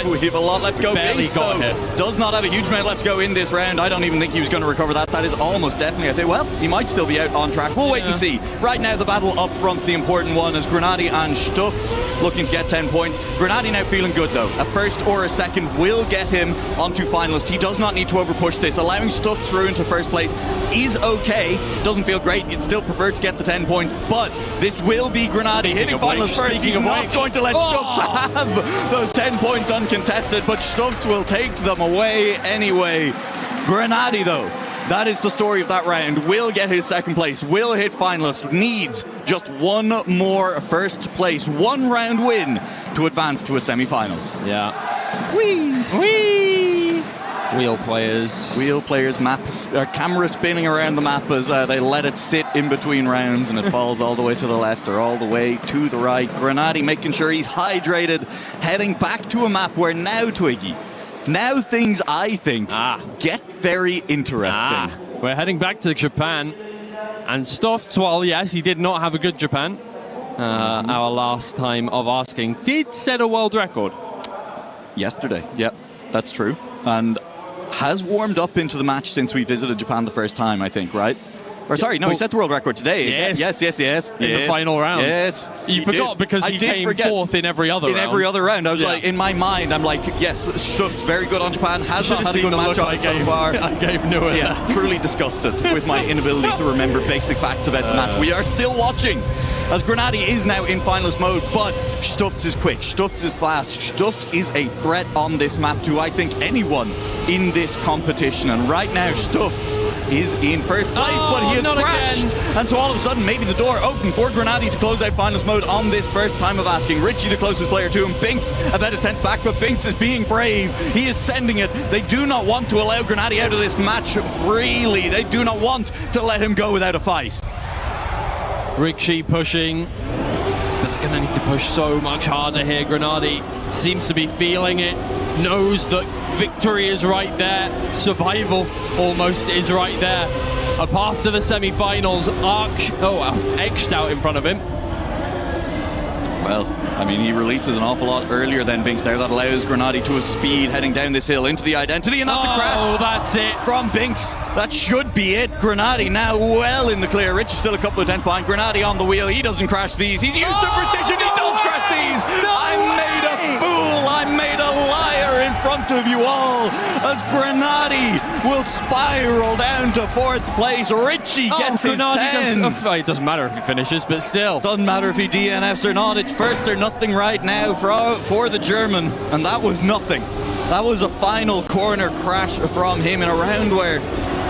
Speaker 16: We have a lot left to go. Binks, though, does not have a huge amount left to go in this round. I don't even think he was going to recover that. That is almost definitely, I think, well, he might still be out on track. We'll wait and see. Right now, the battle up front, the important one, is Grenadi and Stufts looking to get 10 points. Grenadi now feeling good, though. A first or a second will get him onto finalist. He does not need to overpush this. Allowing Stufts through into first place is okay. Doesn't feel great. You'd still prefer to get the 10 points, but this will be Grenadi hitting finalist first. He's not going to let Stufts have those 10 points uncontested, but Stufts will take them away anyway. Grenadi, though, that is the story of that round. Will get his second place, will hit finalist, needs just one more first place, one round win to advance to a semi-finals.
Speaker 20: Yeah.
Speaker 16: Whee!
Speaker 20: Wheel players,
Speaker 16: camera spinning around the map as they let it sit in between rounds, and it falls all the way to the left or all the way to the right. Grenadi making sure he's hydrated, heading back to a map where now, Twiggy, now things, I think, get very interesting.
Speaker 20: We're heading back to Japan, and Stufts, while yes, he did not have a good Japan, our last time of asking, did set a world record.
Speaker 16: Yesterday, yep, that's true. And has warmed up into the match since we visited Japan the first time, I think, right? Or sorry, no, he set the world record today. Yes. In
Speaker 20: the final round.
Speaker 16: Yes.
Speaker 20: You forgot because he came fourth in every other round.
Speaker 16: In every other round. I was like, in my mind, I'm like, yes, Stufts very good on Japan, has not had a good match on so far.
Speaker 20: I gave Noah.
Speaker 16: Yeah, truly disgusted with my inability to remember basic facts about the match. We are still watching as Grenadi is now in finalist mode, but Stufts is quick, Stufts is fast, Stufts is a threat on this map to, I think, anyone in this competition. And right now, Stufts is in first place, but he has crashed. Again. And so all of a sudden, maybe the door open for Grenadi to close out finals mode on this first time of asking. Richie, the closest player to him. Binks about a 10th back, but Binks is being brave. He is sending it. They do not want to allow Grenadi out of this match freely. They do not want to let him go without a fight.
Speaker 20: Richie pushing, but they're going to need to push so much harder here. Grenadi seems to be feeling it, knows that victory is right there, survival almost is right there. A path to the semi-finals, etched out in front of him.
Speaker 16: Well, I mean, he releases an awful lot earlier than Binks there. That allows Grenadi to a speed heading down this hill into the identity, and that's a crash.
Speaker 20: Oh, that's it.
Speaker 16: From Binks. That should be it. Grenadi now well in the clear. Rich is still a couple of dents behind. Grenadi on the wheel. He doesn't crash these. He's used the precision. He does crash these. I made a fool. I made a liar in front of you all as Grenadi will spiral down to fourth place. Richie gets his 10.
Speaker 20: It doesn't matter if he finishes, but still.
Speaker 16: Doesn't matter if he DNFs or not. It's first or nothing right now for the German, and that was nothing. That was a final corner crash from him in a round where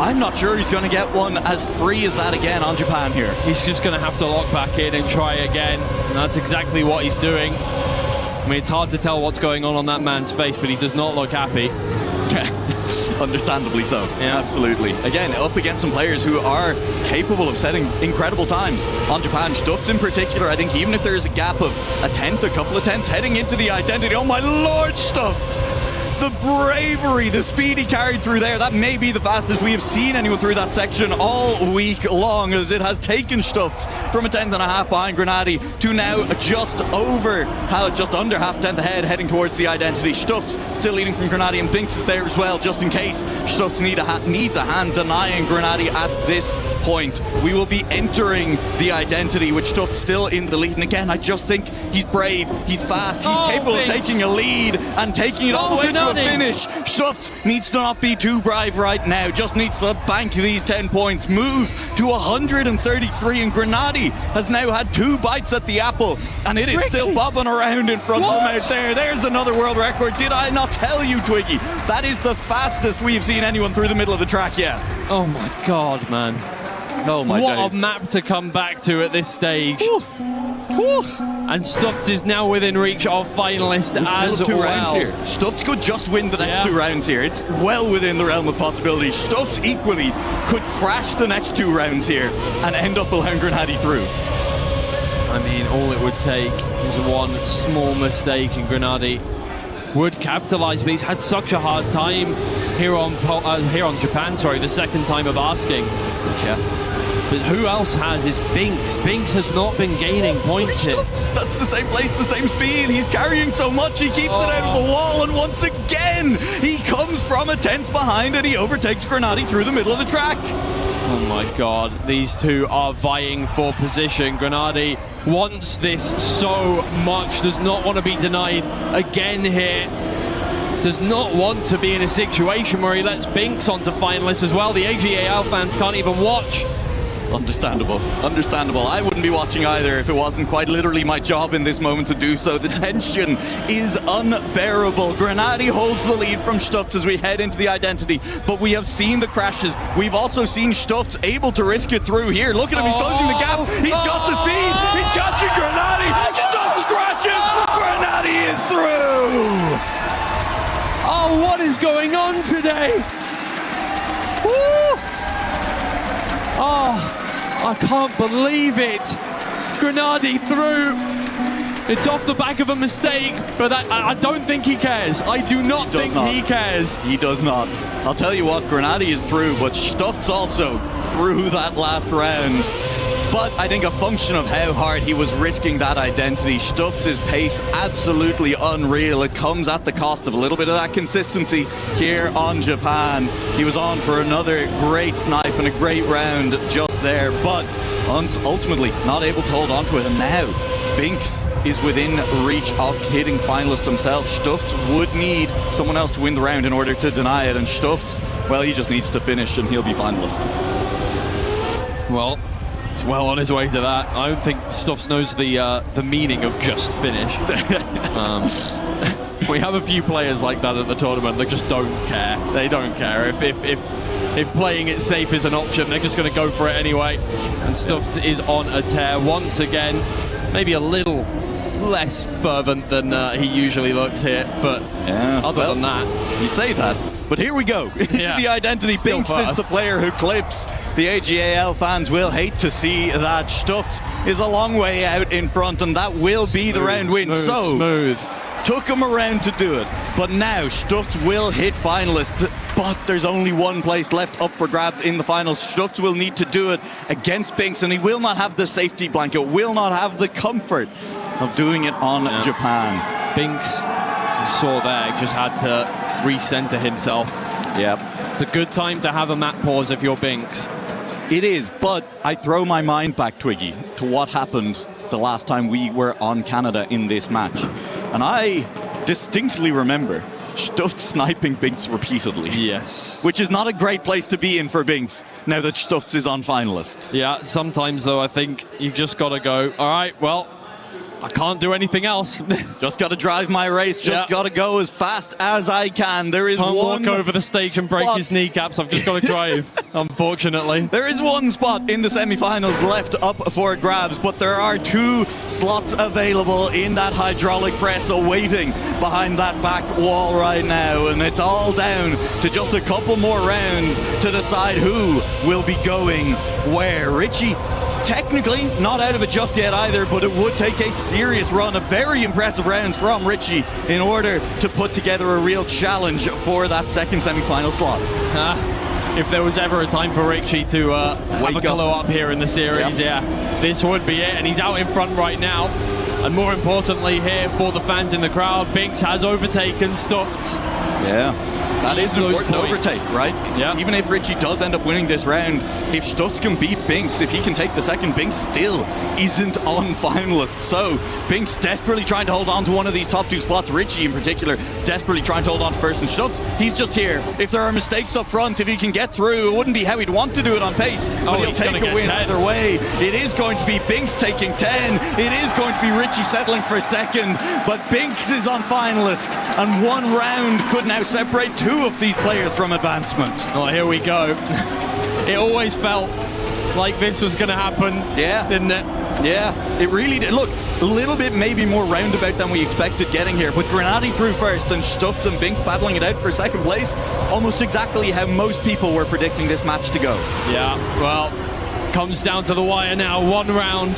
Speaker 16: I'm not sure he's going to get one as free as that again on Japan here.
Speaker 20: He's just going to have to lock back in and try again, and that's exactly what he's doing. I mean, it's hard to tell what's going on that man's face, but he does not look happy.
Speaker 16: Understandably so. Yeah, absolutely. Again, up against some players who are capable of setting incredible times on Japan. Stufts in particular, I think even if there's a gap of a tenth, a couple of tenths heading into the identity, oh my lord, Stufts! The bravery, the speed he carried through there, that may be the fastest we have seen anyone through that section all week long, as it has taken Stufts from a 10th and a half behind Grenadi to now just under half tenth ahead, heading towards the identity. Stufts still leading from Grenadi, and Binks is there as well, just in case Stufts needs a hand denying Grenadi at this point. We will be entering the identity with Stufts still in the lead, and again, I just think he's brave, he's fast, he's capable of taking a lead and taking it all the way to a finish. Stufts needs to not be too brave right now, just needs to bank these 10 points, move to 133, and Grenadi has now had 2 bites at the apple, and it is still bobbing around in front of him out there. There's another world record. Did I not tell you, Twiggy? That is the fastest we've seen anyone through the middle of the track yet.
Speaker 20: Oh my god, man.
Speaker 16: Oh my days.
Speaker 20: What a map to come back to at this stage. And Stufts is now within reach of finalist as
Speaker 16: two
Speaker 20: well.
Speaker 16: rounds here. Stufts could just win the next 2 rounds here. It's well within the realm of possibility. Stufts equally could crash the next 2 rounds here and end up allowing Grenadi through.
Speaker 20: I mean, all it would take is one small mistake and Grenadi would capitalise, but he's had such a hard time here on Japan, the second time of asking.
Speaker 16: Yeah.
Speaker 20: But who else has is Binks. Binks has not been gaining points here.
Speaker 10: That's the same place, the same speed. He's carrying so much, he keeps it out of the wall, and once again, he comes from a 10th behind and he overtakes Grenadi through the middle of the track.
Speaker 20: Oh my god, these two are vying for position. Grenadi wants this so much, does not want to be denied again here. Does not want to be in a situation where he lets Binks onto finalists as well. The AGAL fans can't even watch.
Speaker 10: Understandable. I wouldn't be watching either if it wasn't quite literally my job in this moment to do so. The tension is unbearable. Grenadi holds the lead from Stufts as we head into the identity, but we have seen the crashes. We've also seen Stufts able to risk it through here. Look at him, he's closing the gap. He's got the speed. He's catching Grenadi. Stufts crashes. Grenadi is through.
Speaker 20: Oh, what is going on today?
Speaker 10: Woo!
Speaker 20: Oh, I can't believe it. Grenadi through. It's off the back of a mistake, but I don't think he cares. I do not think he cares.
Speaker 10: He does not. I'll tell you what, Grenadi is through, but Stufts also through that last round. But I think a function of how hard he was risking that identity, Stufts' pace absolutely unreal. It comes at the cost of a little bit of that consistency here on Japan. He was on for another great snipe and a great round just there, but ultimately not able to hold on to it. And now Binks is within reach of hitting finalist himself. Stufts would need someone else to win the round in order to deny it, and Stufts, well, he just needs to finish and he'll be finalist.
Speaker 20: Well, he's well on his way to that. I don't think Stufts knows the meaning of just finish. We have a few players like that at the tournament that just don't care. They don't care. If playing it safe is an option, they're just going to go for it anyway. And Stufts is on a tear once again. Maybe a little less fervent than he usually looks here, but other than that...
Speaker 10: You say that, but here we go. Into the identity.
Speaker 20: Still
Speaker 10: Binks is the player who clips. The AGAL fans will hate to see that. Stufts is a long way out in front, and that will be the round win.
Speaker 20: Smooth.
Speaker 10: Took him around to do it, but now Stufts will hit finalist. But there's only one place left up for grabs in the finals. Stufts will need to do it against Binks, and he will not have the safety blanket, will not have the comfort of doing it on Japan.
Speaker 20: Binks, you saw there, just had to recenter himself.
Speaker 10: Yep.
Speaker 20: It's a good time to have a map pause if you're Binks.
Speaker 10: It is, but I throw my mind back, Twiggy, to what happened the last time we were on Canada in this match. And I distinctly remember Stufts sniping Binks repeatedly.
Speaker 20: Yes.
Speaker 10: Which is not a great place to be in for Binks, now that Stufts is on finalist.
Speaker 20: Yeah, sometimes, though, I think you've just got to go, all right, well, I can't do anything else.
Speaker 10: Just got to drive my race. Just got to go as fast as I can. There is
Speaker 20: Can't
Speaker 10: one
Speaker 20: walk over the stage and break his kneecaps. I've just got to drive, unfortunately.
Speaker 10: There is one spot in the semi-finals left up for grabs, but there are 2 slots available in that hydraulic press awaiting behind that back wall right now, and it's all down to just a couple more rounds to decide who will be going where. Richie, technically not out of it just yet either, but it would take a serious run of very impressive rounds from Richie in order to put together a real challenge for that second semi-final slot.
Speaker 20: If there was ever a time for Richie to have a glow up here in the series, this would be it, and he's out in front right now. And more importantly here for the fans in the crowd, Binks has overtaken Stufts.
Speaker 10: Yeah. That is an important overtake, right?
Speaker 20: Yeah.
Speaker 10: Even if Richie does end up winning this round, if Stufts can beat Binks, if he can take the second, Binks still isn't on finalist. So Binks desperately trying to hold on to one of these top 2 spots. Richie in particular desperately trying to hold on to first, and Stufts, he's just here. If there are mistakes up front, if he can get through, it wouldn't be how he'd want to do it on pace, but he'll take a win either way. It is going to be Binks taking 10. It is going to be Richie settling for second, but Binks is on finalist, and one round could now separate 2 of these players from advancement.
Speaker 20: Oh, here we go. It always felt like this was going to happen, didn't it?
Speaker 10: Yeah, it really did. Look, a little bit maybe more roundabout than we expected getting here, but Grenadi through first and Stufts and Binks battling it out for second place, almost exactly how most people were predicting this match to go.
Speaker 20: Yeah, well, comes down to the wire now, one round.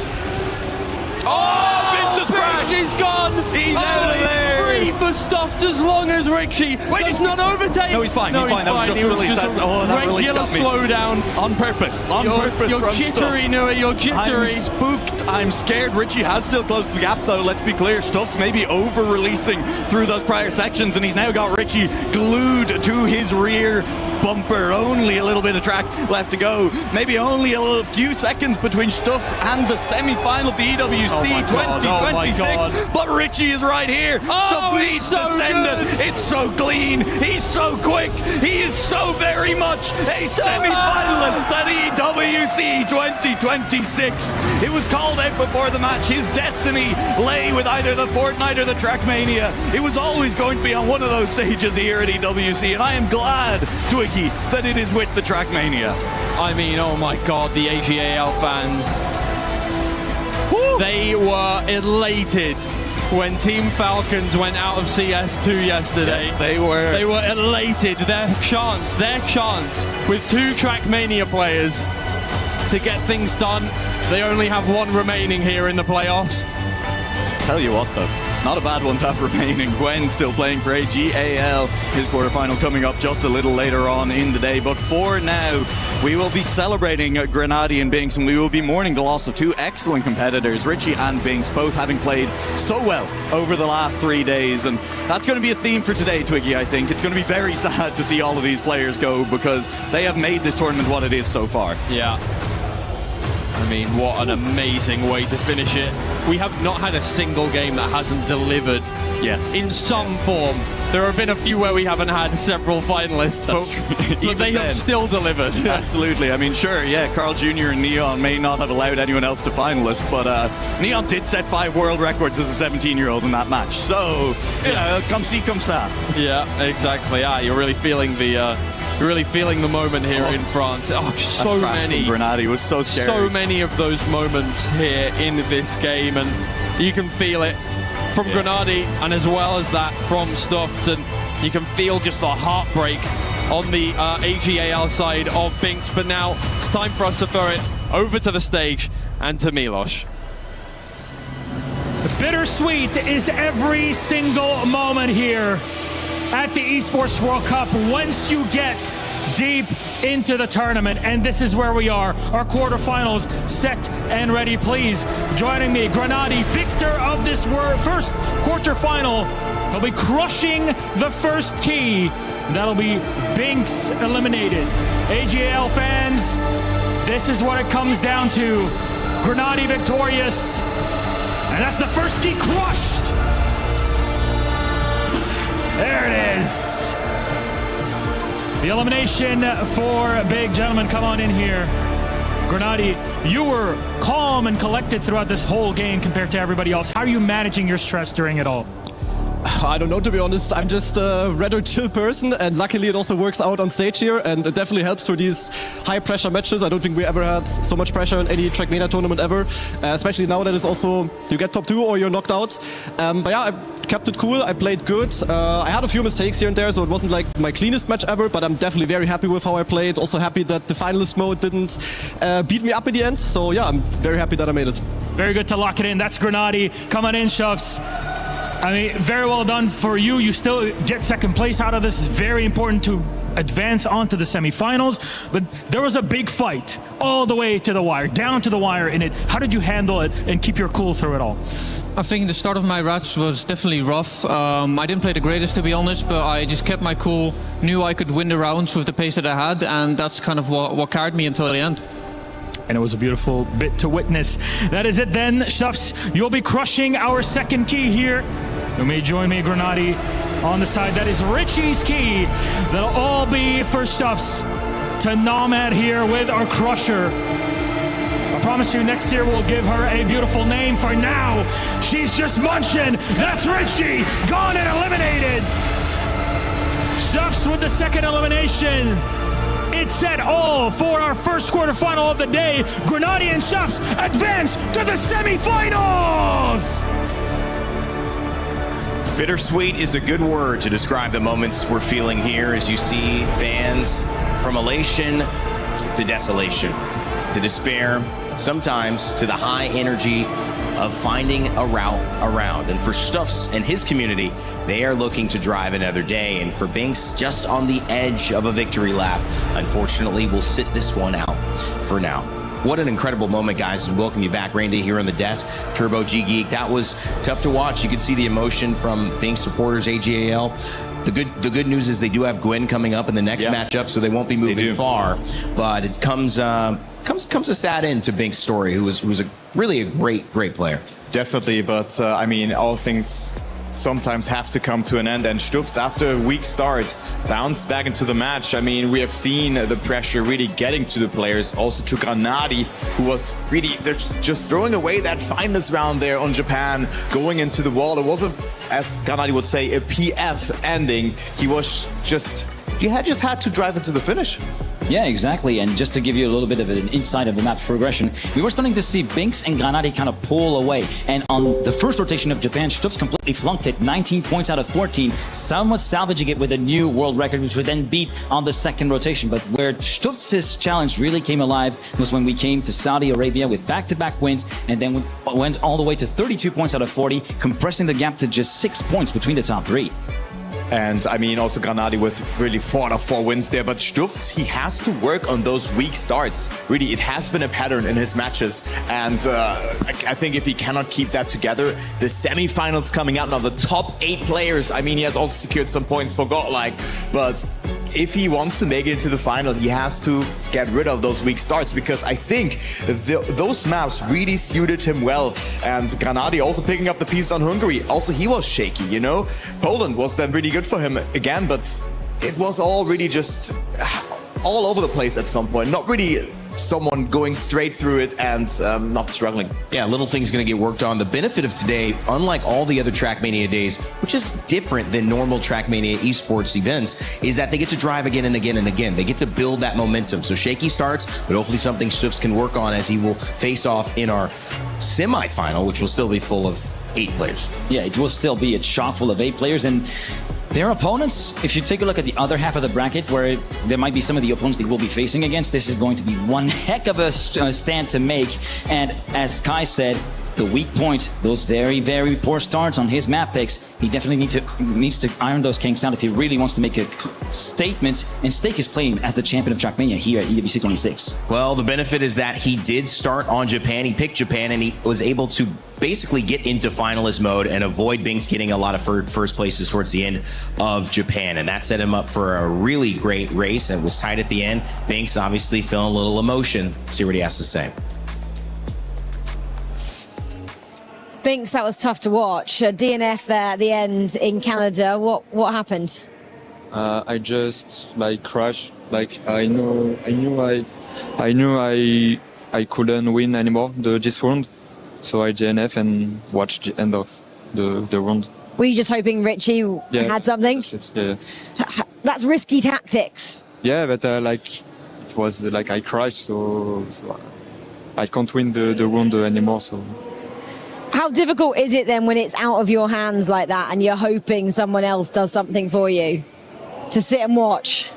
Speaker 10: Oh, Binks has crashed!
Speaker 20: Binks is gone!
Speaker 10: He's out of there!
Speaker 20: wait for Stuffed as long as Richie does not overtake.
Speaker 10: No, he's fine. He's fine. That was just
Speaker 20: It was
Speaker 10: released.
Speaker 20: just
Speaker 10: That really
Speaker 20: regular
Speaker 10: got me.
Speaker 20: slowdown.
Speaker 10: On purpose. On purpose.
Speaker 20: You're
Speaker 10: from
Speaker 20: jittery,
Speaker 10: Stuffed.
Speaker 20: Nua. You're jittery.
Speaker 10: I'm spooked. I'm scared. Richie has still closed the gap, though. Let's be clear. Stuffed's maybe over-releasing through those prior sections, and he's now got Richie glued to his rear bumper. Only a little bit of track left to go. Maybe only a few seconds between Stuffed and the semi-final of the EWC 2026. But Richie is right here. Stuffed needs to send it. It's so clean. He's so quick. He is so very much a semi-finalist at EWC 2026. It was called out before the match. His destiny lay with either the Fortnite or the Trackmania. It was always going to be on one of those stages here at EWC, and I am glad, Twiggy, that it is with the Trackmania.
Speaker 20: I mean, oh my God, the AGAL fans. They were elated when Team Falcons went out of CS2 yesterday.
Speaker 10: Yes, they were.
Speaker 20: They were elated. Their chance with 2 Trackmania players to get things done. They only have one remaining here in the playoffs.
Speaker 10: Tell you what, though, not a bad one to have remaining. Gwen still playing for AGAL. His quarterfinal coming up just a little later on in the day. But for now, we will be celebrating Grenady and Binks, and we will be mourning the loss of 2 excellent competitors, Richie and Binks, both having played so well over the last 3 days. And that's going to be a theme for today, Twiggy, I think. It's going to be very sad to see all of these players go because they have made this tournament what it is so far.
Speaker 20: Yeah. I mean, what an amazing way to finish it. We have not had a single game that hasn't delivered.
Speaker 10: Yes.
Speaker 20: In some form. There have been a few where we haven't had several finalists, but they have still delivered.
Speaker 10: Absolutely. I mean, sure, yeah, Carl Jr. and Neon may not have allowed anyone else to finalist, but Neon did set 5 world records as a 17-year-old in that match. So, you know, comme ci, comme ça.
Speaker 20: Yeah, exactly. You're really feeling the moment here in France. Oh, so many.
Speaker 10: Grenady was so scary.
Speaker 20: So many of those moments here in this game, and you can feel it from Grenady, and as well as that from Stuffed, and you can feel just the heartbreak on the AGAL side of Binks. But now it's time for us to throw it over to the stage and to Milos.
Speaker 15: Bittersweet is every single moment here at the Esports World Cup once you get deep into the tournament, and this is where we are. Our quarterfinals set and ready. Please joining me, Grenady, victor of this first quarterfinal. He'll be crushing the first key. That'll be Binks eliminated. AGAL fans, this is what it comes down to. Grenady victorious, and that's the first key crushed. There it is. The elimination for Big. Gentlemen, come on in here. Grenady, you were calm and collected throughout this whole game compared to everybody else. How are you managing your stress during it all?
Speaker 21: I don't know, to be honest. I'm just a rather chill person, and luckily it also works out on stage here, and it definitely helps for these high-pressure matches. I don't think we ever had so much pressure in any Trackmania tournament ever, especially now that it's also you get top 2 or you're knocked out. But yeah, I kept it cool. I played good. I had a few mistakes here and there, so it wasn't like my cleanest match ever, but I'm definitely very happy with how I played. Also happy that the finalist mode didn't beat me up in the end. So yeah, I'm very happy that I made it.
Speaker 15: Very good to lock it in. That's Grenady. Come on in, Shuffs. I mean, very well done for you. You still get second place out of this. It's very important to advance onto the semifinals. But there was a big fight all the way to the wire, down to the wire in it. How did you handle it and keep your cool through it all?
Speaker 13: I think the start of my rush was definitely rough. I didn't play the greatest, to be honest, but I just kept my cool, knew I could win the rounds with the pace that I had, and that's kind of what carried me until the end.
Speaker 15: And it was a beautiful bit to witness. That is it then, Stuffs. You'll be crushing our second key here. You may join me, Grenady, on the side. That is Richie's key. They'll all be for Stuffs to nom at here with our crusher. I promise you next year we'll give her a beautiful name. For now, she's just munching. That's Richie, gone and eliminated. Stuffs with the second elimination. It's set all for our first quarterfinal of the day. Grenady and Stuffs advance to the semifinals.
Speaker 9: Bittersweet is a good word to describe the moments we're feeling here as you see fans from elation to desolation, to despair, sometimes to the high energy of finding a route around. And for Stuffs and his community, they are looking to drive another day. And for Binks, just on the edge of a victory lap, unfortunately, we'll sit this one out for now. What an incredible moment, guys, and welcome you back, Randy, here on the desk. Turbo G Geek, that was tough to watch. You could see the emotion from Binks supporters, AGAL. The good news is they do have Gwen coming up in the next matchup, so they won't be moving far. But it comes a sad end to Binks' story, who's really a great player.
Speaker 10: Definitely, but I mean, all things sometimes have to come to an end, and Stufz, after a weak start, bounced back into the match. I mean, we have seen the pressure really getting to the players, also to Granadi, who was really just throwing away that finals round there on Japan, going into the wall. It was, as Granadi would say, a PF ending. He was just had to drive into the finish.
Speaker 11: Yeah, exactly. And just to give you a little bit of an insight of the map's progression, we were starting to see Binks and Granadi kind of pull away. And on the first rotation of Japan, Stufz completely flunked it, 19 points out of 14, somewhat salvaging it with a new world record, which would then beat on the second rotation. But where Stutz's challenge really came alive was when we came to Saudi Arabia with back-to-back wins, and then went all the way to 32 points out of 40, compressing the gap to just 6 points between the top three.
Speaker 10: And I mean, also Granadi with really 4 out of 4 wins there. But Stufz, he has to work on those weak starts. Really, it has been a pattern in his matches. And I think if he cannot keep that together, the semifinals coming out now, the top 8 players. I mean, he has also secured some points for Godlike. But if he wants to make it into the final, he has to get rid of those weak starts, because I think those maps really suited him well. And Granadi also picking up the piece on Hungary. Also, he was shaky, you know. Poland was then really good for him again, but it was all really just all over the place at some point. Not really someone going straight through it and not struggling.
Speaker 9: Yeah, little things going to get worked on. The benefit of today, unlike all the other Trackmania days, which is different than normal Trackmania esports events, is that they get to drive again and again and again. They get to build that momentum. So shaky starts, but hopefully something Stufz can work on as he will face off in our semi-final, which will still be full of 8 players.
Speaker 11: Yeah, it will still be a chock full of 8 players, and their opponents, if you take a look at the other half of the bracket, where there might be some of the opponents they will be facing against, this is going to be one heck of a stand to make. And as Kai said, the weak point, those very, very poor starts on his map picks, he definitely needs to iron those kinks out if he really wants to make a statement and stake his claim as the champion of Trackmania here at EWC 26.
Speaker 9: Well, the benefit is that he did start on Japan. He picked Japan, and he was able to basically get into finalist mode and avoid Binks getting a lot of first places towards the end of Japan. And that set him up for a really great race, and was tight at the end. Binks obviously feeling a little emotion. See what he has to say.
Speaker 8: Binks, that was tough to watch. DNF there at the end in Canada. What happened?
Speaker 3: I just crashed. I knew I couldn't win anymore this round, so I DNF and watched the end of the round.
Speaker 8: Were you just hoping Richie had something?
Speaker 3: Yeah.
Speaker 8: That's risky tactics.
Speaker 3: Yeah, but it was I crashed, so I can't win the round anymore. So.
Speaker 8: How difficult is it then when it's out of your hands like that and you're hoping someone else does something for you, to sit and watch?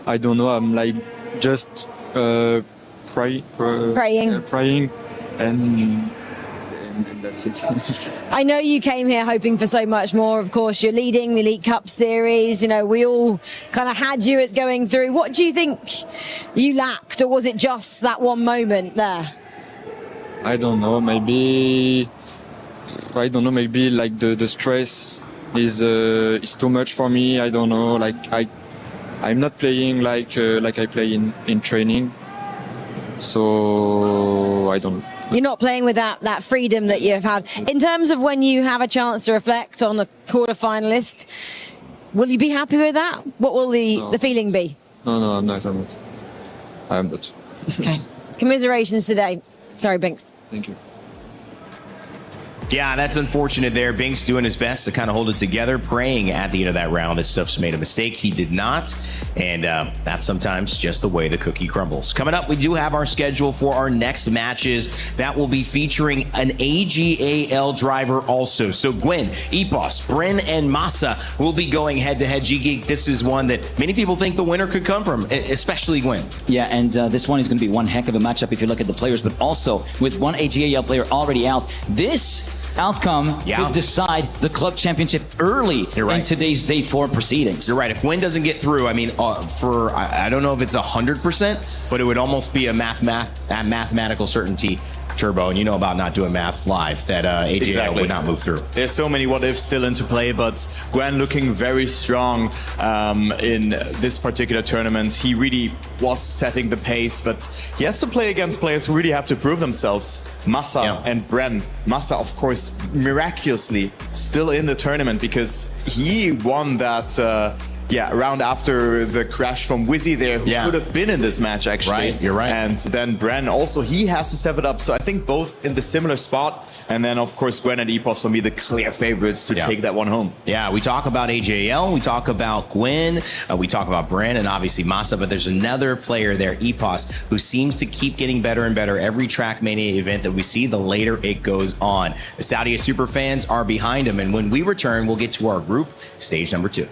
Speaker 3: I don't know. I'm just praying, and that's it.
Speaker 8: I know you came here hoping for so much more. Of course, you're leading the Elite Cup series. You know, we all kind of had you as going through. What do you think you lacked, or was it just that one moment there?
Speaker 3: I don't know. Maybe the stress is too much for me. I don't know. I'm not playing like I play in training. So I don't know.
Speaker 8: You're not playing with that freedom that you've had. In terms of when you have a chance to reflect on the quarter-finalist, will you be happy with that? What will the feeling be?
Speaker 3: No, I'm not. I'm not.
Speaker 8: Okay. Commiserations today. Sorry, Binks.
Speaker 3: Thank you.
Speaker 9: Yeah, that's unfortunate there. Binks doing his best to kind of hold it together, praying at the end of that round that Stuffs made a mistake. He did not, and that's sometimes just the way the cookie crumbles. Coming up, we do have our schedule for our next matches. That will be featuring an AGAL driver also. So Gwyn, Epos, Bryn, and Massa will be going head-to-head. G-Geek, this is one that many people think the winner could come from, especially Gwyn.
Speaker 11: Yeah, and this one is going to be one heck of a matchup if you look at the players, but also with one AGAL player already out, this outcome could decide the club championship early in today's day 4 proceedings.
Speaker 9: You're right. If Gwyn doesn't get through, I mean, I don't know if it's 100%, but it would almost be a mathematical certainty, Turbo, and you know about not doing math live, that AGL would not move through.
Speaker 10: There's so many what ifs still into play, but Gwen looking very strong in this particular tournament. He really was setting the pace, but he has to play against players who really have to prove themselves. Massa and Bren. Massa, of course, miraculously still in the tournament because he won that round after the crash from Wizzy there, who could have been in this match, actually.
Speaker 9: Right, you're right.
Speaker 10: And then Bren also, he has to step it up. So I think both in the similar spot. And then, of course, Gwen and Epos will be the clear favorites to take that one home.
Speaker 9: Yeah, we talk about AJL, we talk about Gwyn, we talk about Bren, and obviously Massa, but there's another player there, Epos, who seems to keep getting better and better every Trackmania event that we see, the later it goes on. The Saudi super fans are behind him, and when we return, we'll get to our group, stage number 2.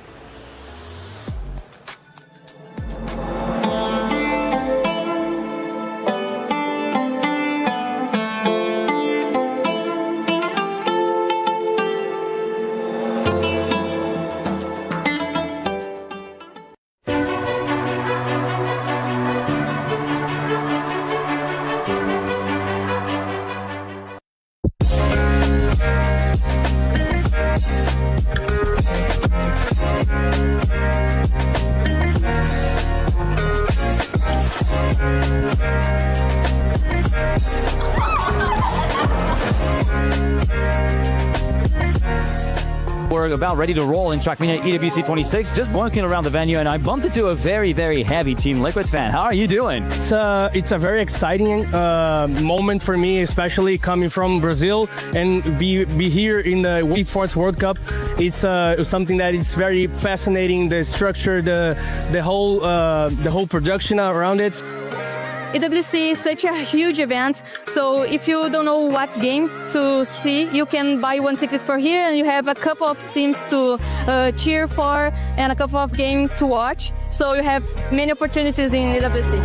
Speaker 2: We're about ready to roll in Trackmania EWC 26, just walking around the venue, and I bumped into a very, very heavy Team Liquid fan. How are you doing?
Speaker 22: It's a very exciting moment for me, especially coming from Brazil and be here in the Esports World Cup. It's something that it's very fascinating, the structure, the whole production around it.
Speaker 23: EWC is such a huge event, so if you don't know what game to see, you can buy one ticket for here and you have a couple of teams to cheer for and a couple of games to watch. So you have many opportunities in EWC.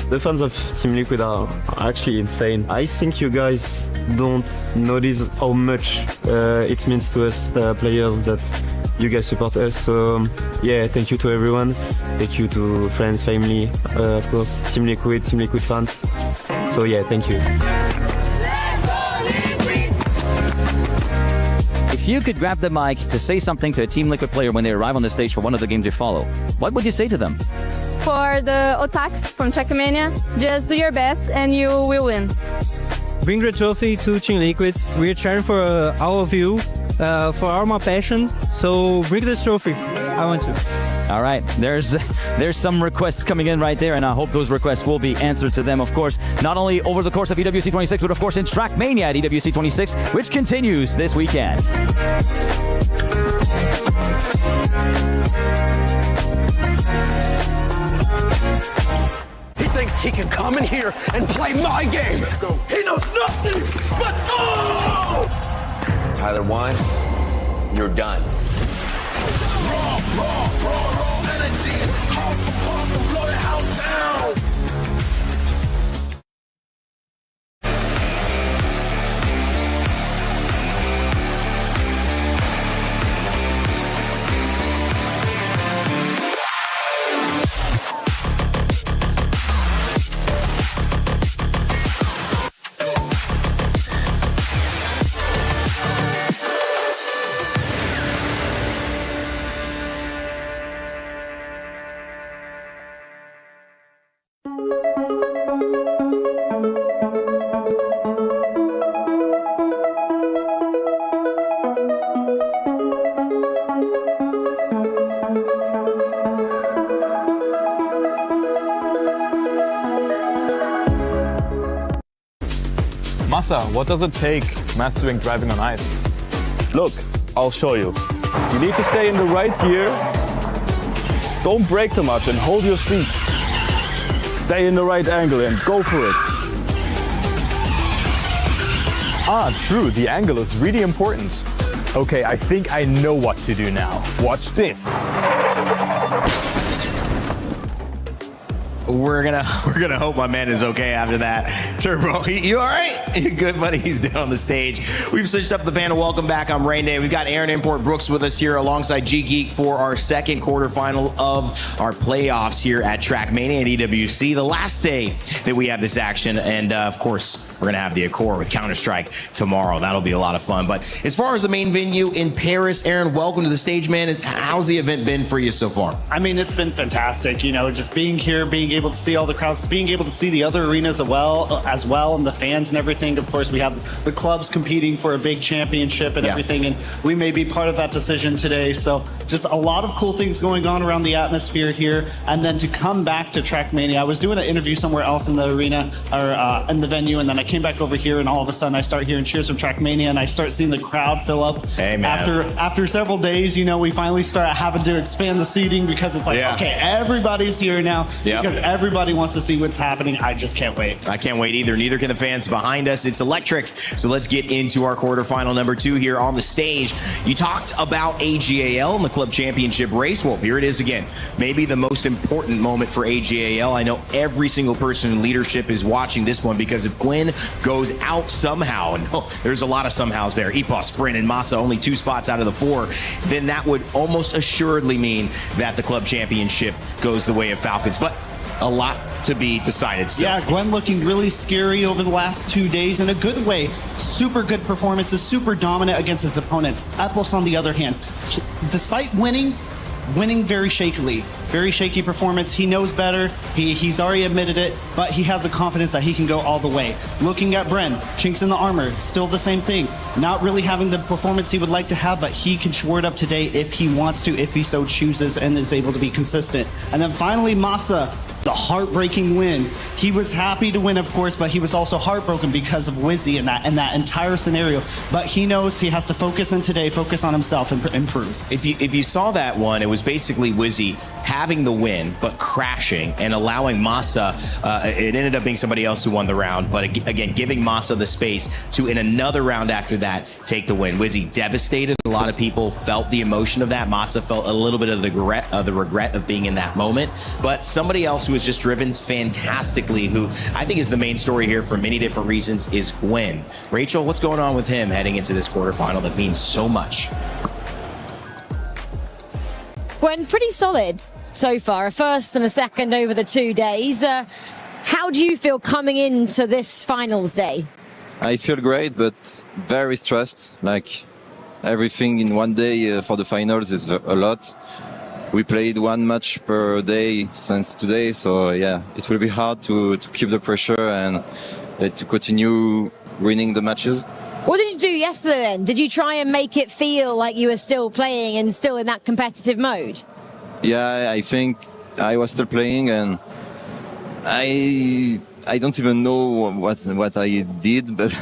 Speaker 24: The fans of Team Liquid are actually insane. I think you guys don't notice how much it means to us players that you guys support us. So yeah, thank you to everyone. Thank you to friends, family, of course, Team Liquid fans. So yeah, thank you.
Speaker 2: If you could grab the mic to say something to a Team Liquid player when they arrive on the stage for one of the games you follow, what would you say to them?
Speaker 23: For the Otak from Trackmania, just do your best and you will win.
Speaker 25: Bring the trophy to Team Liquid. We're cheering for all of you, for all my passion. So bring this trophy. I want to.
Speaker 2: All right, there's some requests coming in right there, and I hope those requests will be answered to them, of course, not only over the course of EWC 26, but of course in Trackmania at EWC 26, which continues this weekend.
Speaker 6: He thinks he can come in here and play my game. He knows nothing but go!
Speaker 26: Tyler Wine, you're done.
Speaker 6: Raw energy. House for house, blow the house down.
Speaker 4: Massa, what does it take mastering driving on ice? Look, I'll show you. You need to stay in the right gear. Don't brake too much and hold your speed. Stay in the right angle and go for it. Ah, true, the angle is really important. Okay, I think I know what to do now. Watch this.
Speaker 9: We're gonna hope my man is okay after that. Turbo, you all right? You good, buddy? He's down on the stage. We've switched up the panel. Welcome back on Rain Day. We've got Aaron Import Brooks with us here alongside G Geek for our second quarterfinal of our playoffs here at Trackmania at EWC. The last day that we have this action, and of course, we're gonna have the Accor with Counter-Strike tomorrow. That'll be a lot of fun. But as far as the main venue in Paris, Aaron, welcome to the stage, man. How's the event been for you so far?
Speaker 5: I mean, it's been fantastic. You know, just being here, being able to see all the crowds, being able to see the other arenas as well, and the fans and everything. Of course, we have the clubs competing for a big championship and everything, and we may be part of that decision today. So just a lot of cool things going on around the atmosphere here. And then to come back to Trackmania, I was doing an interview somewhere else in the arena or in the venue, and then I came back over here, and all of a sudden I start hearing cheers from Trackmania, and I start seeing the crowd fill up.
Speaker 9: Hey, man.
Speaker 5: After several days, you know, we finally start having to expand the seating because it's like, okay, everybody's here now because everybody wants to see what's happening. I just can't wait.
Speaker 9: I can't wait either. Neither can the fans behind us. It's electric. So let's get into our quarterfinal number 2 here on the stage. You talked about AGAL and the club championship race. Well, here it is again. Maybe the most important moment for AGAL. I know every single person in leadership is watching this one because if Gwen goes out somehow, and there's a lot of somehows there, Epos, Sprint, and Massa only 2 spots out of the 4, then that would almost assuredly mean that the club championship goes the way of Falcons. But a lot to be decided still.
Speaker 5: Yeah, Gwen looking really scary over the last 2 days in a good way. Super good performances, super dominant against his opponents. Epos, on the other hand, despite winning very shakily. Very shaky performance. He knows better. He's already admitted it, but he has the confidence that he can go all the way. Looking at Bren, chinks in the armor, still the same thing. Not really having the performance he would like to have, but he can shore it up today if he wants to, if he so chooses and is able to be consistent. And then finally, Massa, the heartbreaking win. He was happy to win, of course, but he was also heartbroken because of Wizzy and that entire scenario. But he knows he has to focus on today, focus on himself, and improve.
Speaker 9: If you saw that one, it was basically Wizzy having the win, but crashing and allowing Massa, it ended up being somebody else who won the round, but again, giving Massa the space to, in another round after that, take the win. Wizzy devastated. A lot of people felt the emotion of that. Massa felt a little bit of the regret of being in that moment. But somebody else who was just driven fantastically, who I think is the main story here for many different reasons, is Gwen. Rachel, what's going on with him heading into this quarterfinal that means so much?
Speaker 8: Gwen, pretty solid so far. A first and a second over the 2 days. How do you feel coming into this finals day?
Speaker 7: I feel great, but very stressed. Like everything in one day for the finals is a lot. We played 1 match per day since today, so yeah, it will be hard to keep the pressure and to continue winning the matches.
Speaker 8: What did you do yesterday then? Did you try and make it feel like you were still playing and still in that competitive mode?
Speaker 7: Yeah, I think I was still playing, and I don't even know what I did, but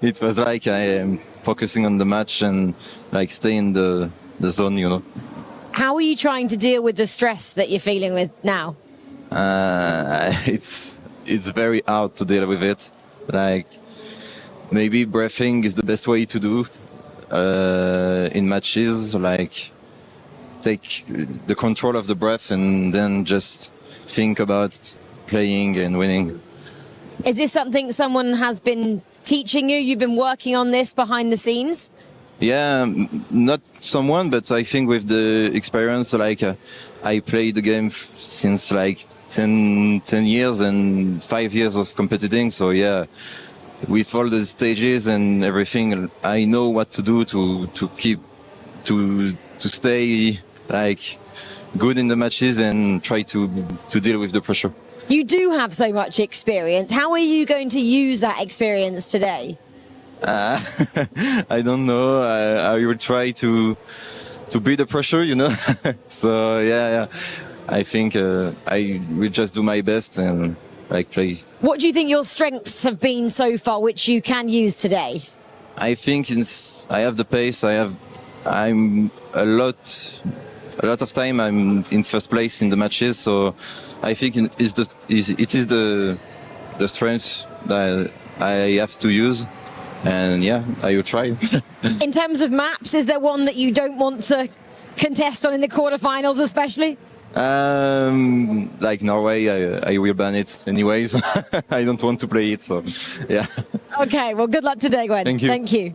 Speaker 7: it was like I am focusing on the match and like stay in the zone, you know.
Speaker 8: How are you trying to deal with the stress that you're feeling with now?
Speaker 7: It's very hard to deal with it. Like maybe breathing is the best way to do in matches. Like take the control of the breath and then just think about playing and winning.
Speaker 8: Is this something someone has been teaching you? You've been working on this behind the scenes?
Speaker 7: Yeah, not someone, but I think with the experience, like I played the game since like 10 years and 5 years of competing. So yeah, with all the stages and everything, I know what to do to keep to stay like good in the matches and try to deal with the pressure.
Speaker 8: You do have so much experience. How are you going to use that experience today?
Speaker 7: I don't know. I will try to beat the pressure, you know. So yeah, I think I will just do my best and play.
Speaker 8: What do you think your strengths have been so far, which you can use today?
Speaker 7: I think I have the pace. I'm a lot of time I'm in first place in the matches, so I think it is the strength that I have to use, and yeah, I will try.
Speaker 8: In terms of maps, is there one that you don't want to contest on in the quarterfinals, especially?
Speaker 7: Like Norway, I will ban it anyways. I don't want to play it, so yeah.
Speaker 8: Okay, well, good luck today, Gwen.
Speaker 7: Thank you.
Speaker 8: Thank you.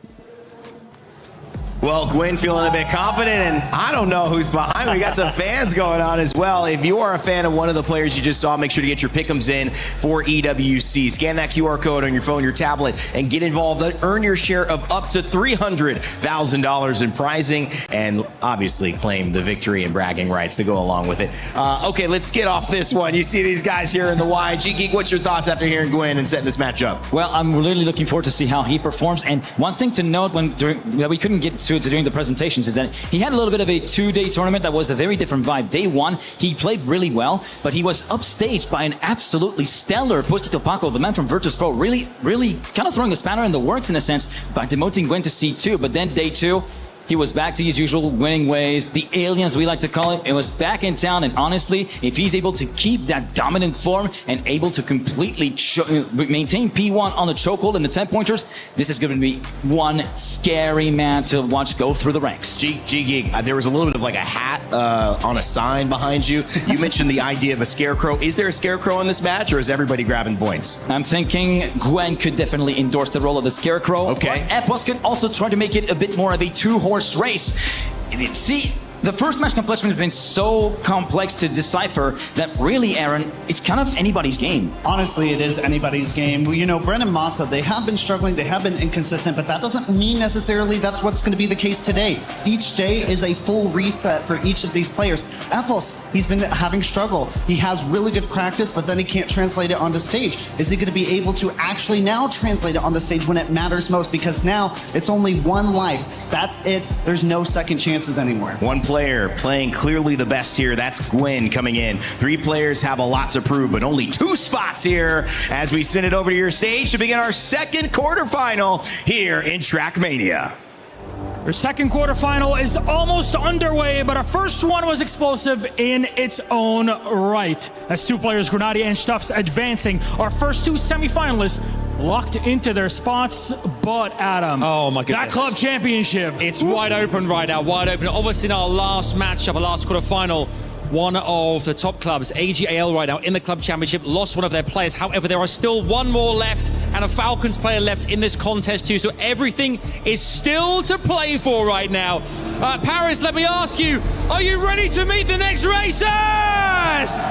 Speaker 9: Well, Gwen feeling a bit confident, and I don't know who's behind me. We got some fans going on as well. If you are a fan of one of the players you just saw, make sure to get your pick'ems in for EWC. Scan that QR code on your phone, your tablet, and get involved. Earn your share of up to $300,000 in prizing, and obviously claim the victory and bragging rights to go along with it. Okay, let's get off this one. You see these guys here in the Y. G-Geek, what's your thoughts after hearing Gwen and setting this match up?
Speaker 11: Well, I'm really looking forward to see how he performs. And one thing to note that we couldn't get to during the presentations is that he had a little bit of a two-day tournament that was a very different vibe. Day one, he played really well, but he was upstaged by an absolutely stellar Puestito Paco, the man from Virtus Pro, really kind of throwing a spanner in the works in a sense by demoting Gwen to C2. But then day two, he was back to his usual winning ways. The aliens, we like to call it. It was back in town, and honestly, if he's able to keep that dominant form and able to completely maintain P1 on the chokehold and the 10-pointers, this is going to be one scary man to watch go through the ranks.
Speaker 9: G-Geek, there was a little bit of like a hat on a sign behind you. You mentioned the idea of a scarecrow. Is there a scarecrow in this match, or is everybody grabbing points?
Speaker 11: I'm thinking Gwen could definitely endorse the role of the scarecrow.
Speaker 9: Okay.
Speaker 11: But Epos could also try to make it a bit more of a two-horse race. See, the first match completion has been so complex to decipher that really, Aaron, it's kind of anybody's game.
Speaker 5: Honestly, it is anybody's game. You know, Bren and Massa, they have been struggling, they have been inconsistent, but that doesn't mean necessarily that's what's going to be the case today. Each day is a full reset for each of these players. Epos, he's been having struggle. He has really good practice, but then he can't translate it onto stage. Is he going to be able to actually now translate it on the stage when it matters most? Because now it's only one life. That's it. There's no second chances anymore.
Speaker 9: One player playing clearly the best here. That's Gwen coming in. 3 players have a lot to prove, but only 2 spots here as we send it over to your stage to begin our second quarterfinal here in Trackmania.
Speaker 15: Our second quarterfinal is almost underway, but our first one was explosive in its own right. As 2 players, Grenadier and Stuffs, advancing. Our first 2 semifinalists locked into their spots, but Adam,
Speaker 1: oh my goodness,
Speaker 15: that club championship,
Speaker 1: it's wide open right now, wide open. Obviously in our last matchup, our last quarterfinal, one of the top clubs, AGAL right now in the club championship, lost one of their players. However, there are still 1 more left and a Falcons player left in this contest too, so everything is still to play for right now. Paris, let me ask you, are you ready to meet the next racers?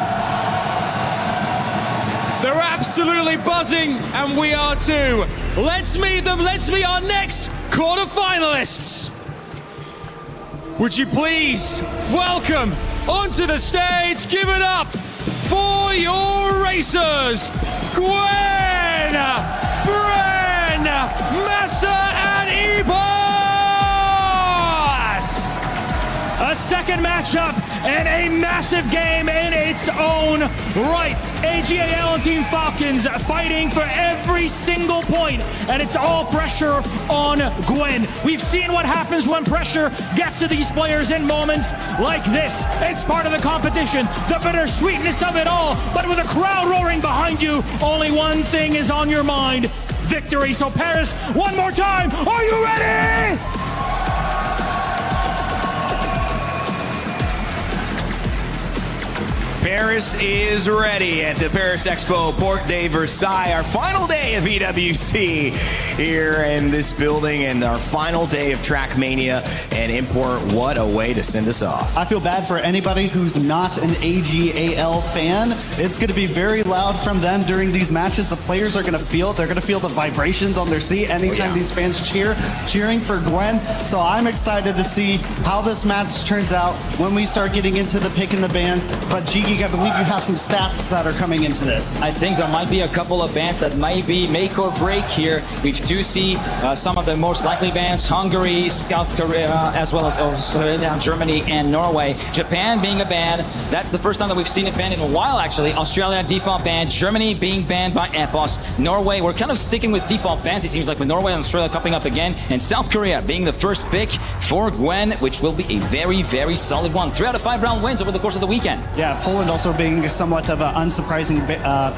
Speaker 1: They're absolutely buzzing, and we are too. Let's meet them. Let's meet our next quarterfinalists. Would you please welcome onto the stage, give it up for your racers, Gwen, Bren, Massa, and Epos!
Speaker 15: A second matchup and a massive game in its own right. AGAL and Team Falcons fighting for every single point, and it's all pressure on Gwen. We've seen what happens when pressure gets to these players in moments like this. It's part of the competition, the bittersweetness of it all, but with a crowd roaring behind you, only one thing is on your mind: victory. So Paris, one more time, are you ready?
Speaker 9: Paris is ready at the Paris Expo Porte de Versailles, our final day of EWC here in this building and our final day of Trackmania and Import. What a way to send us off.
Speaker 5: I feel bad for anybody who's not an AGAL fan. It's going to be very loud from them during these matches. The players are going to feel it. They're going to feel the vibrations on their seat anytime these fans cheering for Gwen. So I'm excited to see how this match turns out when we start getting into the pick and the bans. But Gigi, I believe you have some stats that are coming into this.
Speaker 11: I think there might be a couple of bans that might be make or break here. We do see some of the most likely bans: Hungary, South Korea, as well as Germany and Norway. Japan being a ban. That's the first time that we've seen it banned in a while, actually. Exactly. Australia, default ban. Germany being banned by Epos. Norway, we're kind of sticking with default bans, it seems like, with Norway and Australia coming up again. And South Korea being the first pick for Gwen, which will be a very, very solid one. 3 out of 5 round wins over the course of the weekend.
Speaker 5: Yeah, Poland also being somewhat of an unsurprising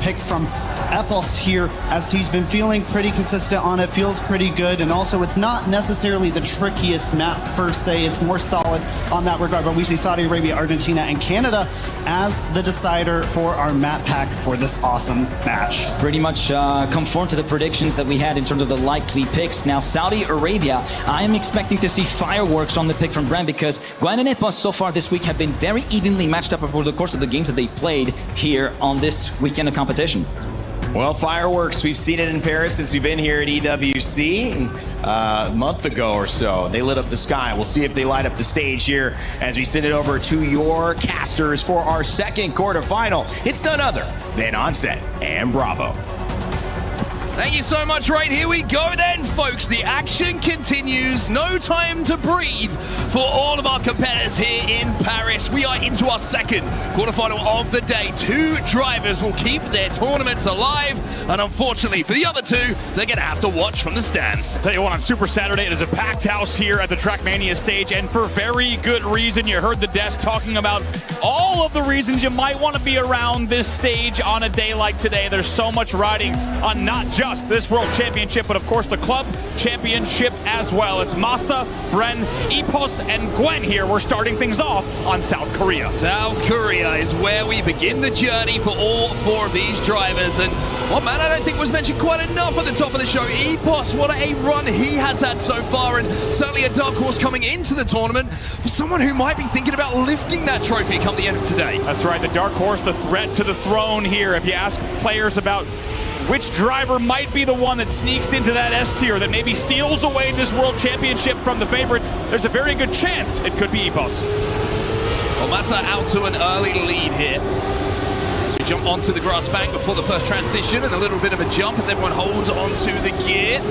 Speaker 5: pick from Epos here, as he's been feeling pretty consistent on it, feels pretty good, and also it's not necessarily the trickiest map per se, it's more solid on that regard, but we see Saudi Arabia, Argentina, and Canada as the decider for our map pack for this awesome match.
Speaker 11: Pretty much conform to the predictions that we had in terms of the likely picks. Now, Saudi Arabia, I am expecting to see fireworks on the pick from Brent, because Gwen and Epos so far this week have been very evenly matched up over the course of the games that they've played here on this weekend of competition.
Speaker 9: Well, fireworks, we've seen it in Paris since we've been here at EWC a month ago or so. They lit up the sky. We'll see if they light up the stage here as we send it over to your casters for our second quarterfinal. It's none other than Onset and Bravo.
Speaker 12: Thank you so much. Right, here we go then, folks. The action continues. No time to breathe for all of our competitors here in Paris. We are into our second quarterfinal of the day. 2 drivers will keep their tournaments alive, and unfortunately for the other 2, they're going to have to watch from the stands.
Speaker 14: I'll tell you what, on Super Saturday, it is a packed house here at the Trackmania stage, and for very good reason. You heard the desk talking about all of the reasons you might want to be around this stage on a day like today. There's so much riding on not just this World Championship, but of course the Club Championship as well. It's Masa, Bren, Epos, and Gwen here. We're starting things off on South Korea.
Speaker 12: South Korea is where we begin the journey for all 4 of these drivers. And one man I don't think was mentioned quite enough at the top of the show, Epos. What a run he has had so far, and certainly a dark horse coming into the tournament for someone who might be thinking about lifting that trophy come the end of today.
Speaker 14: That's right, the dark horse, the threat to the throne here. If you ask players about which driver might be the one that sneaks into that S tier, that maybe steals away this World Championship from the favorites, there's a very good chance it could be Epos.
Speaker 12: Well, Masa out to an early lead here as we jump onto the grass bank before the first transition, and a little bit of a jump as everyone holds onto the gear.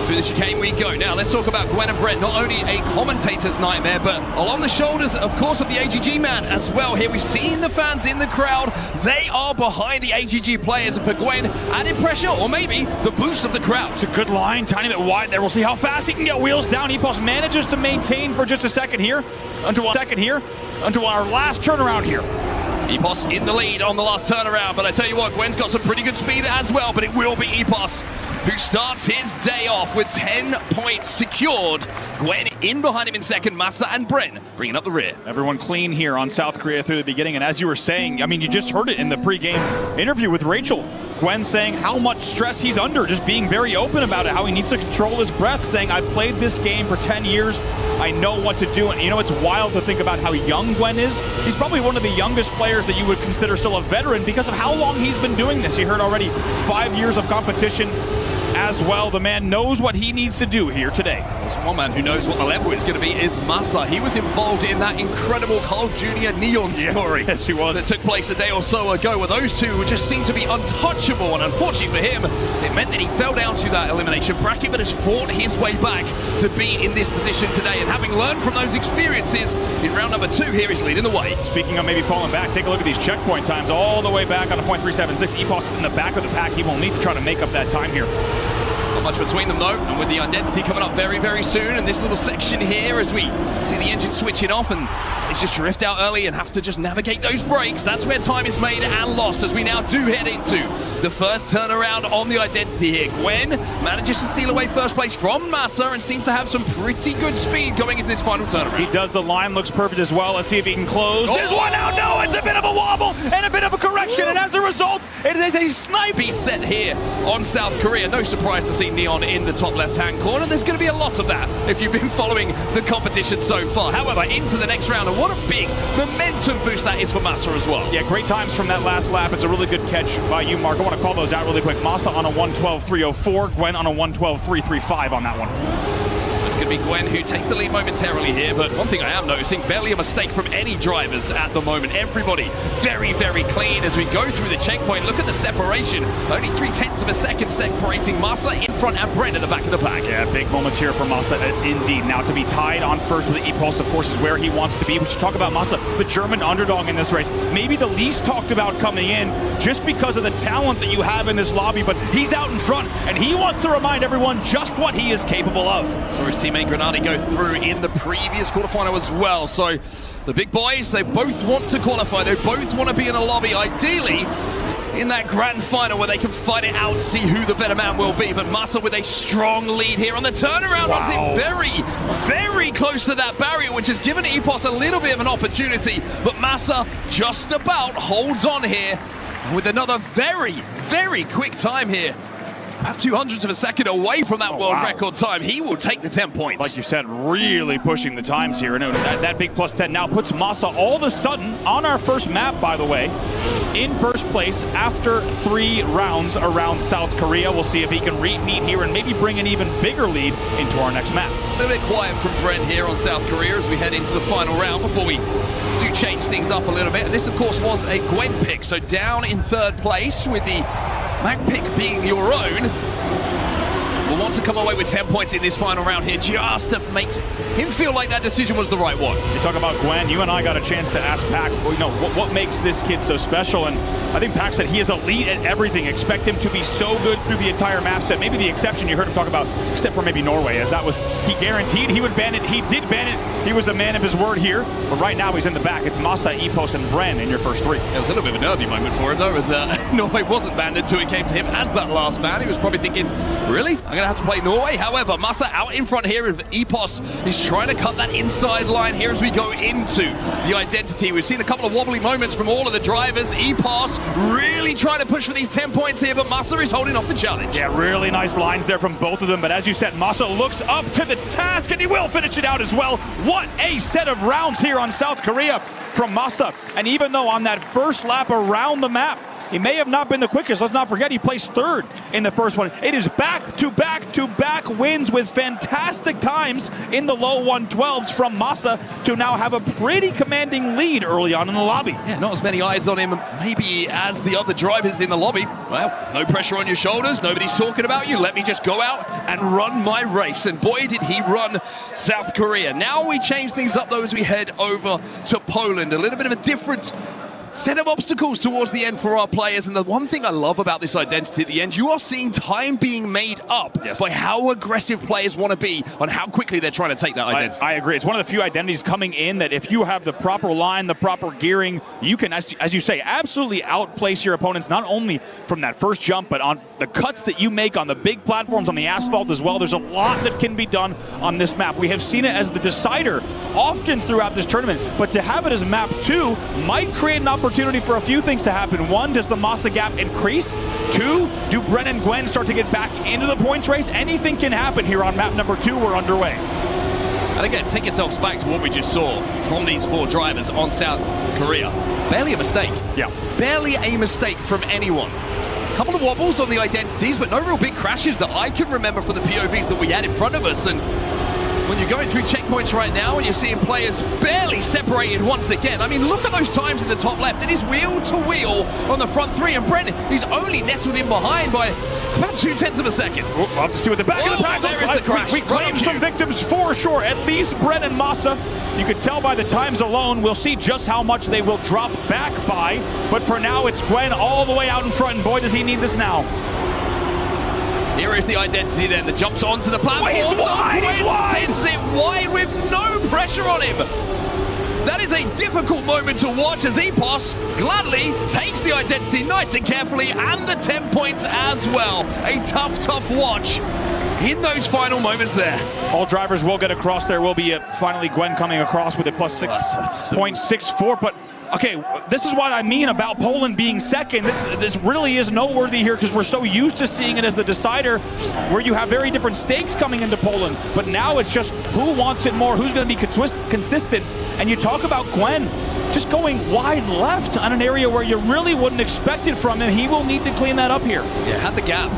Speaker 12: Through the chicane we go. Now let's talk about Gwen and Brent. Not only a commentator's nightmare, but along the shoulders, of course, of the AGG man as well. Here we've seen the fans in the crowd. They are behind the AGG players. And for Gwen, added pressure, or maybe the boost of the crowd.
Speaker 14: It's a good line, tiny bit wide there. We'll see how fast he can get wheels down. Epos manages to maintain for just a second here. Until our last turnaround here.
Speaker 12: Epos in the lead on the last turnaround, but I tell you what, Gwen's got some pretty good speed as well, but it will be Epos who starts his day off with 10 points secured. Gwen in behind him in second, Masa and Bren bringing up the rear.
Speaker 14: Everyone clean here on South Korea through the beginning, and as you were saying, I mean, you just heard it in the pre-game interview with Rachel. Gwen saying how much stress he's under, just being very open about it, how he needs to control his breath, saying, I played this game for 10 years, I know what to do. And you know, it's wild to think about how young Gwen is. He's probably one of the youngest players that you would consider still a veteran because of how long he's been doing this. You heard already 5 years of competition as well. The man knows what he needs to do here today.
Speaker 12: There's one man who knows what the level is going to be is Masa. He was involved in that incredible Carl Jr. Neon story.
Speaker 14: Yes, he was.
Speaker 12: That took place a day or so ago, where those two just seemed to be untouchable. And unfortunately for him, it meant that he fell down to that elimination bracket, but has fought his way back to be in this position today. And having learned from those experiences in round number 2, here he's leading the way.
Speaker 14: Speaking of maybe falling back, take a look at these checkpoint times all the way back on a .376. Epos in the back of the pack. He will need to try to make up that time here.
Speaker 12: Not much between them though, and with the identity coming up very, very soon, and this little section here as we see the engine switching off and they just drift out early and have to just navigate those brakes. That's where time is made and lost as we now do head into the first turnaround on the identity here. Gwen manages to steal away first place from Masa and seems to have some pretty good speed going into this final turnaround.
Speaker 14: He does. The line looks perfect as well. Let's see if he can close. There's one out. No, it's a bit of a wobble and a bit of a correction, and as a result, it is a snipe.
Speaker 12: Be set here on South Korea. No surprise to see Neon in the top left-hand corner. There's going to be a lot of that if you've been following the competition so far. However, into the next round, and what a big momentum boost that is for Masa as well.
Speaker 14: Yeah, great times from that last lap. It's a really good catch by you, Mark. I want to call those out really quick. Masa on a 1:12.304, Gwen on a 1:12.335 on that one.
Speaker 12: It's going to be Gwen who takes the lead momentarily here, but one thing I am noticing, barely a mistake from any drivers at the moment. Everybody very, very clean as we go through the checkpoint. Look at the separation. Only 0.3 of a second separating Massa in front and Bren at the back of the pack.
Speaker 14: Yeah, big moments here for Massa indeed. Now to be tied on first with EPOS, of course, is where he wants to be. We should talk about Massa, the German underdog in this race. Maybe the least talked about coming in just because of the talent that you have in this lobby, but he's out in front and he wants to remind everyone just what he is capable of.
Speaker 12: Saw his teammate Grenadi go through in the previous quarterfinal as well. So the big boys, they both want to qualify. They both want to be in a lobby, ideally in that grand final where they can fight it out, see who the better man will be. But Massa with a strong lead here on the turnaround. Wow. Very, very close to that barrier, which has given EPOS a little bit of an opportunity. But Massa just about holds on here with another very, very quick time here. About 200ths of a second away from that world record time. He will take the 10 points.
Speaker 14: Like you said, really pushing the times here. And that big plus 10 now puts Massa all of a sudden on our first map, by the way, in first place after 3 rounds around South Korea. We'll see if he can repeat here and maybe bring an even bigger lead into our next map.
Speaker 12: A little bit quiet from Brent here on South Korea as we head into the final round before we do change things up a little bit. And this, of course, was a Gwen pick. So down in third place with the Mac pick being your own. Will want to come away with 10 points in this final round here just to make him feel like that decision was the right one.
Speaker 14: You talk about Gwen, you and I got a chance to ask Pac, you know, what makes this kid so special, and I think Pac said he is elite at everything. Expect him to be so good through the entire map set. Maybe the exception you heard him talk about, except for maybe Norway, as that was, he guaranteed he would ban it. He did ban it. He was a man of his word here, but right now he's in the back. It's Massa, EPOS, and Bren in your first 3.
Speaker 12: It was a little bit of a nervy moment for him, though, as Norway wasn't banned until it came to him as that last ban. He was probably thinking, really? I'm going to have to play Norway? However, Massa out in front here with EPOS. He's trying to cut that inside line here as we go into the identity. We've seen a couple of wobbly moments from all of the drivers. EPOS really trying to push for these 10 points here, but Massa is holding off the challenge.
Speaker 14: Yeah, really nice lines there from both of them, but as you said, Massa looks up to the task, and he will finish it out as well. What a set of rounds here on South Korea from Massa. And even though on that first lap around the map, he may have not been the quickest. Let's not forget he placed 3rd in the first one. It is back-to-back-to-back wins with fantastic times in the low 112s from Massa to now have a pretty commanding lead early on in the lobby.
Speaker 12: Yeah, not as many eyes on him maybe as the other drivers in the lobby. Well, no pressure on your shoulders. Nobody's talking about you. Let me just go out and run my race. And boy, did he run South Korea. Now we change things up, though, as we head over to Poland. A little bit of a different set of obstacles towards the end for our players, and the one thing I love about this identity at the end, you are seeing time being made up by how aggressive players want to be on how quickly they're trying to take that identity.
Speaker 14: I agree. It's one of the few identities coming in that if you have the proper line, the proper gearing, you can, as you say, absolutely outplace your opponents, not only from that first jump, but on the cuts that you make on the big platforms, on the asphalt as well. There's a lot that can be done on this map. We have seen it as the decider often throughout this tournament, but to have it as map 2 might create an opportunity for a few things to happen. 1, does the Massa gap increase? 2, do Bren and Gwen start to get back into the points race? Anything can happen here on map number 2. We're underway.
Speaker 12: And again, take yourselves back to what we just saw from these 4 drivers on South Korea. Barely a mistake.
Speaker 14: Yeah.
Speaker 12: Barely a mistake from anyone. A couple of wobbles on the identities, but no real big crashes that I can remember from the POVs that we had in front of us. And when you're going through checkpoints right now and you're seeing players barely separated once again. I mean, look at those times in the top left. It is wheel to wheel on the front 3, and Brennan, he's only nestled in behind by about 0.2 of a second.
Speaker 14: We'll have to see what the back of the pack looks like.
Speaker 12: The crash.
Speaker 14: We claim some victims for sure. At least Bren and Massa. You can tell by the times alone. We'll see just how much they will drop back by. But for now, it's Gwen all the way out in front, and boy, does he need this now.
Speaker 12: Here is the identity then, that jumps onto the platform.
Speaker 14: He's wide, he's wide.
Speaker 12: Sends it wide with no pressure on him. That is a difficult moment to watch as EPOS gladly takes the identity nice and carefully, and the 10 points as well. A tough, tough watch in those final moments there.
Speaker 14: All drivers will get across. There will be finally Gwen coming across with a plus 6.64, but okay, this is what I mean about Poland being second. This really is noteworthy here because we're so used to seeing it as the decider where you have very different stakes coming into Poland. But now it's just who wants it more, who's going to be consistent. And you talk about Gwen just going wide left on an area where you really wouldn't expect it from him. He will need to clean that up here.
Speaker 12: Yeah, had the gap.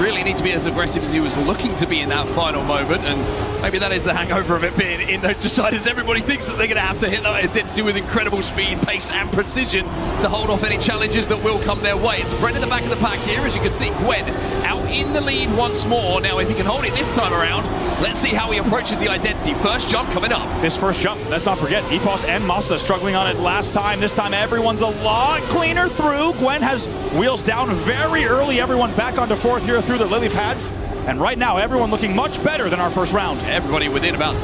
Speaker 12: really need to be as aggressive as he was looking to be in that final moment, and maybe that is the hangover of it being in those deciders. Everybody thinks that they're going to have to hit that intensity with incredible speed, pace and precision to hold off any challenges that will come their way. It's Bren in the back of the pack here. As you can see, Gwen out in the lead once more. Now, if he can hold it this time around, let's see how he approaches the identity. First jump coming up.
Speaker 14: This first jump, let's not forget, Epos and Masa struggling on it last time. This time everyone's a lot cleaner through. Gwen has wheels down very early. Everyone back onto fourth here through the lily pads. And right now, everyone looking much better than our first round.
Speaker 12: Everybody within about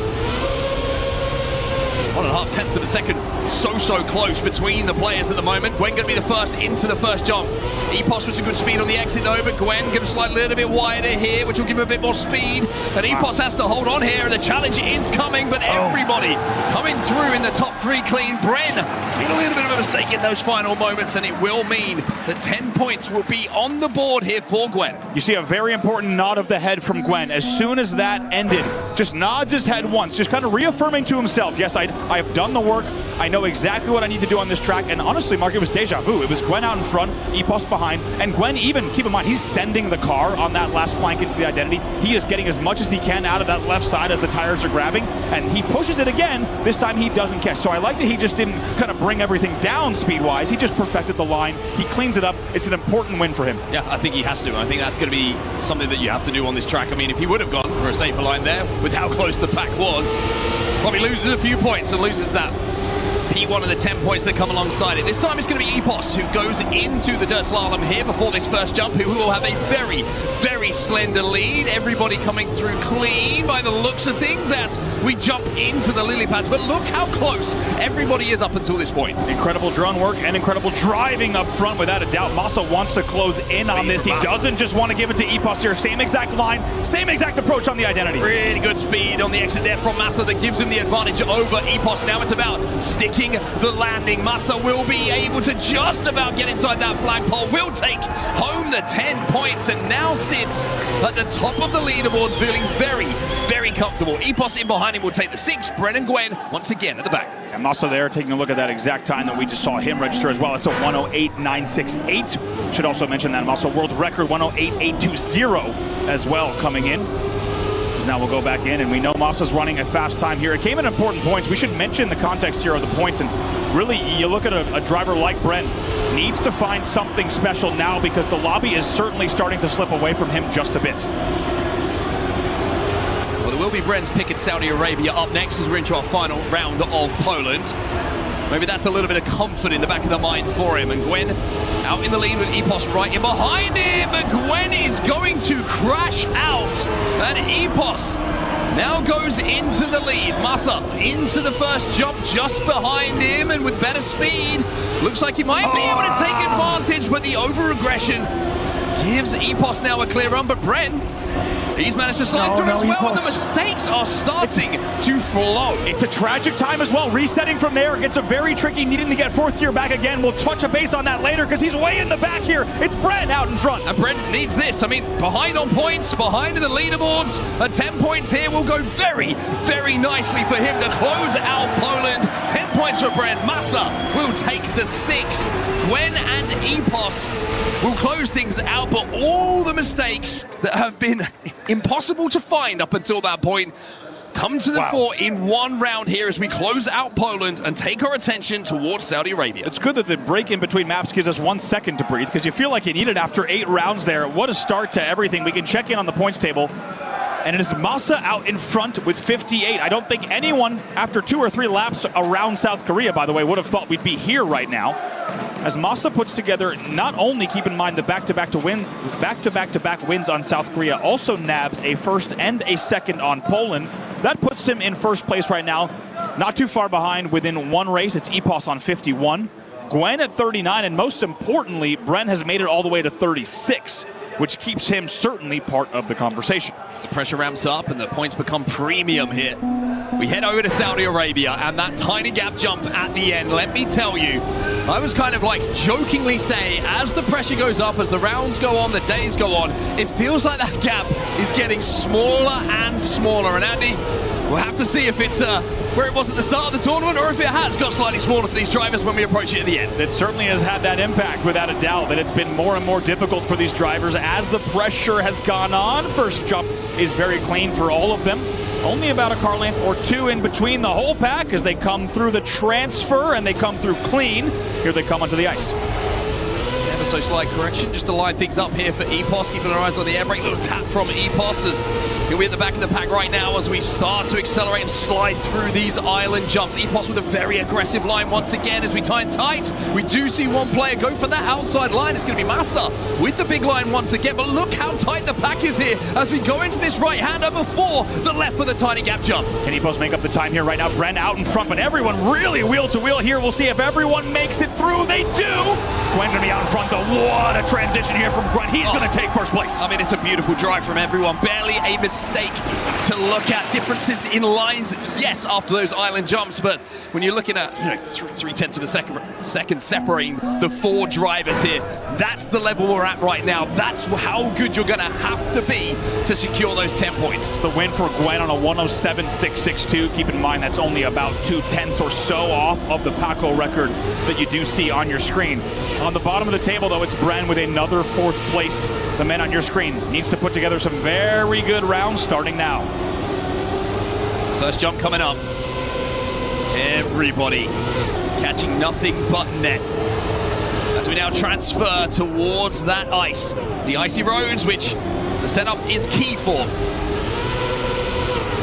Speaker 12: 1.5 tenths of a second. So close between the players at the moment. Gwen going to be the first into the first jump. Epos with some good speed on the exit though, but Gwen going to slide a little bit wider here, which will give him a bit more speed. And Epos has to hold on here, and the challenge is coming, but everybody coming through in the top 3 clean. Bren made a little bit of a mistake in those final moments, and it will mean that 10 points will be on the board here for Gwen.
Speaker 14: You see a very important nod of the head from Gwen. As soon as that ended, just nods his head once, just kind of reaffirming to himself, yes, I have done the work. I know exactly what I need to do on this track. And honestly, Mark, it was deja vu. It was Gwen out in front, Epos behind, and Gwen even, keep in mind, he's sending the car on that last plank into the identity. He is getting as much as he can out of that left side as the tires are grabbing, and he pushes it again. This time he doesn't catch. So I like that he just didn't kind of bring everything down speed-wise. He just perfected the line. He cleans it up. It's an important win for him.
Speaker 12: Yeah, I think he has to. I think that's going to be something that you have to do on this track. I mean, if he would have gone for a safer line there, with how close the pack was, probably loses a few points and loses that P1 of the 10 points that come alongside it. This time it's going to be Epos who goes into the dirt slalom here before this first jump, who will have a very slender lead. Everybody coming through clean by the looks of things as we jump into the lily pads. But look how close everybody is up until this point.
Speaker 14: Incredible drone work and incredible driving up front, without a doubt. Masa wants to close in on this. He doesn't just want to give it to Epos here. Same exact line, same exact approach on the identity.
Speaker 12: Really good speed on the exit there from Masa that gives him the advantage over Epos. Now it's about sticking the landing. Masa will be able to just about get inside that flagpole, will take home the 10 points, and now sits at the top of the leaderboards, feeling very comfortable. Epos in behind him will take the 6. Bren and Gwen once again at the back.
Speaker 14: And Masa there taking a look at that exact time that we just saw him register as well. It's a 108.968. Should also mention that Masa world record 108.820 as well coming in. Now we'll go back in, and we know Masa's running a fast time here. It came in important points. We should mention the context here of the points, and really, you look at a driver like Bren, needs to find something special now because the lobby is certainly starting to slip away from him just a bit.
Speaker 12: Well, there will be Bren's pick at Saudi Arabia up next as we're into our final round of Poland. Maybe that's a little bit of comfort in the back of the mind for him. And Gwen out in the lead with Epos right in behind him. But Gwen is going to crash out. And Epos now goes into the lead. Masa into the first jump just behind him and with better speed. Looks like he might be able to take advantage, but the over-aggression gives Epos now a clear run. But Bren, he's managed to slide through as well, and the mistakes are starting to flow.
Speaker 14: It's a tragic time as well. Resetting from there gets a very tricky, needing to get fourth gear back again. We'll touch a base on that later because he's way in the back here. It's Bren out in front.
Speaker 12: And Bren needs this. I mean, behind on points, behind in the leaderboards. 10 points here will go very nicely for him to close out Poland. 10 points for Bren. Masa will take the 6. Gwen and Epos will close things out, but all the mistakes that have been impossible to find up until that point come to the fore in one round here as we close out Poland and take our attention towards Saudi Arabia.
Speaker 14: It's good that the break in between maps gives us 1 second to breathe, because you feel like you need it after 8 rounds there. What a start to everything. We can check in on the points table, and it is Masa out in front with 58. I don't think anyone after 2 or 3 laps around South Korea, by the way, would have thought we'd be here right now. As Masa puts together, not only keep in mind the back-to-back wins on South Korea, also nabs a first and a second on Poland. That puts him in first place right now, not too far behind within 1 race. It's Epos on 51, Gwen at 39, and most importantly, Bren has made it all the way to 36, which keeps him certainly part of the conversation.
Speaker 12: As the pressure ramps up and the points become premium here, we head over to Saudi Arabia, and that tiny gap jump at the end, let me tell you, I was kind of like jokingly saying, as the pressure goes up, as the rounds go on, the days go on, it feels like that gap is getting smaller and smaller. And Andy, We'll have to see if it's where it was at the start of the tournament or if it has got slightly smaller for these drivers when we approach it at the end.
Speaker 14: It certainly has had that impact, without a doubt, that it's been more and more difficult for these drivers as the pressure has gone on. First jump is very clean for all of them. Only about a car length or two in between the whole pack as they come through the transfer and they come through clean. Here they come onto the ice.
Speaker 12: Ever so slight correction just to line things up here for EPOS, keeping our eyes on the air brake. Little tap from EPOS as we're at the back of the pack right now as we start to accelerate and slide through these island jumps. EPOS with a very aggressive line once again as we tie in tight. We do see one player go for that outside line. It's going to be Massa with the big line once again, but look how tight the pack is here as we go into this right-hander before the left for the tiny gap jump.
Speaker 14: Can EPOS make up the time here right now? Bren out in front, but everyone really wheel to wheel here. We'll see if everyone makes it through. They do! Gwen gonna be out in front though. What a transition here from Gwen. He's gonna take first place.
Speaker 12: I mean, it's a beautiful drive from everyone. Barely a mistake to look at. Differences in lines, yes, after those island jumps, but when you're looking at 3/10 of a second separating the four drivers here, that's the level we're at right now. That's how good you're gonna have to be to secure those 10 points.
Speaker 14: The win for Gwen on a 107.662. Keep in mind that's only about 2/10 or so off of the Paco record that you do see on your screen. On the bottom of the table, though, it's Bren with another 4th place. The man on your screen needs to put together some very good rounds starting now.
Speaker 12: First jump coming up. Everybody catching nothing but net. As we now transfer towards that ice. The icy roads, which the setup is key for.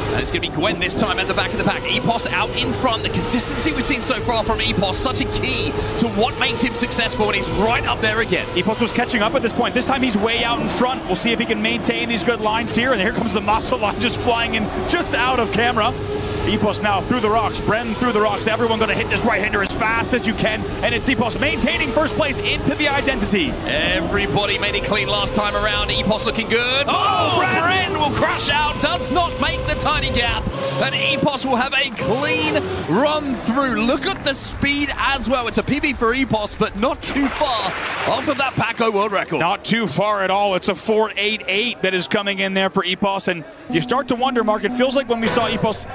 Speaker 12: And it's going to be Gwen this time at the back of the pack. EPOS out in front. The consistency we've seen so far from EPOS, such a key to what makes him successful, and he's right up there again.
Speaker 14: EPOS was catching up at this point. This time he's way out in front. We'll see if he can maintain these good lines here. And here comes the muscle line just flying in just out of camera. EPOS now through the rocks, Bren through the rocks. Everyone going to hit this right-hander as fast as you can. And it's EPOS maintaining first place into the identity.
Speaker 12: Everybody made it clean last time around. EPOS looking good.
Speaker 14: Oh,
Speaker 12: Bren will crash out, does not make the tiny gap. And EPOS will have a clean run through. Look at the speed as well. It's a PB for EPOS, but not too far off of that Paco world record.
Speaker 14: Not too far at all. It's a 4.88 that is coming in there for EPOS. And you start to wonder, Mark, it feels like when we saw EPOS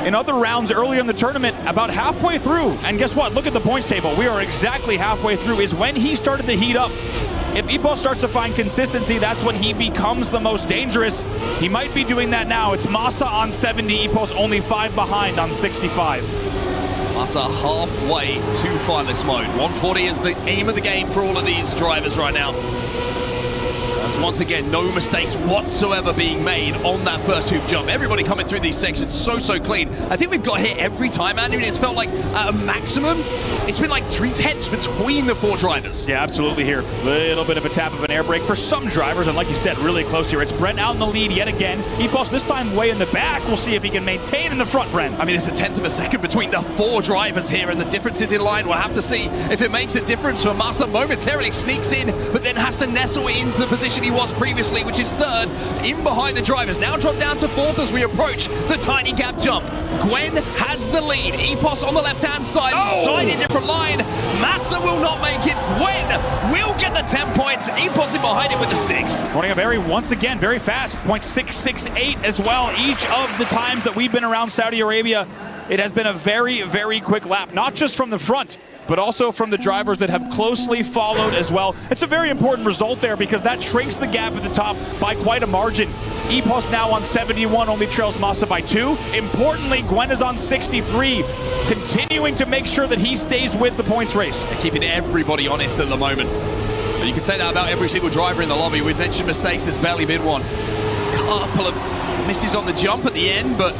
Speaker 14: in other rounds earlier in the tournament, about halfway through, and guess what? Look at the points table. We are exactly halfway through, is when he started to heat up. If EPOS starts to find consistency, that's when he becomes the most dangerous. He might be doing that now. It's Massa on 70, EPOS only 5 behind on 65.
Speaker 12: Massa halfway to finalist mode. 140 is the aim of the game for all of these drivers right now. As once again, no mistakes whatsoever being made on that first hoop jump. Everybody coming through these sections so clean. I think we've got hit every time, Andy, and it's felt like at a maximum, it's been like 3/10 between the four drivers.
Speaker 14: Yeah, absolutely here. Little bit of a tap of an air brake for some drivers, and like you said, really close here. It's Brent out in the lead yet again. EPOS this time way in the back. We'll see if he can maintain in the front, Brent.
Speaker 12: I mean, it's a 1/10 of a second between the four drivers here, and the differences in line. We'll have to see if it makes a difference. For Massa momentarily sneaks in, but then has to nestle into the position he was previously, which is third, in behind the drivers. Now drop down to fourth as we approach the tiny gap jump. Gwen has the lead. EPOS on the left-hand side, slightly different line. Massa will not make it. Gwen will get the 10 points. EPOS in behind it with the 6.
Speaker 14: Running a once again, very fast, 0.668 as well. Each of the times that we've been around Saudi Arabia, it has been a very quick lap, not just from the front, but also from the drivers that have closely followed as well. It's a very important result there because that shrinks the gap at the top by quite a margin. EPOS now on 71, only trails Massa by 2. Importantly, Gwen is on 63, continuing to make sure that he stays with the points race.
Speaker 12: They're keeping everybody honest at the moment. But you can say that about every single driver in the lobby. We've mentioned mistakes, there's barely been one. Couple of misses on the jump at the end, but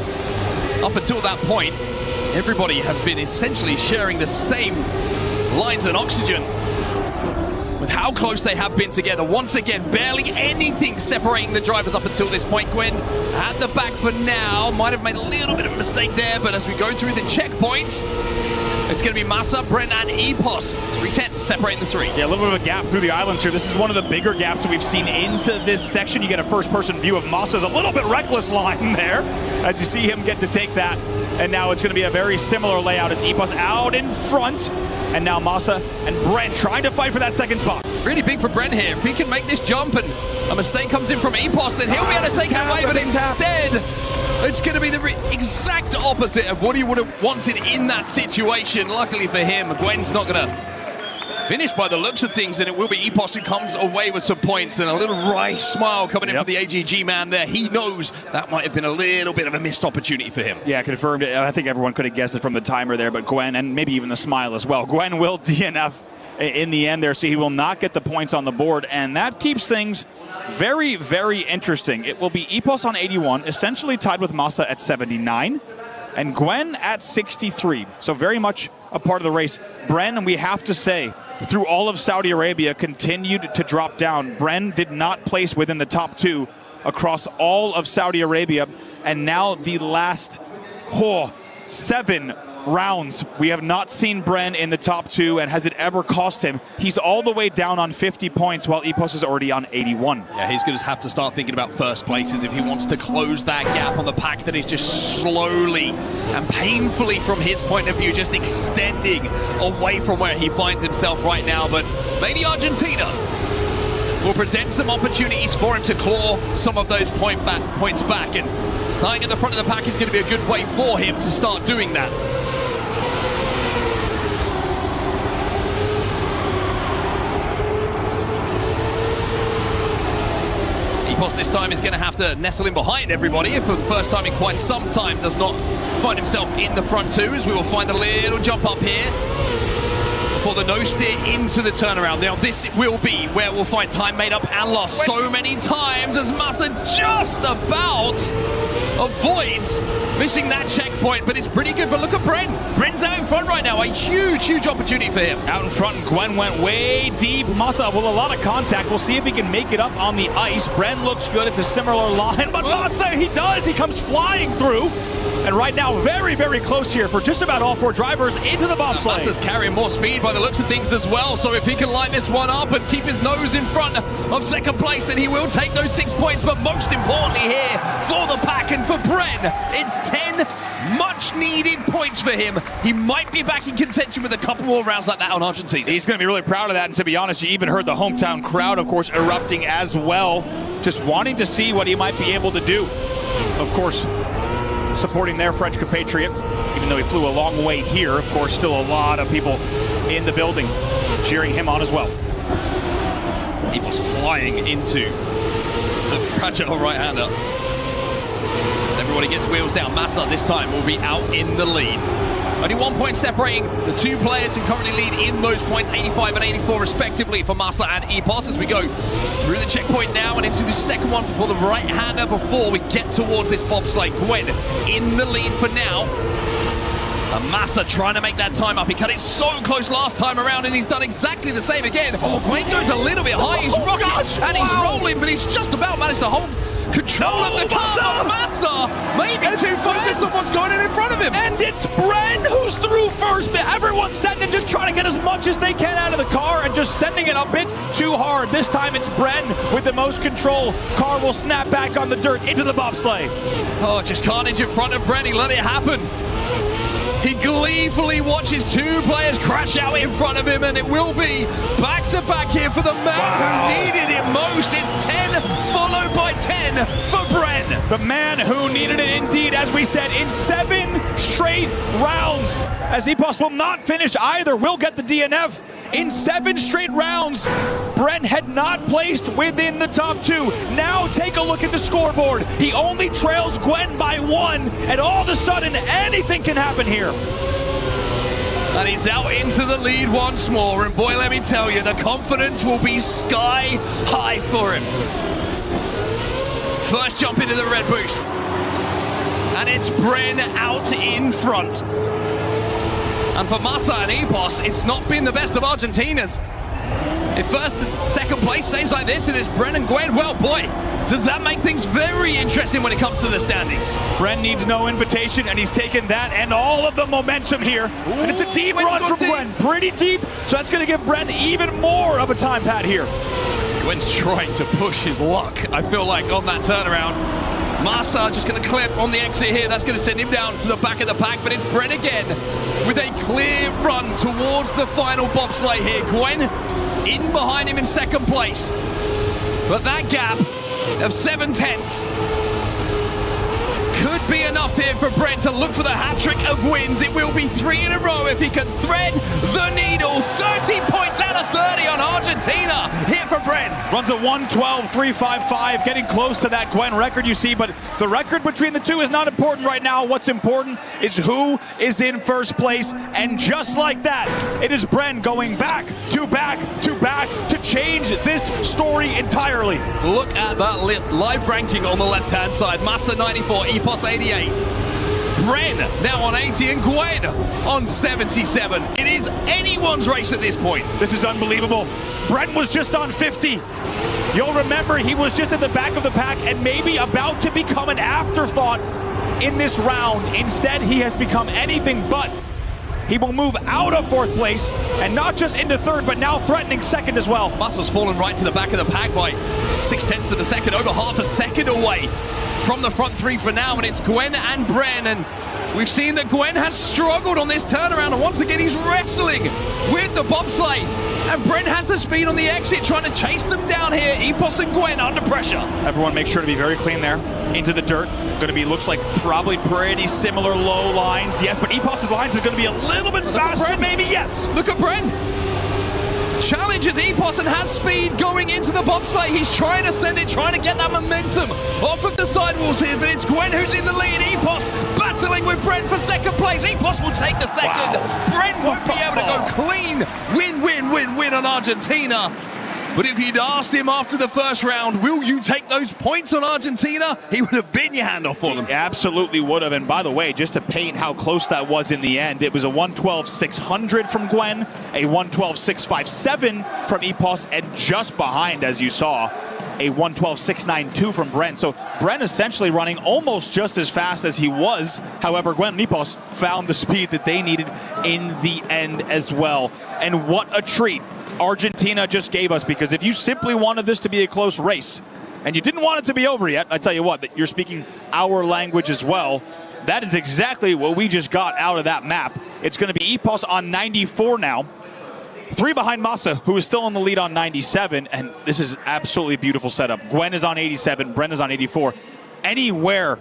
Speaker 12: up until that point, everybody has been essentially sharing the same lines and oxygen with how close they have been together. Once again, barely anything separating the drivers up until this point. Gwen at the back for now. Might have made a little bit of a mistake there, but as we go through the checkpoints, it's going to be Massa, Brent, and EPOS. 3/10 separating the three.
Speaker 14: Yeah, a little bit of a gap through the islands here. This is one of the bigger gaps that we've seen into this section. You get a first-person view of Massa's a little bit reckless line there as you see him get to take that. And now it's going to be a very similar layout. It's EPOS out in front, and now Massa and Brent trying to fight for that second spot.
Speaker 12: Really big for Brent here. If he can make this jump and a mistake comes in from EPOS, then he'll be able to take it away, but instead, It's going to be the exact opposite of what he would have wanted in that situation. Luckily for him, Gwen's not going to finish by the looks of things, and it will be Epos who comes away with some points, and a little wry smile coming in from the AGG man there. He knows that might have been a little bit of a missed opportunity for him.
Speaker 14: Yeah, confirmed. I think everyone could have guessed it from the timer there, but Gwen, and maybe even the smile as well, Gwen will DNF in the end there, so he will not get the points on the board, and that keeps things very, very interesting. It will be Epos on 81, essentially tied with Masa at 79, and Gwen at 63, so very much a part of the race. Bren, we have to say, through all of Saudi Arabia, continued to drop down. Bren did not place within the top 2 across all of Saudi Arabia, and now the last 7 rounds, we have not seen Bren in the top 2, and has it ever cost him? He's all the way down on 50 points, while Epos is already on 81.
Speaker 12: Yeah, he's going to have to start thinking about first places if he wants to close that gap on the pack that is just slowly and painfully, from his point of view, just extending away from where he finds himself right now. But maybe Argentina will present some opportunities for him to claw some of those points back, and starting at the front of the pack is going to be a good way for him to start doing that. Epos this time is going to have to nestle in behind everybody, for the first time in quite some time does not find himself in the front 2, as we will find a little jump up here for the no steer into the turnaround. Now this will be where we'll find time made up and lost so many times, as Masa just about avoids missing that checkpoint, but it's pretty good. But look at Bren. Bren's out in front right now. A huge, huge opportunity for him.
Speaker 14: Out in front, Gwen went way deep. Masa with a lot of contact. We'll see if he can make it up on the ice. Bren looks good. It's a similar line, but Masa, he does. He comes flying through. And right now, very, very close here for just about all 4 drivers into the bobsleigh.
Speaker 12: Masa's carrying more speed by the looks of things as well, so if he can line this one up and keep his nose in front of second place, then he will take those 6 points. But most importantly here, for the pack and for Bren, it's 10 much-needed points for him. He might be back in contention with a couple more rounds like that on Argentina.
Speaker 14: He's going to be really proud of that, and to be honest, you even heard the hometown crowd, of course, erupting as well, just wanting to see what he might be able to do. Of course, supporting their French compatriot, even though he flew a long way here. Of course, still a lot of people in the building cheering him on as well.
Speaker 12: He was flying into the fragile right-hander. Everybody gets wheels down. Masa this time will be out in the lead. Only 1 point separating the 2 players who currently lead in those points, 85 and 84 respectively for Masa and Epos, as we go through the checkpoint now and into the second one for the right-hander before we get towards this bobsleigh. Gwen in the lead for now. And Masa trying to make that time up. He cut it so close last time around, and he's done exactly the same again. Oh, Gwen goes a little bit high. He's rocking and he's rolling, but he's just about managed to hold control of the car. Masa maybe too focused on what's going on in front of him.
Speaker 14: And it's Bren who's through first, but everyone's sending, just trying to get as much as they can out of the car and just sending it a bit too hard. This time it's Bren with the most control. Car will snap back on the dirt into the bobsleigh.
Speaker 12: Oh, just carnage in front of Bren. He let it happen. He gleefully watches 2 players crash out in front of him, and it will be back-to-back here for the man who needed it most. It's 10 followed by 10 for Bren.
Speaker 14: The man who needed it indeed, as we said, in 7 straight rounds. As Epos will not finish either, will get the DNF. In 7 straight rounds, Bren had not placed within the top 2. Now take a look at the scoreboard. He only trails Gwen by 1, and all of a sudden, anything can happen here.
Speaker 12: And he's out into the lead once more, and boy, let me tell you, the confidence will be sky high for him. First jump into the red boost, and it's Bren out in front. And for Masa and Epos, it's not been the best of Argentina's. If first and second place stays like this, and it's Bren and Gwen, well, boy, does that make things very interesting when it comes to the standings.
Speaker 14: Bren needs no invitation, and he's taken that and all of the momentum here. Ooh, and it's a deep run from Gwen, pretty deep, so that's going to give Bren even more of a time pad here.
Speaker 12: Gwen's trying to push his luck, I feel like, on that turnaround. Masa just going to clip on the exit here. That's going to send him down to the back of the pack, but it's Bren again with a clear run towards the final bobsleigh here. Gwen in behind him in second place, but that gap of 7/10 could be enough here for Brent to look for the hat-trick of wins. It will be 3 in a row if he can thread the needle. 30 points out of 30 on Argentina here for Brent.
Speaker 14: Runs a 1:12.355, getting close to that Gwen record you see, but the record between the two is not important right now. What's important is who is in first place, and just like that, it is Bren going back to back to back to change this story entirely.
Speaker 12: Look at that live ranking on the left-hand side. Massa 94, Epos 88. Bren now on 80 and Gwen on 77. It is anyone's race at this point.
Speaker 14: This is unbelievable. Bren was just on 50. You'll remember he was just at the back of the pack and maybe about to become an afterthought in this round. Instead, he has become anything but. He will move out of 4th place and not just into 3rd, but now threatening 2nd as well.
Speaker 12: Muscle's fallen right to the back of the pack by 0.6 of a second, over half a second away from the front 3 for now, and it's Gwen and Bren, and we've seen that Gwen has struggled on this turnaround, and once again he's wrestling with the bobsleigh, and Bren has the speed on the exit, trying to chase them down here. Epos and Gwen under pressure.
Speaker 14: Everyone make sure to be very clean there. Into the dirt. Going to be, looks like probably pretty similar low lines. Yes, but Epos's lines is going to be a little bit faster, maybe, yes.
Speaker 12: Look at Bren. Challenges Epos and has speed going into the bobsleigh. He's trying to send it, trying to get that momentum off of the sidewalls here, but it's Gwen who's in the lead. Epos battling with Bren for 2nd place. Epos will take the 2nd. Wow. Bren won't be able to go clean. Win on Argentina. But if you'd asked him after the first round, will you take those points on Argentina? He would have bitten your hand off for them.
Speaker 14: He absolutely would have. And by the way, just to paint how close that was in the end, it was a 1:12.600 from Gwen, a 1:12.657 from Epos, and just behind, as you saw, a 1:12.692 from Brent. So Brent essentially running almost just as fast as he was. However, Gwen and Epos found the speed that they needed in the end as well. And what a treat Argentina just gave us, because if you simply wanted this to be a close race and you didn't want it to be over yet, I tell you what, that you're speaking our language as well. That is exactly what we just got out of that map. It's going to be Epos on 94 now, 3 behind Massa, who is still in the lead on 97, and this is absolutely beautiful setup. Gwen is on 87, Bren is on 84. Anywhere,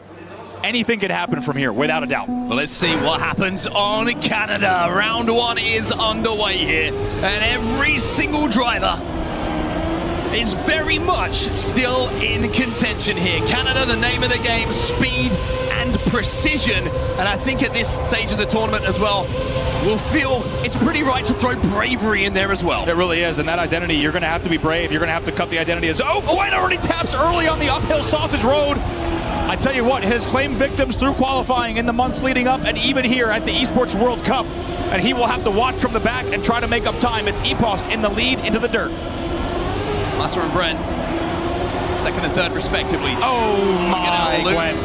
Speaker 14: anything can happen from here, without a doubt.
Speaker 12: Well, let's see what happens on Canada. Round 1 is underway here, and every single driver is very much still in contention here. Canada, the name of the game, speed and precision. And I think at this stage of the tournament as well, we'll feel it's pretty right to throw bravery in there as well.
Speaker 14: It really is, and that identity, you're going to have to be brave. You're going to have to cut the identity as, oh, Gwen already taps early on the uphill sausage road. I tell you what, his claimed victims through qualifying in the months leading up and even here at the Esports World Cup. And he will have to watch from the back and try to make up time. It's Epos in the lead into the dirt.
Speaker 12: Massa and Bren, 2nd and 3rd respectively.
Speaker 14: Oh my,
Speaker 12: Gwen.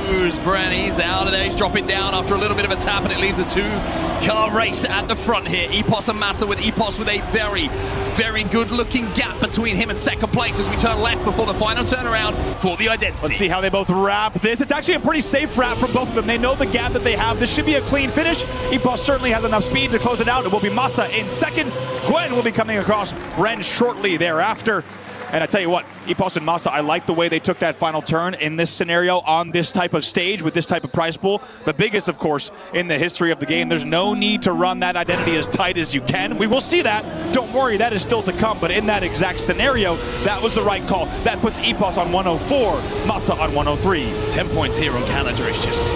Speaker 12: Bren, he's out of there. He's dropping down after a little bit of a tap, and it leaves a 2-car race at the front here. Epos and Massa, with Epos with a very, very good-looking gap between him and 2nd place as we turn left before the final turnaround for the identity.
Speaker 14: Let's see how they both wrap this. It's actually a pretty safe wrap for both of them. They know the gap that they have. This should be a clean finish. Epos certainly has enough speed to close it out. It will be Massa in 2nd. Gwen will be coming across Bren shortly thereafter. And I tell you what, Epos and Massa, I like the way they took that final turn in this scenario on this type of stage with this type of prize pool. The biggest, of course, in the history of the game. There's no need to run that identity as tight as you can. We will see that. Don't worry, that is still to come. But in that exact scenario, that was the right call. That puts Epos on 104, Massa on 103.
Speaker 12: 10 points here on Canada is just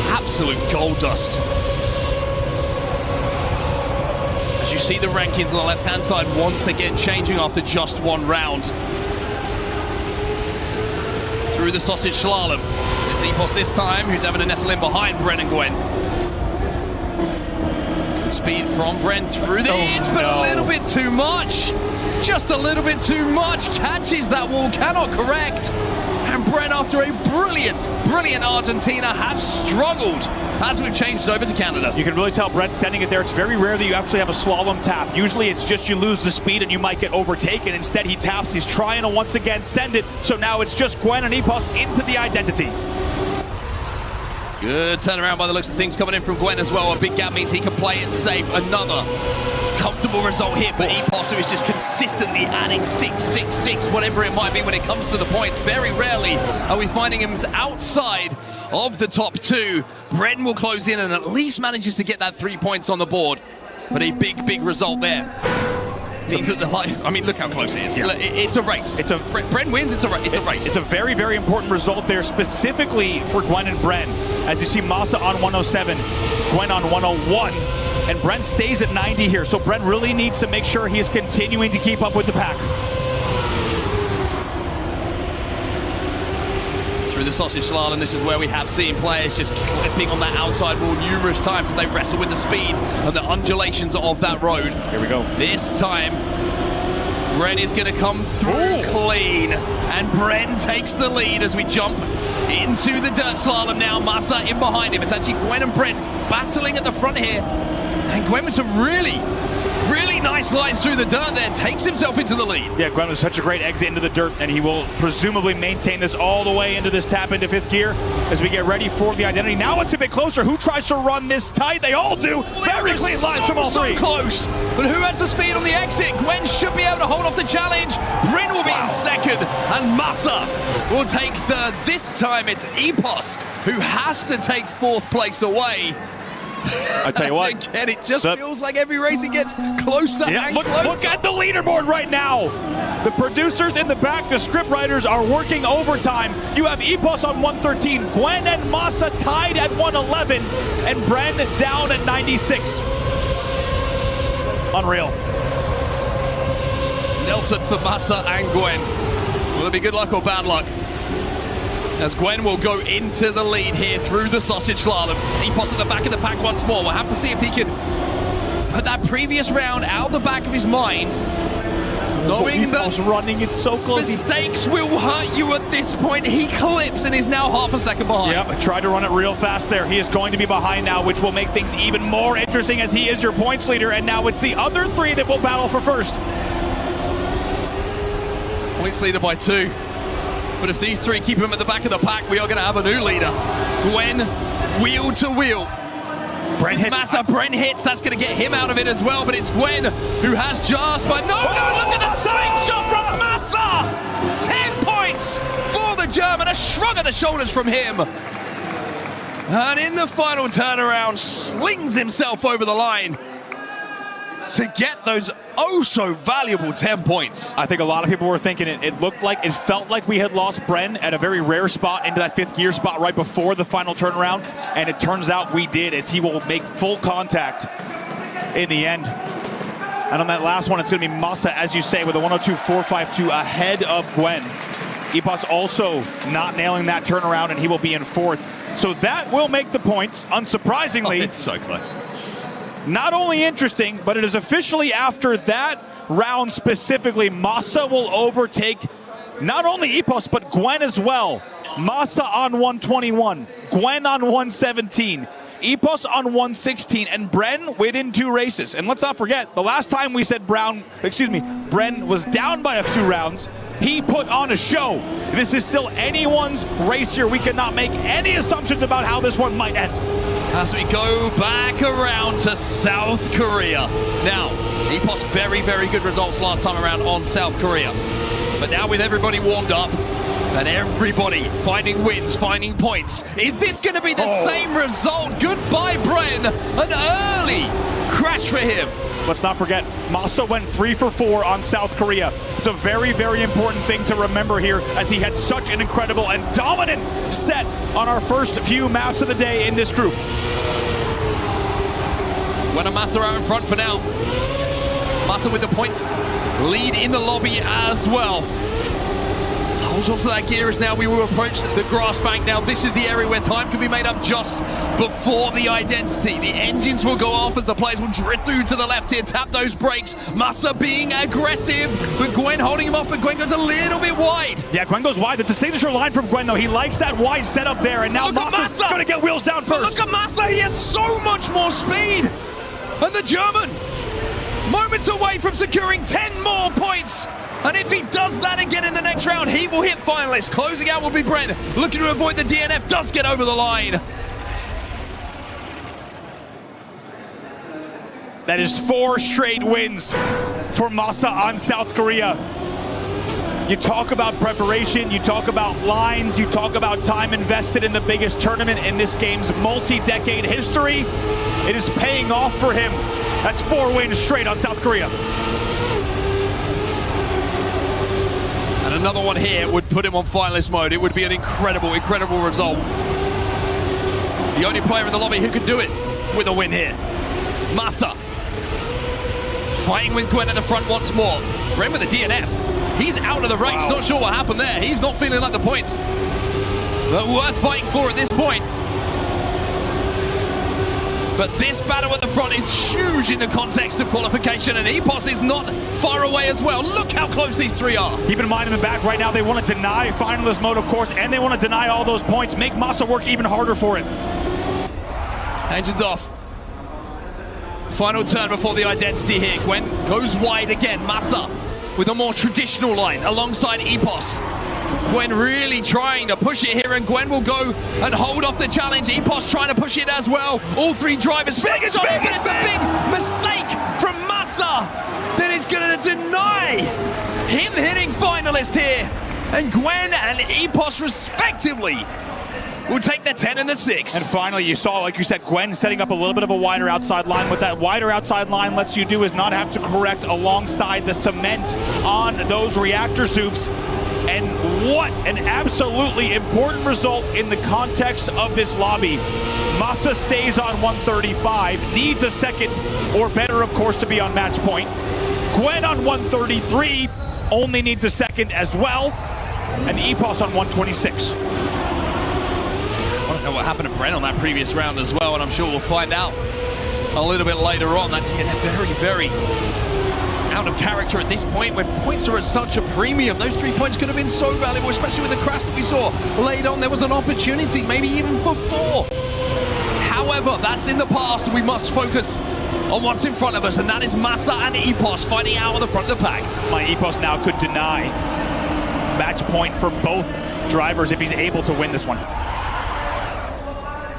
Speaker 12: absolute gold dust. As you see the rankings on the left-hand side once again changing after just 1 round. Through the sausage slalom. It's Epos this time, who's having to nestle in behind Bren and Gwen. Good speed from Bren through this, but a little bit too much. Just a little bit too much. Catches that wall, cannot correct. And Bren, after a brilliant Argentina, has struggled as we've changed over to Canada.
Speaker 14: You can really tell Brent's sending it there. It's very rare that you actually have a slalom tap. Usually it's just you lose the speed and you might get overtaken. Instead he taps, he's trying to once again send it. So now it's just Gwen and Epos into the identity.
Speaker 12: Good turnaround by the looks of things coming in from Gwen as well. A big gap means he can play it safe. Another comfortable result here for Epos, who is just consistently adding 6, 6, 6, whatever it might be when it comes to the points. Very rarely are we finding him outside of the top two. Bren will close in and at least manages to get that 3 points on the board. But a big result there. Means that I mean, look how close it is.
Speaker 14: Yeah.
Speaker 12: It's a race. Bren wins, it's a race.
Speaker 14: It's a very important result there, specifically for Gwen and Bren. As you see, Masa on 107, Gwen on 101, and Bren stays at 90 here. So Bren really needs to make sure he is continuing to keep up with the pack.
Speaker 12: Through the sausage slalom, this is where we have seen players just clipping on that outside wall numerous times as they wrestle with the speed and the undulations of that road.
Speaker 14: Here we go.
Speaker 12: This time, Bren is going to come through clean, and Bren takes the lead as we jump into the dirt slalom now. Masa in behind him. It's actually Gwen and Bren battling at the front here, and Gwen with some really nice lines through the dirt there, takes himself into the lead.
Speaker 14: Yeah, Gwen was such a great exit into the dirt, and he will presumably maintain this all the way into this tap into fifth gear as we get ready for the identity. Now it's a bit closer. Who tries to run this tight? They all do. Very clean lines from all three.
Speaker 12: So close, but who has the speed on the exit? Gwen should be able to hold off the challenge. Bren will be in second, and Masa will take third. This time it's Epos who has to take fourth place away.
Speaker 14: I tell you what.
Speaker 12: Again, it just feels like every race it gets closer and closer.
Speaker 14: Look at the leaderboard right now. The producers in the back, the script writers are working overtime. You have Epos on 113, Gwen and Masa tied at 111, and Bren down at 96. Unreal.
Speaker 12: Nelson for Masa and Gwen. Will it be good luck or bad luck? As Gwen will go into the lead here through the sausage slalom. Epos at the back of the pack once more. We'll have to see if he can put that previous round out the back of his mind. Knowing that
Speaker 14: running it so close.
Speaker 12: Mistakes will hurt you at this point. He clips and is now half a second behind.
Speaker 14: Yep, tried to run it real fast there. He is going to be behind now, which will make things even more interesting as he is your points leader. And now it's the other three that will battle for first.
Speaker 12: Points leader by 2. But if these three keep him at the back of the pack, we are going to have a new leader. Gwen, wheel to wheel.
Speaker 14: Bren hits.
Speaker 12: Masa, Bren hits. That's going to get him out of it as well. But it's Gwen who has just... But no, look at the slingshot from Masa! 10 points for the German. A shrug of the shoulders from him. And in the final turnaround, slings himself over the line to get those so valuable 10 points.
Speaker 14: I think a lot of people were thinking it felt like we had lost Bren at a very rare spot into that fifth gear spot right before the final turnaround, and it turns out we did, as he will make full contact in the end. And on that last one, it's going to be Masa, as you say, with a 102.452 ahead of Gwen. Epos also not nailing that turnaround, and he will be in fourth. So that will make the points, unsurprisingly.
Speaker 12: Oh, it's so close.
Speaker 14: Not only interesting, but it is officially after that round specifically, Masa will overtake not only Epos, but Gwen as well. Masa on 121, Gwen on 117, Epos on 116, and Bren within 2 races. And let's not forget, the last time we said Bren was down by a few rounds, he put on a show. This is still anyone's race here. We cannot make any assumptions about how this one might end.
Speaker 12: As we go back around to South Korea. Now, Epos, very good results last time around on South Korea. But now with everybody warmed up and everybody finding wins, finding points, is this going to be the same result? Goodbye, Bren. An early crash for him.
Speaker 14: Let's not forget, Masa went 3 for 4 on South Korea. It's a very important thing to remember here, as he had such an incredible and dominant set on our first few maps of the day in this group.
Speaker 12: Gwen and Masa out in front for now. Masa with the points lead in the lobby as well. Holds onto that gear as now we will approach the grass bank. Now this is the area where time can be made up just before the identity. The engines will go off as the players will drift through to the left here, tap those brakes. Masa being aggressive, but Gwen holding him off, but Gwen goes a little bit wide.
Speaker 14: Yeah, Gwen goes wide. That's a signature line from Gwen, though. He likes that wide setup there, and now Masa's going to get wheels down first.
Speaker 12: But look at Masa, he has so much more speed. And the German, moments away from securing 10 more points. And if he does that again in the next round, he will hit finalists. Closing out will be Bren, looking to avoid the DNF, does get over the line.
Speaker 14: That is 4 straight wins for Masa on South Korea. You talk about preparation, you talk about lines, you talk about time invested in the biggest tournament in this game's multi-decade history. It is paying off for him. That's 4 wins straight on South Korea.
Speaker 12: And another one here would put him on finalist mode. It would be an incredible, incredible result. The only player in the lobby who could do it with a win here. Massa. Fighting with Gwen at the front once more. Gwen with a DNF. He's out of the race. Not sure what happened there. He's not feeling like the points that worth fighting for at this point. But this battle at the front is huge in the context of qualification, and Epos is not far away as well. Look how close these three are.
Speaker 14: Keep in mind in the back right now, they want to deny finalist mode, of course, and they want to deny all those points, make Massa work even harder for it.
Speaker 12: Engines off. Final turn before the identity here. Gwen goes wide again. Massa with a more traditional line alongside Epos. Gwen really trying to push it here, and Gwen will go and hold off the challenge. Epos trying to push it as well. All three drivers focus on it, but it's a big mistake from Massa that is going to deny him hitting finalist here. And Gwen and Epos respectively will take the 10 and the 6.
Speaker 14: And finally, you saw, like you said, Gwen setting up a little bit of a wider outside line. What that wider outside line lets you do is not have to correct alongside the cement on those reactor soups. And what an absolutely important result in the context of this lobby. Massa stays on 135, needs a second or better, of course, to be on match point. Gwen on 133 only needs a second as well. And Epos on 126.
Speaker 12: I don't know what happened to Brent on that previous round as well, and I'm sure we'll find out a little bit later on. That's very, very out of character at this point when points are at such a premium. Those 3 points could have been so valuable, especially with the crash that we saw late on. There was an opportunity, maybe even for 4. However, that's in the past, and we must focus on what's in front of us, and that is Massa and Epos fighting out of the front of the pack.
Speaker 14: My Epos now could deny match point for both drivers if he's able to win this one.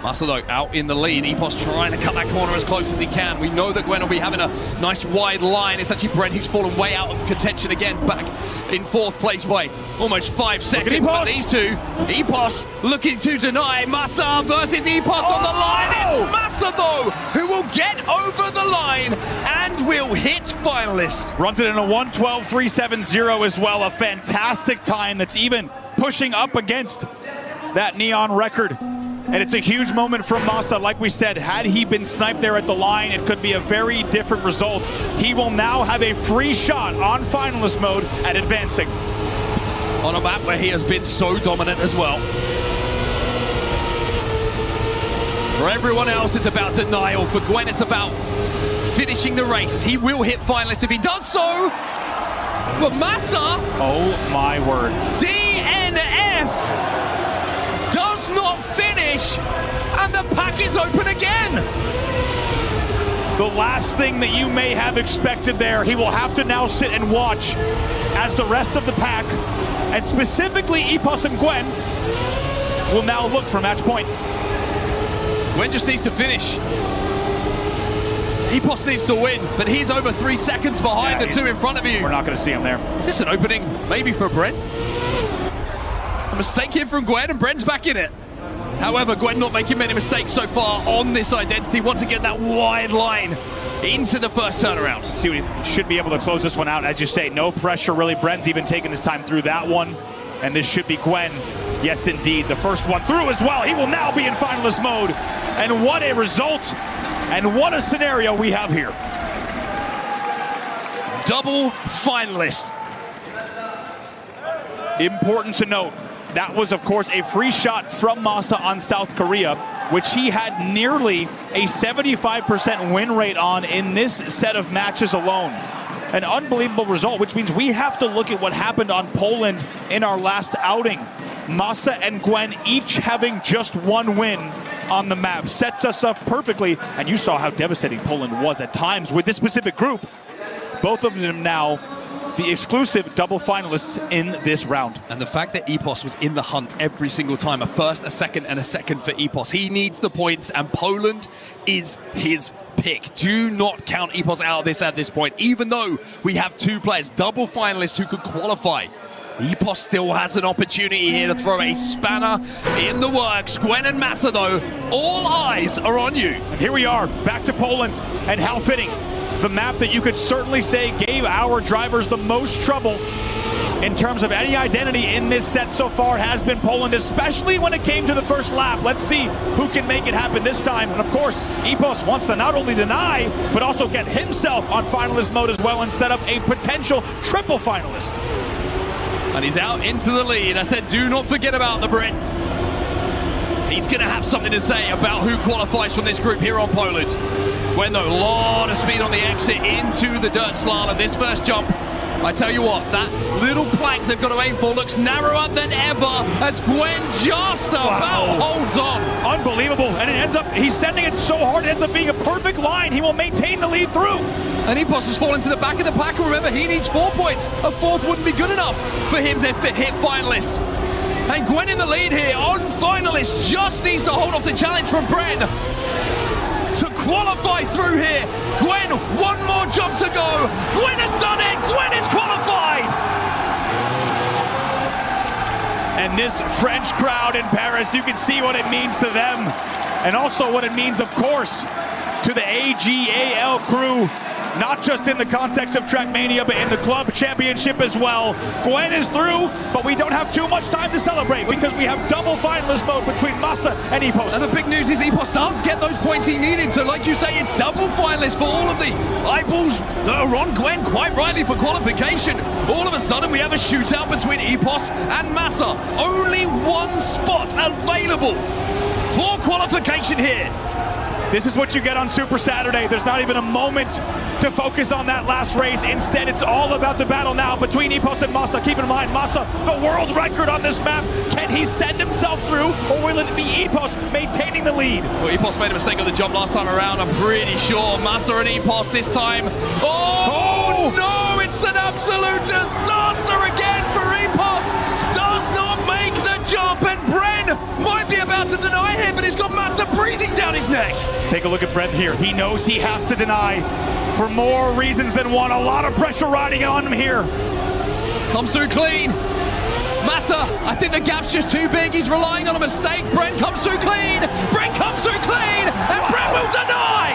Speaker 12: Massa, though, out in the lead. Epos trying to cut that corner as close as he can. We know that Gwen will be having a nice wide line. It's actually Brent who's fallen way out of contention again, back in 4th place by almost 5 seconds. But these two, Epos looking to deny. Massa versus Epos on the line. It's Massa, though, who will get over the line and will hit finalists.
Speaker 14: Runs it in a 1:12.370 as well. A fantastic time that's even pushing up against that Neon record. And it's a huge moment from Massa. Like we said, had he been sniped there at the line, it could be a very different result. He will now have a free shot on finalist mode at advancing.
Speaker 12: On a map where he has been so dominant as well. For everyone else, it's about denial. For Gwen, it's about finishing the race. He will hit finalists if he does so. But Massa...
Speaker 14: oh my word.
Speaker 12: DNF does not finish, and the pack is open again.
Speaker 14: The last thing that you may have expected there, he will have to now sit and watch as the rest of the pack, and specifically Epos and Gwen, will now look for match point.
Speaker 12: Gwen just needs to finish. Epos needs to win, but he's over 3 seconds behind the two in front of you.
Speaker 14: We're not going to see him there.
Speaker 12: Is this an opening maybe for Brent? A mistake here from Gwen, and Brent's back in it. However, Gwen not making many mistakes so far on this identity. Once again, that wide line into the first turnaround.
Speaker 14: Let's see, we should be able to close this one out. As you say, no pressure really. Brent's even taking his time through that one. And this should be Gwen. Yes, indeed. The first one through as well. He will now be in finalist mode. And what a result. And what a scenario we have here.
Speaker 12: Double finalist.
Speaker 14: Important to note, that was, of course, a free shot from Massa on South Korea, which he had nearly a 75% win rate on in this set of matches alone. An unbelievable result, which means we have to look at what happened on Poland in our last outing. Massa and Gwen each having just 1 win on the map sets us up perfectly, and you saw how devastating Poland was at times with this specific group. Both of them now the exclusive double finalists in this round.
Speaker 12: And the fact that Epos was in the hunt every single time, a first, a second, and a second for Epos. He needs the points, and Poland is his pick. Do not count Epos out of this at this point, even though we have 2 players, double finalists who could qualify Epos still has an opportunity here to throw a spanner in the works. Gwen and Massa, though, all eyes are on you.
Speaker 14: And here we are, back to Poland, and how fitting. The map that you could certainly say gave our drivers the most trouble in terms of any identity in this set so far has been Poland, especially when it came to the first lap. Let's see who can make it happen this time. And of course, Epos wants to not only deny, but also get himself on finalist mode as well and set up a potential triple finalist.
Speaker 12: And he's out into the lead. I said, do not forget about the Brit. He's going to have something to say about who qualifies from this group here on Poland. Gwen, though, a lot of speed on the exit into the dirt slalom. This first jump, I tell you what, that little plank they've got to aim for looks narrower than ever as Gwen just about holds on.
Speaker 14: Unbelievable. And it ends up, he's sending it so hard, it ends up being a perfect line. He will maintain the lead through.
Speaker 12: And Epos has fallen to the back of the pack. Remember, he needs 4 points. A fourth wouldn't be good enough for him to hit finalist. And Gwen in the lead here on finalist, just needs to hold off the challenge from Bren to qualify through here. Gwen, one more jump to go. Gwen has done it. Gwen is qualified.
Speaker 14: And this French crowd in Paris, you can see what it means to them. And also what it means, of course, to the AGAL crew. Not just in the context of Trackmania, but in the club championship as well. Gwen is through, but we don't have too much time to celebrate because we have double finalist mode between Massa and Epos.
Speaker 12: And the big news is Epos does get those points he needed. So like you say, it's double finalist for all of the eyeballs that are on Gwen, quite rightly, for qualification. All of a sudden, we have a shootout between Epos and Massa. Only one spot available for qualification here.
Speaker 14: This is what you get on Super Saturday. There's not even a moment to focus on that last race. Instead, it's all about the battle now between Epos and Massa. Keep in mind, Massa, the world record on this map. Can he send himself through, or will it be Epos maintaining the lead?
Speaker 12: Well, Epos made a mistake on the jump last time around. I'm pretty sure Massa and Epos this time. Oh no, it's an absolute disaster again for Epos. Does not make the jump, and Bren might be about to deny him, but he's got Massa breathing down his neck.
Speaker 14: Take a look at Bren here. He knows he has to deny for more reasons than one. A lot of pressure riding on him here.
Speaker 12: Comes through clean. Massa, I think the gap's just too big. He's relying on a mistake. Bren comes through clean. Bren comes through clean, and Bren will deny.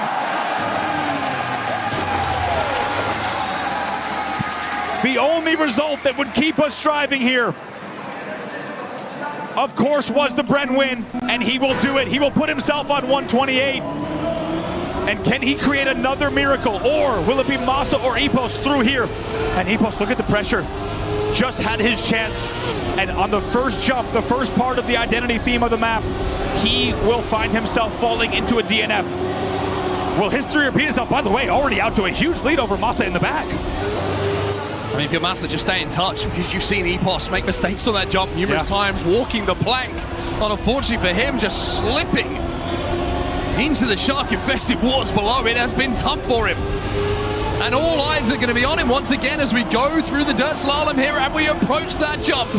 Speaker 14: The only result that would keep us striving here, of course, was the Bren win, and he will do it. He will put himself on 128. And can he create another miracle, or will it be Massa or Epos through here? And Epos, look at the pressure. Just had his chance, and on the first jump, the first part of the identity theme of the map, he will find himself falling into a DNF. Will history repeat itself? By the way, already out to a huge lead over Massa in the back.
Speaker 12: I mean, if you're Massa, just stay in touch, because you've seen Epos make mistakes on that jump numerous times, walking the plank. And unfortunately for him, just slipping into the shark-infested waters below. It has been tough for him. And all eyes are going to be on him once again as we go through the dirt slalom here and we approach that jump.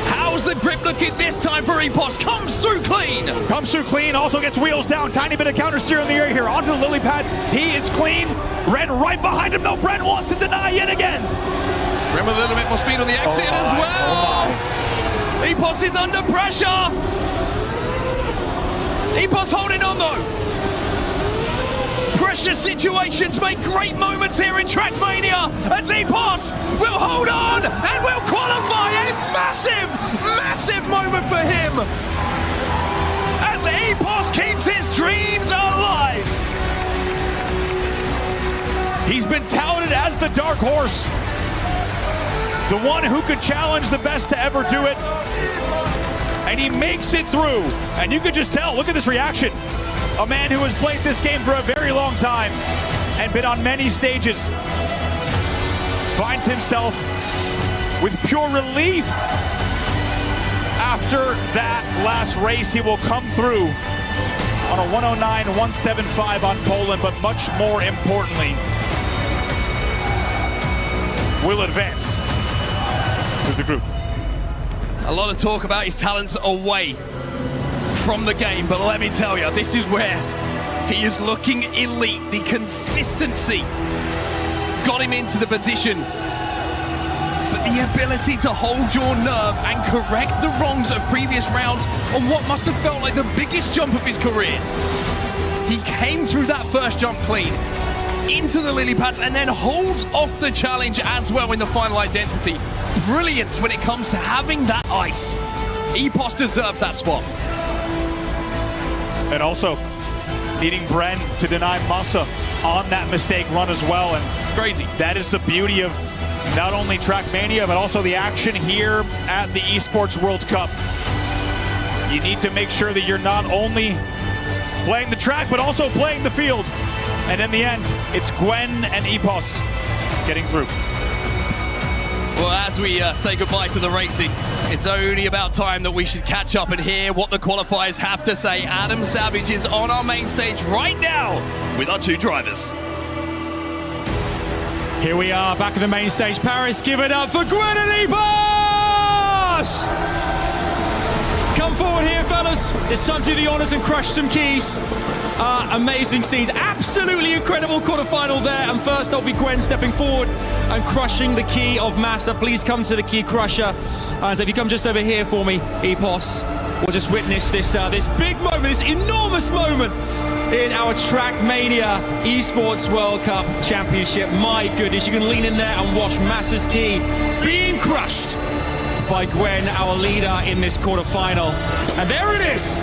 Speaker 12: How's the grip looking this time for Epos? Comes through clean.
Speaker 14: Comes through clean, also gets wheels down. Tiny bit of counter steer in the air here. Onto the lily pads. He is clean. Bren right behind him. No, Bren wants to deny yet again.
Speaker 12: Bren with a little bit more speed on the exit as well. Epos is under pressure. Epos holding on though. Pressure situations make great moments here in Trackmania as Epos will hold on and will qualify. A massive, massive moment for him as Epos keeps his dreams alive.
Speaker 14: He's been touted as the dark horse, the one who could challenge the best to ever do it, and he makes it through. And you could just tell, look at this reaction. A man who has played this game for a very long time and been on many stages finds himself with pure relief after that last race. He will come through on a 109.175 on Poland, but much more importantly, will advance through the group.
Speaker 12: A lot of talk about his talents away from the game, but let me tell you, this is where he is looking elite. The consistency got him into the position but the ability to hold your nerve and correct the wrongs of previous rounds on what must have felt like the biggest jump of his career. He came through that first jump clean, into the lily pads, and then holds off the challenge as well in the final identity. Brilliance when it comes to having that ice. Epos deserves that spot.
Speaker 14: And also needing Bren to deny Masa on that mistake run as well. And
Speaker 12: crazy.
Speaker 14: That is the beauty of not only Trackmania, but also the action here at the Esports World Cup. You need to make sure that you're not only playing the track, but also playing the field. And in the end, it's Gwen and Epos getting through.
Speaker 12: Well, as we say goodbye to the racing, it's only about time that we should catch up and hear what the qualifiers have to say. Adam Savage is on our main stage right now with our two drivers.
Speaker 1: Here we are, back at the main stage. Paris, give it up for Gwen and Epos! Come forward here, fellas. It's time to do the honors and crush some keys. Amazing scenes, absolutely incredible quarterfinal there. And first up will be Gwen stepping forward and crushing the key of Massa. Please come to the key crusher. And if you come just over here for me, Epos, we'll just witness this big moment, this enormous moment in our Trackmania Esports World Cup Championship. My goodness, you can lean in there and watch Massa's key being crushed by Gwen, our leader in this quarterfinal. And there it is,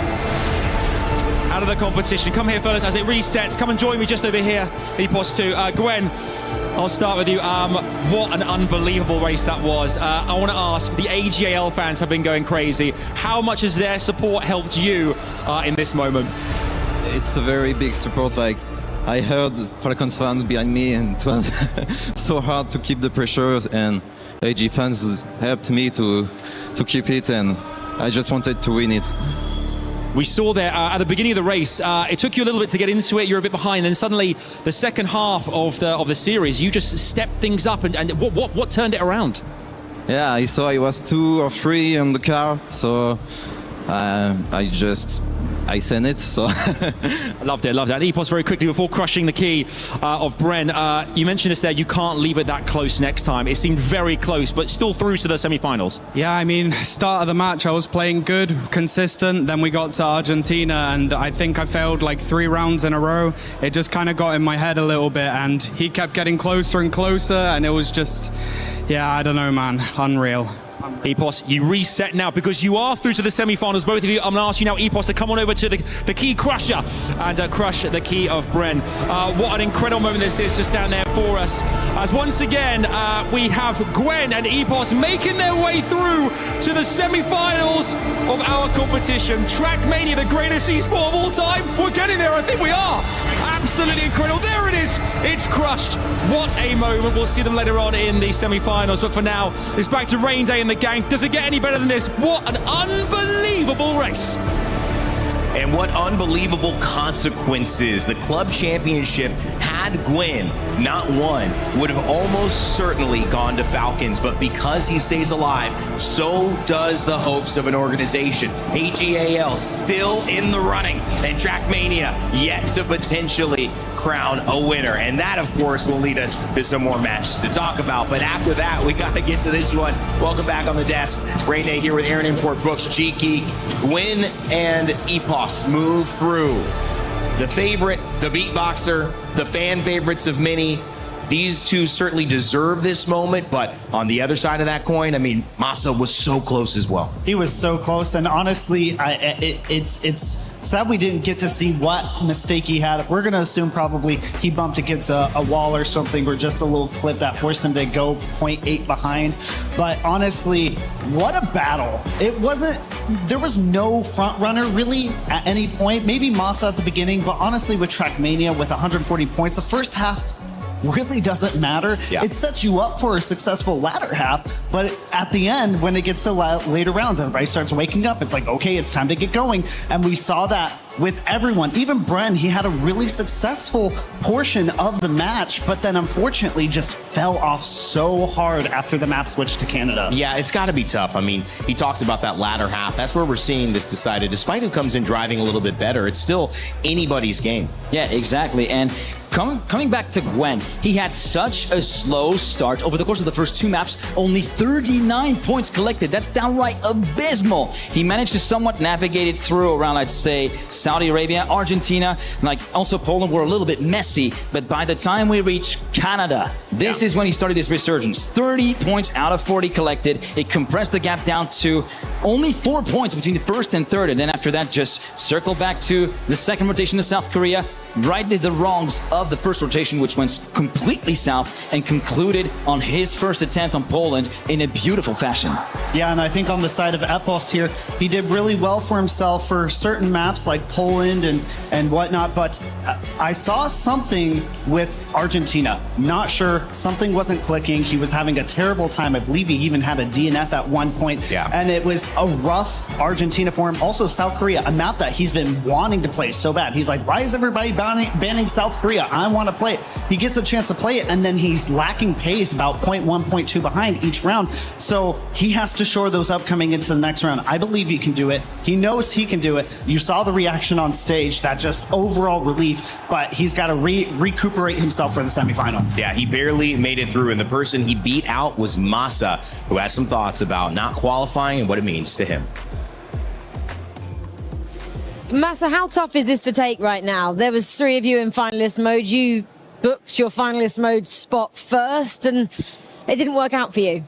Speaker 1: out of the competition. Come here, fellas, as it resets. Come and join me just over here, Epos too. Gwen, I'll start with you. What an unbelievable race that was. I want to ask, the AGAL fans have been going crazy. How much has their support helped you in this moment?
Speaker 7: It's a very big support. Like, I heard Falcons fans behind me, and it was so hard to keep the pressure, and AG fans helped me to keep it, and I just wanted to win it.
Speaker 1: We saw there at the beginning of the race, it took you a little bit to get into it, you're a bit behind, then suddenly the second half of the series, you just stepped things up, and what turned it around?
Speaker 7: Yeah, I saw I was 2 or 3 on the car, so I sent it, so.
Speaker 1: I loved it. And Epos, very quickly, before crushing the key of Bren, you mentioned this there, you can't leave it that close next time. It seemed very close, but still through to the semi-finals.
Speaker 16: Yeah, I mean, start of the match, I was playing good, consistent, then we got to Argentina, and I think I failed like 3 rounds in a row. It just kind of got in my head a little bit, and he kept getting closer and closer, and it was just, yeah, I don't know, man, unreal.
Speaker 1: Epos, you reset now because you are through to the semi-finals. Both of you, I'm going to ask you now, Epos, to come on over to the key crusher and crush the key of Bren. What an incredible moment this is just down there for us. As once again, we have Gwen and Epos making their way through to the semi-finals of our competition. Trackmania, the greatest esport of all time. We're getting there, I think we are. Absolutely incredible. There it is. It's crushed. What a moment. We'll see them later on in the semi-finals. But for now, it's back to Rain Day in the gang. Does it get any better than this? What an unbelievable race.
Speaker 9: And what unbelievable consequences. The club championship, had Gwen not won, would have almost certainly gone to Falcons, but because he stays alive, so does the hopes of an organization. AGAL still in the running, and Trackmania yet to potentially crown a winner. And that, of course, will lead us to some more matches to talk about. But after that, we got to get to this one. Welcome back on the desk. Rain Day here with Aaron Import Brooks, G Geek, Gwen and Epos move through. The favorite, the beatboxer, the fan favorites of many. These two certainly deserve this moment, but on the other side of that coin, I mean, Massa was so close as well.
Speaker 5: He was so close, and honestly, it's sad we didn't get to see what mistake he had. We're going to assume probably he bumped against a wall or something, or just a little clip that forced him to go 0.8 behind. But honestly, what a battle. There was no front runner really at any point. Maybe Massa at the beginning, but honestly with Trackmania with 140 points, the first half really doesn't matter. Yeah. It sets you up for a successful latter half, but at the end, when it gets to later rounds, everybody starts waking up. It's like, okay, it's time to get going. And we saw that with everyone. Even Bren, he had a really successful portion of the match, but then unfortunately just fell off so hard after the map switched to Canada.
Speaker 9: Yeah, it's got to be tough. I mean, he talks about that latter half. That's where we're seeing this decided. Despite who comes in driving a little bit better, it's still anybody's game.
Speaker 11: Yeah, exactly. And Coming back to Gwen, he had such a slow start. Over the course of the first 2 maps, only 39 points collected. That's downright abysmal. He managed to somewhat navigate it through around, I'd say, Saudi Arabia, Argentina, like also Poland were a little bit messy. But by the time we reach Canada, this is when he started his resurgence. 30 points out of 40 collected. It compressed the gap down to only 4 points between the first and third. And then after that, just circle back to the second rotation to South Korea, righted the wrongs of the first rotation, which went completely south, and concluded on his first attempt on Poland in a beautiful fashion.
Speaker 5: Yeah, and I think on the side of Epos here, he did really well for himself for certain maps like Poland and whatnot, but I saw something with Argentina. Not sure, something wasn't clicking. He was having a terrible time. I believe he even had a DNF at one point.
Speaker 9: Yeah.
Speaker 5: And it was a rough Argentina for him. Also South Korea, a map that he's been wanting to play so bad. He's like, why is everybody banning South Korea? I want to play it. He gets a chance to play it, and then he's lacking pace, about 0.1, 0.2 behind each round. So he has to shore those up coming into the next round. I believe he can do it. He knows he can do it. You saw the reaction on stage, that just overall relief, but he's got to recuperate himself for the semifinal.
Speaker 9: Yeah, he barely made it through, and the person he beat out was Massa, who has some thoughts about not qualifying and what it means to him.
Speaker 8: Massa, how tough is this to take right now? There was 3 of you in finalist mode. You booked your finalist mode spot first, and it didn't work out for you.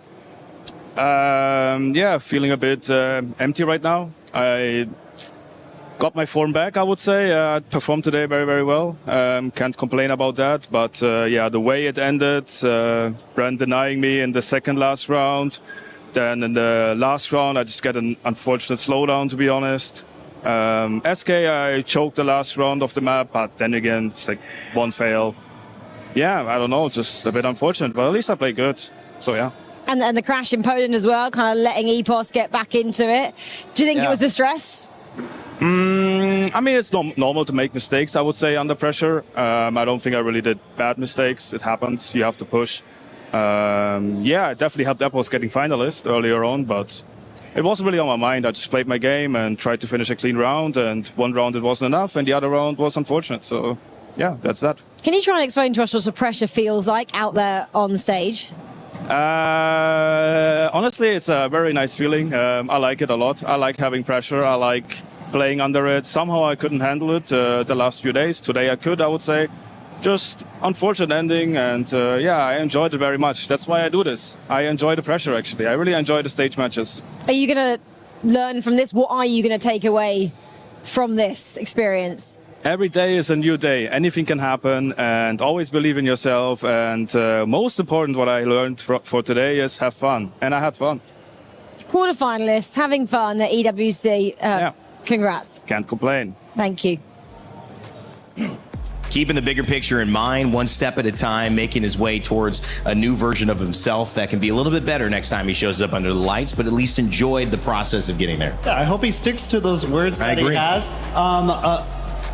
Speaker 14: Yeah, feeling a bit empty right now. I got my form back, I would say. I performed today very, very well. Can't complain about that. But yeah, the way it ended, Brand denying me in the second last round. Then in the last round, I just get an unfortunate slowdown, to be honest. SK, I choked the last round of the map, but then again, it's like one fail. Yeah, I don't know, just a bit unfortunate, but at least I played good. So yeah.
Speaker 8: And the crash in Poland as well, kind of letting Epos get back into it. Do you think it was the stress?
Speaker 14: I mean, it's normal to make mistakes, I would say, under pressure. I don't think I really did bad mistakes. It happens. You have to push. Yeah, it definitely helped Epos getting finalist earlier on, but it wasn't really on my mind. I just played my game and tried to finish a clean round, and one round it wasn't enough, and the other round was unfortunate. So, yeah, that's that.
Speaker 8: Can you try and explain to us what the pressure feels like out there on stage?
Speaker 14: Honestly, it's a very nice feeling. I like it a lot. I like having pressure. I like playing under it. Somehow I couldn't handle it the last few days. Today I could, I would say. Just unfortunate ending, and yeah, I enjoyed it very much. That's why I do this. I enjoy the pressure, actually. I really enjoy the stage matches.
Speaker 8: Are you going to learn from this? What are you going to take away from this experience?
Speaker 14: Every day is a new day. Anything can happen, and always believe in yourself. And most important, what I learned for today is have fun. And I had fun.
Speaker 8: Quarterfinalist, having fun at EWC.
Speaker 14: Yeah.
Speaker 8: Congrats.
Speaker 14: Can't complain.
Speaker 8: Thank you.
Speaker 9: Keeping the bigger picture in mind, one step at a time, making his way towards a new version of himself that can be a little bit better next time he shows up under the lights, but at least enjoyed the process of getting there.
Speaker 5: Yeah, I hope he sticks to those words that he has.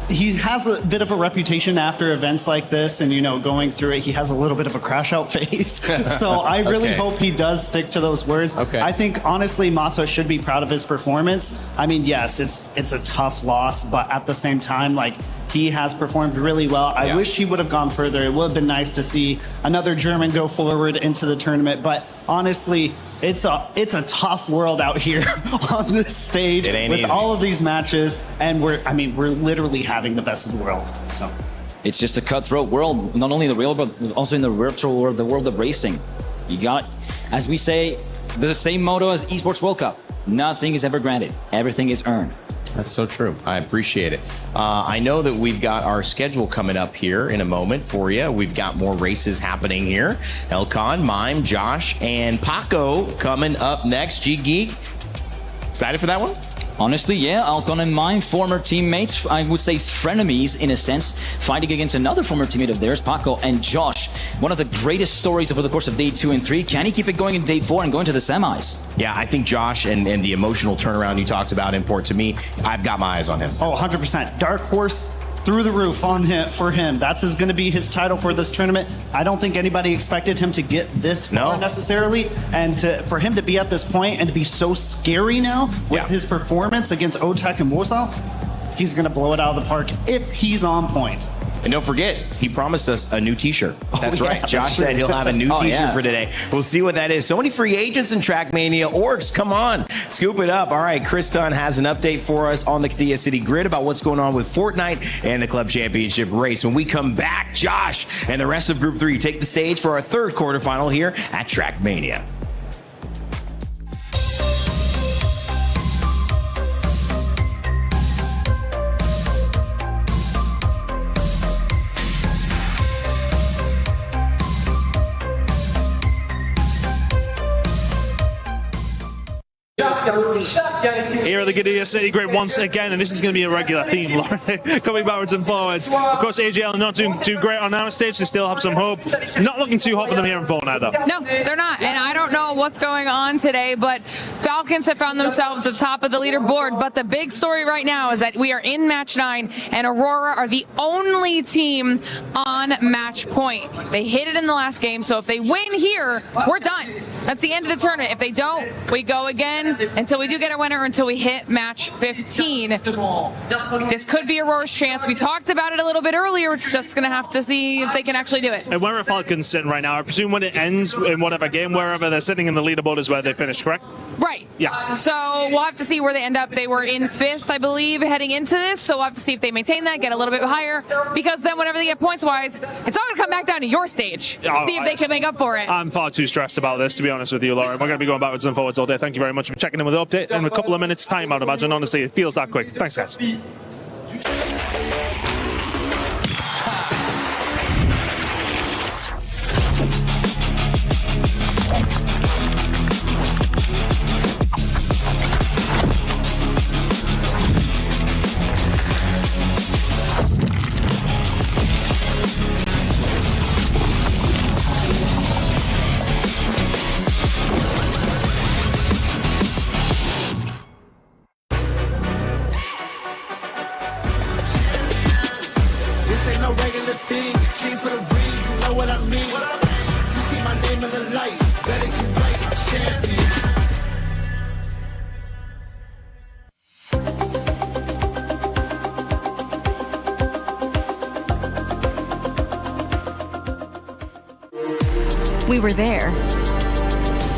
Speaker 5: He has a bit of a reputation after events like this, and, you know, going through it, he has a little bit of a crash out phase. So I really hope he does stick to those words. I think, honestly, Massa should be proud of his performance. I mean, yes, it's a tough loss, but at the same time, like, he has performed really well. I wish he would have gone further. It would have been nice to see another German go forward into the tournament, but honestly, it's a tough world out here on this stage with
Speaker 9: easy.
Speaker 5: all of these matches, and we're literally having the best of the world. So
Speaker 11: it's just a cutthroat world, not only in the real world, but also in the virtual world, the world of racing. You got, as we say, the same motto as Esports World Cup. Nothing is ever granted. Everything is earned.
Speaker 9: That's so true. I appreciate it. I know that we've got our schedule coming up here in a moment for you. We've got more races happening here. Elcon, Mime, Josh, and Paco coming up next. G-Geek, excited for that one?
Speaker 11: Honestly, yeah, Alcon and Mime, former teammates, I would say frenemies in a sense, fighting against another former teammate of theirs, Paco and Josh. One of the greatest stories over the course of day 2 and 3. Can he keep it going in day 4 and going to the semis?
Speaker 9: Yeah, I think Josh and the emotional turnaround you talked about import to me, I've got my eyes on him.
Speaker 5: Oh, 100%. Dark horse through the roof on him for him. That's going to be his title for this tournament. I don't think anybody expected him to get this far necessarily, and for him to be at this point and to be so scary now with his performance against Otek and Warsaw. he's going to blow it out of the park if he's on point.
Speaker 9: And don't forget, he promised us a new t-shirt. That's
Speaker 5: yeah,
Speaker 9: right.
Speaker 5: that's
Speaker 9: Josh
Speaker 5: true.
Speaker 9: said he'll have a new t-shirt for today. We'll see what that is. So many free agents in Trackmania. Orcs, come on. Scoop it up. All right, Chris Dunn has an update for us on the Katia City Grid about what's going on with Fortnite and the Club Championship race. When we come back, Josh and the rest of Group 3 take the stage for our third quarterfinal here at Trackmania.
Speaker 13: Here at the Katia City Grid once again, and this is going to be a regular theme, Lauren, coming backwards and forwards. Of course, AGL not doing too great on our stage. They still have some hope. Not looking too hot for them here in Fortnite, though.
Speaker 17: No, they're not, and I don't know what's going on today, but Falcons have found themselves at the top of the leaderboard. But the big story right now is that we are in match 9, and Aurora are the only team on match point. They hit it in the last game, so if they win here, we're done. That's the end of the tournament. If they don't, we go again until we do get a winner, until we hit match 15. This could be Aurora's chance. We talked about it a little bit earlier. We're just going to have to see if they can actually do it.
Speaker 13: And where are Falcons sitting right now? I presume when it ends in whatever game, wherever they're sitting in the leaderboard is where they finish, correct?
Speaker 17: Right.
Speaker 13: Yeah.
Speaker 17: So we'll have to see where they end up. They were in 5th, I believe, heading into this. So we'll have to see if they maintain that, get a little bit higher, because then whenever they get points-wise, it's all going to come back down to your stage. See if they can make up for it.
Speaker 13: I'm far too stressed about this, to be honest with you, Lauren. We're going to be going backwards and forwards all day. Thank you very much for checking in with the update. In a couple of minutes' time, I'd imagine. Honestly, it feels that quick. Thanks, guys.
Speaker 6: This ain't no regular thing. Came for the ring, you know what I mean. You see my name in the lights, better get right, I'm champion.
Speaker 18: We were there.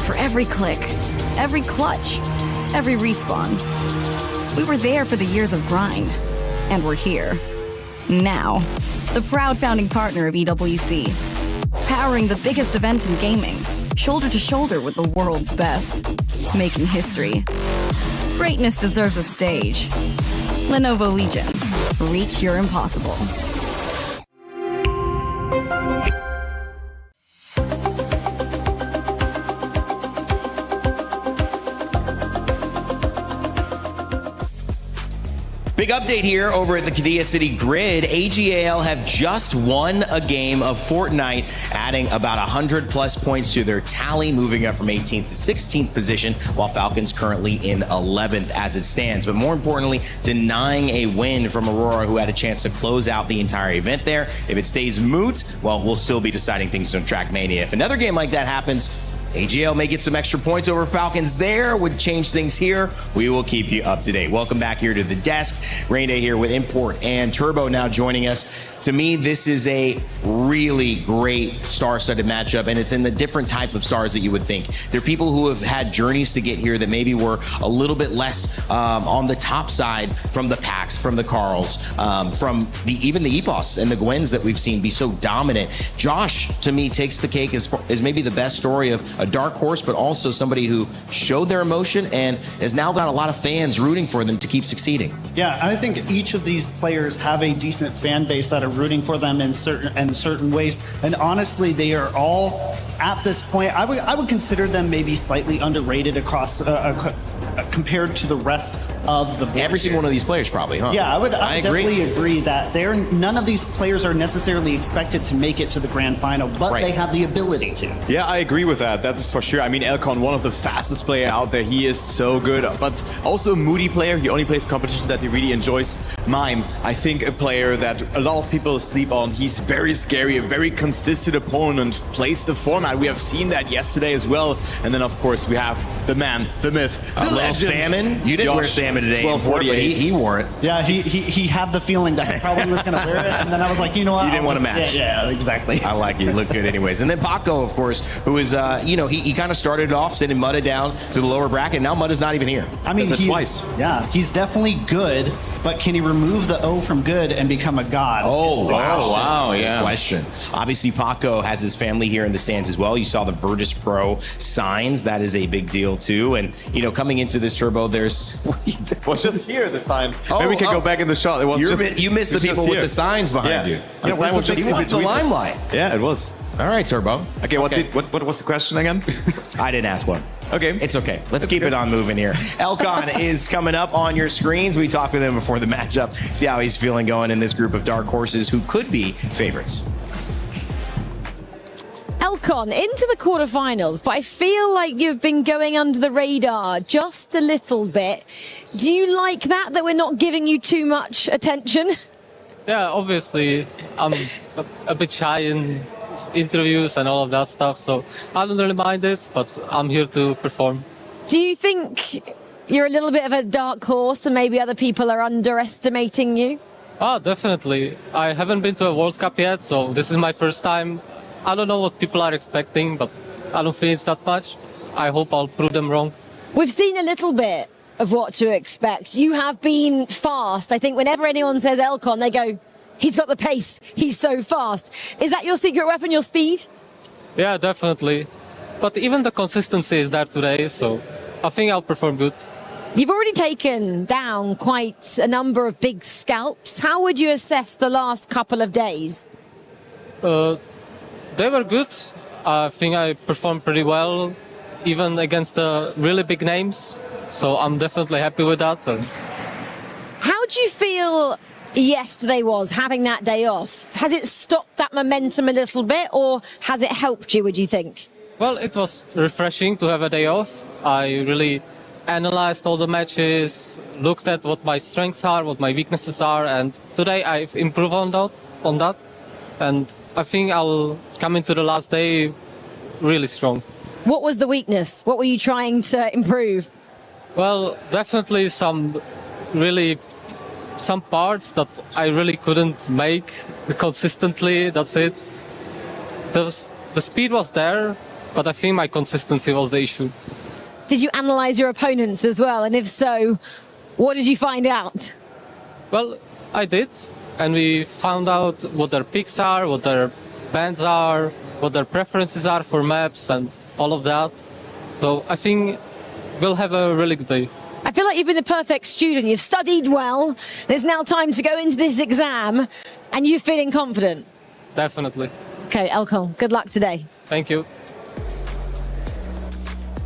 Speaker 18: For every click, every clutch, every respawn. We were there for the years of grind. And we're here. Now. The proud founding partner of EWC. Powering the biggest event in gaming. Shoulder to shoulder with the world's best. Making history. Greatness deserves a stage. Lenovo Legion. Reach your impossible.
Speaker 9: Big update here over at the Katia City Grid. AGAL have just won a game of Fortnite, adding about 100 plus points to their tally, moving up from 18th to 16th position, while Falcons currently in 11th as it stands. But more importantly, denying a win from Aurora, who had a chance to close out the entire event there. If it stays moot, well, we'll still be deciding things on Trackmania. If another game like that happens, AGL may get some extra points over Falcons there, would change things here. We will keep you up to date. Welcome back here to the desk. Rain Day here with Import and Turbo now joining us. To me, this is a really great star-studded matchup, and it's in the different type of stars that you would think. There are people who have had journeys to get here that maybe were a little bit less on the top side from the Pax, from the Carls, from even the Epos and the Gwens that we've seen be so dominant. Josh, to me, takes the cake as maybe the best story of a dark horse, but also somebody who showed their emotion and has now got a lot of fans rooting for them to keep succeeding.
Speaker 5: Yeah, I think each of these players have a decent fan base that are rooting for them in certain ways. And honestly, they are all at this point. I would consider them maybe slightly underrated across compared to the rest of the board.
Speaker 9: Every single one of these players, probably, huh?
Speaker 5: Yeah, I would
Speaker 9: agree.
Speaker 5: definitely agree that none of these players are necessarily expected to make it to the grand final, but they have the ability to.
Speaker 10: Yeah, I agree with that. That is for sure. I mean, Elcon, one of the fastest players out there. He is so good, but also a moody player. He only plays competition that he really enjoys. Mime, I think a player that a lot of people sleep on. He's very scary, a very consistent opponent, plays the format. We have seen that yesterday as well. And then, of course, we have the man, the myth, the legend.
Speaker 9: Salmon? You didn't wear salmon today.
Speaker 10: 12:48.
Speaker 9: He wore it.
Speaker 5: Yeah, he had the feeling that he probably was going to wear it, and then I was like, you know what?
Speaker 9: You didn't want to
Speaker 5: just-
Speaker 9: match.
Speaker 5: Yeah, exactly.
Speaker 9: I like it. You look good anyways. And then Paco, of course, who is, he kind of started off sending Mutta down to the lower bracket. Now Mutta's not even here.
Speaker 5: I mean,
Speaker 9: Does it
Speaker 5: he's,
Speaker 9: twice.
Speaker 5: Yeah, he's definitely good, but can he remove the O from good and become a god?
Speaker 9: Oh,
Speaker 5: Is the question.
Speaker 9: wow, yeah. Good question. Obviously, Paco has his family here in the stands as well. You saw the Virtus Pro signs. That is a big deal, too. And, coming into this turbo, there's...
Speaker 10: Well, just here, the sign.
Speaker 9: Oh,
Speaker 10: Maybe we can
Speaker 9: oh.
Speaker 10: go back in the shot. It was
Speaker 9: You missed the people with the signs behind you.
Speaker 10: The sign was just
Speaker 9: He wants the
Speaker 10: between us.
Speaker 9: limelight.
Speaker 10: Yeah, it was.
Speaker 9: All right, Turbo.
Speaker 10: Okay, what was the question again?
Speaker 9: I didn't ask one.
Speaker 10: Okay.
Speaker 9: It's okay. Let's keep it on moving here. Elcon is coming up on your screens. We talked with him before the matchup. See how he's feeling going in this group of dark horses who could be favorites.
Speaker 8: Elcon into the quarterfinals, but I feel like you've been going under the radar just a little bit. Do you like that we're not giving you too much attention?
Speaker 25: Yeah, obviously, I'm a bit shy in interviews and all of that stuff, so I don't really mind it, but I'm here to perform.
Speaker 8: Do you think you're a little bit of a dark horse and maybe other people are underestimating you?
Speaker 25: Oh, definitely. I haven't been to a World Cup yet, so this is my first time. I don't know what people are expecting, but I don't think it's that much. I hope I'll prove them wrong.
Speaker 8: We've seen a little bit of what to expect. You have been fast. I think whenever anyone says Elcon, they go, he's got the pace. He's so fast. Is that your secret weapon, your speed?
Speaker 25: Yeah, definitely. But even the consistency is there today, so I think I'll perform good.
Speaker 8: You've already taken down quite a number of big scalps. How would you assess the last couple of days?
Speaker 25: They were good. I think I performed pretty well, even against the really big names. So I'm definitely happy with that.
Speaker 8: How do you feel yesterday was, having that day off? Has it stopped that momentum a little bit, or has it helped you, would you think?
Speaker 25: Well, it was refreshing to have a day off. I really analyzed all the matches, looked at what my strengths are, what my weaknesses are, and today I've improved on that. And I think I'll come into the last day really strong.
Speaker 8: What was the weakness? What were you trying to improve?
Speaker 25: Well, definitely some parts that I really couldn't make consistently. That's it. The speed was there, but I think my consistency was the issue.
Speaker 8: Did you analyze your opponents as well? And if so, what did you find out?
Speaker 25: Well, I did. And we found out what their picks are, what their bans are, what their preferences are for maps and all of that. So I think we'll have a really good day.
Speaker 8: I feel like you've been the perfect student. You've studied well. There's now time to go into this exam, and you're feeling confident.
Speaker 25: Definitely.
Speaker 8: Okay, Elcon, good luck today.
Speaker 25: Thank you.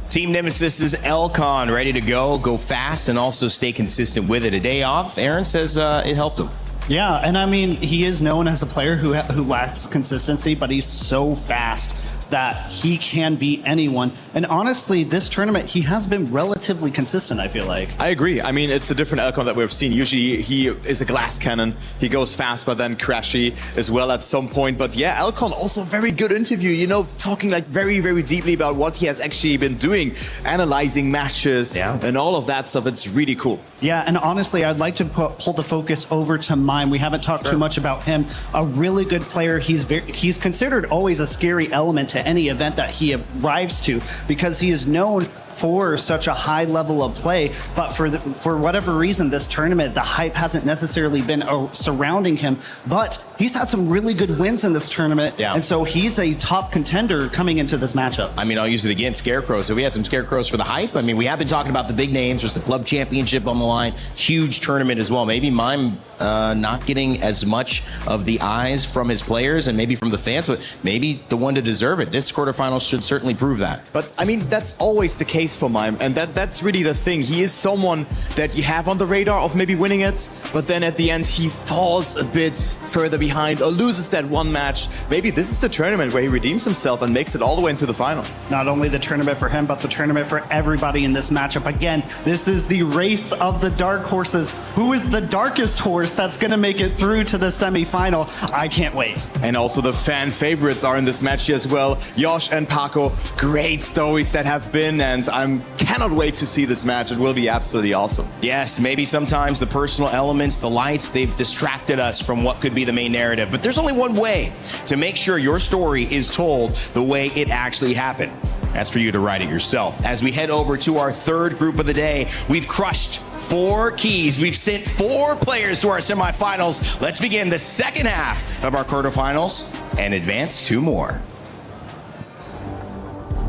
Speaker 9: Team Nemesis's Elcon ready to go fast, and also stay consistent with it. A day off, Aaron says it helped him.
Speaker 5: Yeah, and I mean, he is known as a player who lacks consistency, but he's so fast that he can beat anyone. And honestly, this tournament, he has been relatively consistent, I feel like.
Speaker 10: I agree. I mean, it's a different Elcon that we've seen. Usually he is a glass cannon. He goes fast, but then crashy as well at some point. But yeah, Elcon, also a very good interview, talking like very, very deeply about what he has actually been doing, analyzing matches and all of that stuff. It's really cool.
Speaker 5: Yeah, and honestly, I'd like to pull the focus over to Mime. We haven't talked too much about him. A really good player. He's considered always a scary element to any event that he arrives to, because he is known for such a high level of play, but for whatever reason, this tournament, the hype hasn't necessarily been surrounding him, but he's had some really good wins in this tournament, and so he's a top contender coming into this matchup.
Speaker 9: I mean, I'll use it again, Scarecrow. So we had some Scarecrows for the hype. I mean, we have been talking about the big names. There's the club championship on the line, huge tournament as well. Maybe Mime not getting as much of the eyes from his players and maybe from the fans, but maybe the one to deserve it. This quarterfinal should certainly prove that.
Speaker 10: But I mean, that's always the case for Mime, and that's really the thing. He is someone that you have on the radar of maybe winning it, but then at the end he falls a bit further behind or loses that one match. Maybe this is the tournament where he redeems himself and makes it all the way into the final.
Speaker 5: Not only the tournament for him, but the tournament for everybody in this matchup. Again, this is the race of the dark horses. Who is the darkest horse that's going to make it through to the semifinal? I can't wait.
Speaker 10: And also the fan favorites are in this match here as well. Josh and Paco, great stories that have been, and I cannot wait to see this match. It will be absolutely awesome.
Speaker 9: Yes, maybe sometimes the personal elements, the lights, they've distracted us from what could be the main narrative. But there's only one way to make sure your story is told the way it actually happened. That's for you to write it yourself. As we head over to our third group of the day, we've crushed 4 keys. We've sent 4 players to our semifinals. Let's begin the second half of our quarterfinals and advance 2 more.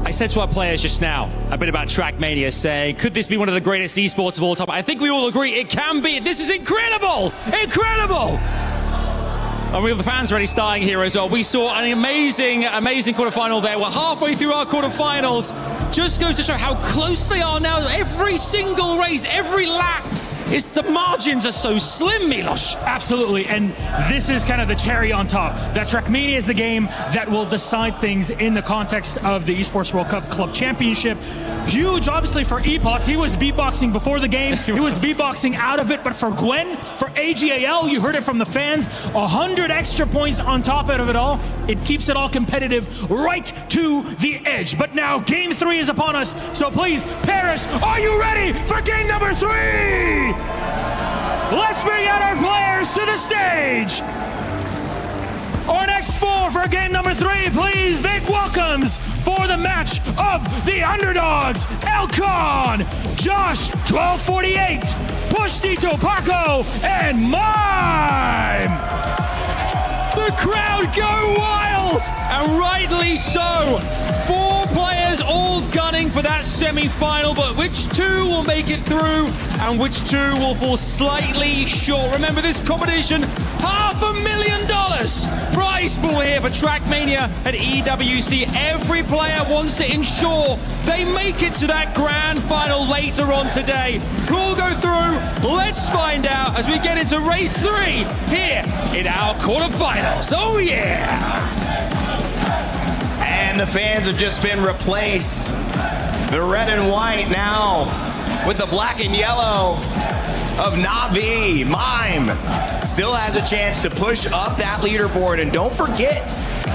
Speaker 1: I said to our players just now a bit about Trackmania, saying, could this be one of the greatest esports of all time? I think we all agree it can be. This is incredible! Incredible! And we have the fans already starting here as well. We saw an amazing quarterfinal there. We're halfway through our quarterfinals. Just goes to show how close they are now. Every single race, every lap. The margins are so slim, Milos.
Speaker 15: Absolutely, and this is kind of the cherry on top. That Trackmania is the game that will decide things in the context of the Esports World Cup Club Championship. Huge, obviously, for EPOS. He was beatboxing before the game. He was beatboxing out of it, but for Gwen, for AGAL, you heard it from the fans, 100 extra points on top of it all. It keeps it all competitive right to the edge. But now, game 3 is upon us, so please, Paris, are you ready for game number 3? Let's bring out our players to the stage. Our next 4 for game number 3, please, big welcomes for the match of the underdogs, Elcon, Josh, 1248, Push Tito, Paco, and Mime.
Speaker 1: The crowd go wild, and rightly so. 4 players all gunning for that semi-final, but which 2 will make it through and which 2 will fall slightly short? Remember this competition, $500,000 prize pool here for Trackmania at EWC. Every player wants to ensure they make it to that grand final later on today. Who'll go through? Let's find out as we get into race 3 here in our quarterfinals. Oh yeah!
Speaker 9: And the fans have just been replaced. The red and white now with the black and yellow of Navi. Mime still has a chance to push up that leaderboard. And don't forget,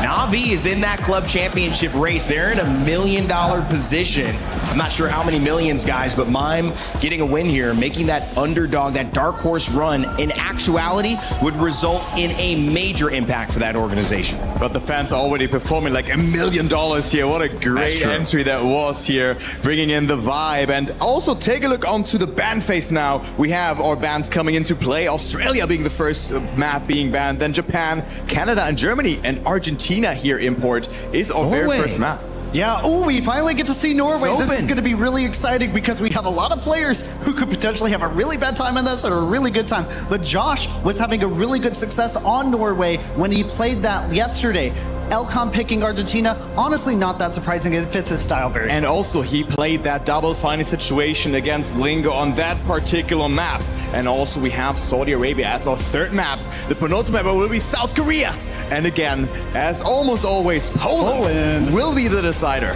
Speaker 9: Navi is in that club championship race. They're in $1 million position. I'm not sure how many millions, guys, but Mime getting a win here, making that underdog, that dark horse run, in actuality would result in a major impact for that organization.
Speaker 10: But the fans are already performing like $1 million here. What a great entry that was here, bringing in the vibe. And also take a look onto the ban phase now. We have our bans coming into play. Australia being the first map being banned, then Japan, Canada, and Germany, and Argentina here import is our very first map.
Speaker 5: Yeah, we finally get to see Norway. This is going to be really exciting because we have a lot of players who could potentially have a really bad time in this or a really good time. But Josh was having a really good success on Norway when he played that yesterday. Elcon picking Argentina, honestly not that surprising. It fits his style very well.
Speaker 10: And also he played that double final situation against Lingo on that particular map. And also we have Saudi Arabia as our third map. The penultimate will be South Korea. And again, as almost always, Poland will be the decider.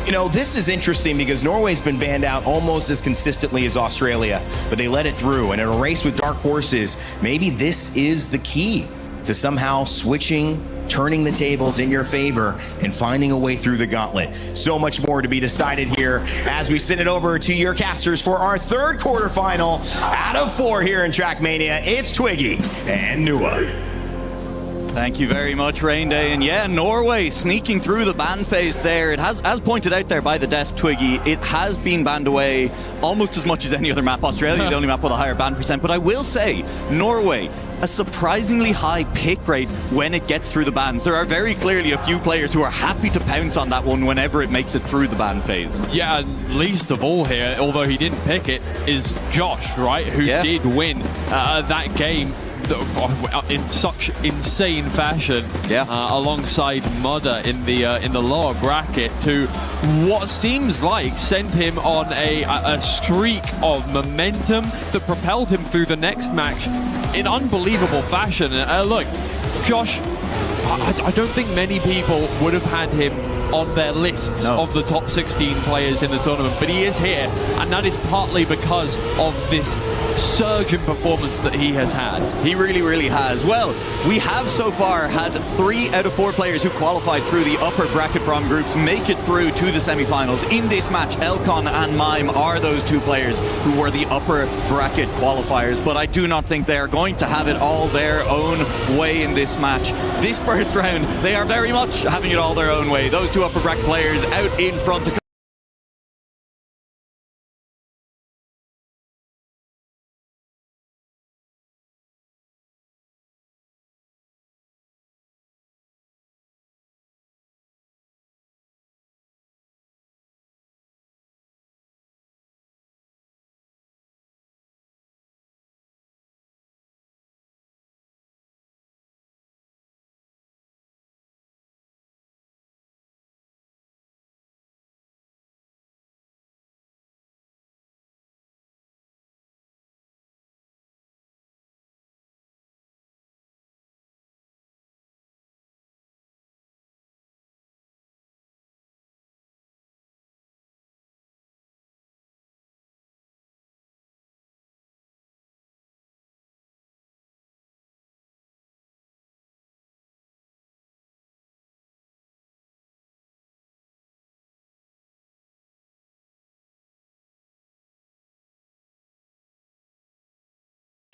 Speaker 9: You know, this is interesting because Norway's been banned out almost as consistently as Australia, but they let it through. And in a race with dark horses, maybe this is the key to somehow switching, turning the tables in your favor and finding a way through the gauntlet. So much more to be decided here as we send it over to your casters for our third quarterfinal out of 4 here in Trackmania. It's Twiggy and Nua.
Speaker 3: Thank you very much, Rain Day. And yeah, Norway sneaking through the ban phase there. It has, as pointed out there by the desk, Twiggy, it has been banned away almost as much as any other map. Australia, the only map with a higher ban percent. But I will say, Norway, a surprisingly high pick rate when it gets through the bans. There are very clearly a few players who are happy to pounce on that one whenever it makes it through the ban phase.
Speaker 19: Yeah, and least of all here, although he didn't pick it, is Josh, right? Who did win that game in such insane fashion, alongside Mudder in the lower bracket, to what seems like sent him on a streak of momentum that propelled him through the next match in unbelievable fashion. Look, Josh, I don't think many people would have had him on their lists of the top 16 players in the tournament, but he is here, and that is partly because of this surge in performance that he has had.
Speaker 3: He really, really has. Well, we have so far had 3 out of 4 players who qualified through the upper bracket from groups make it through to the semi-finals. In this match, Elcon and Mime are those 2 players who were the upper bracket qualifiers, but I do not think they are going to have it all their own way in this match. This first round, they are very much having it all their own way. Those 2 upper bracket players out in front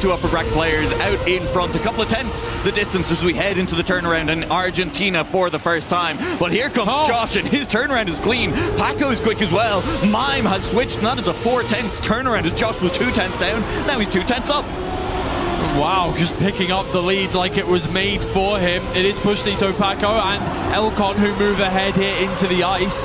Speaker 3: to upper bracket players out in front, a couple of tenths the distance as we head into the turnaround in Argentina for the first time. But here comes Josh, and his turnaround is clean. Paco is quick as well. Mime has switched, and that is a 4 tenths turnaround as Josh was 2 tenths down. Now he's 2 tenths up.
Speaker 19: Wow, just picking up the lead like it was made for him. It is Pushnito, Paco and Elcon who move ahead here into the ice.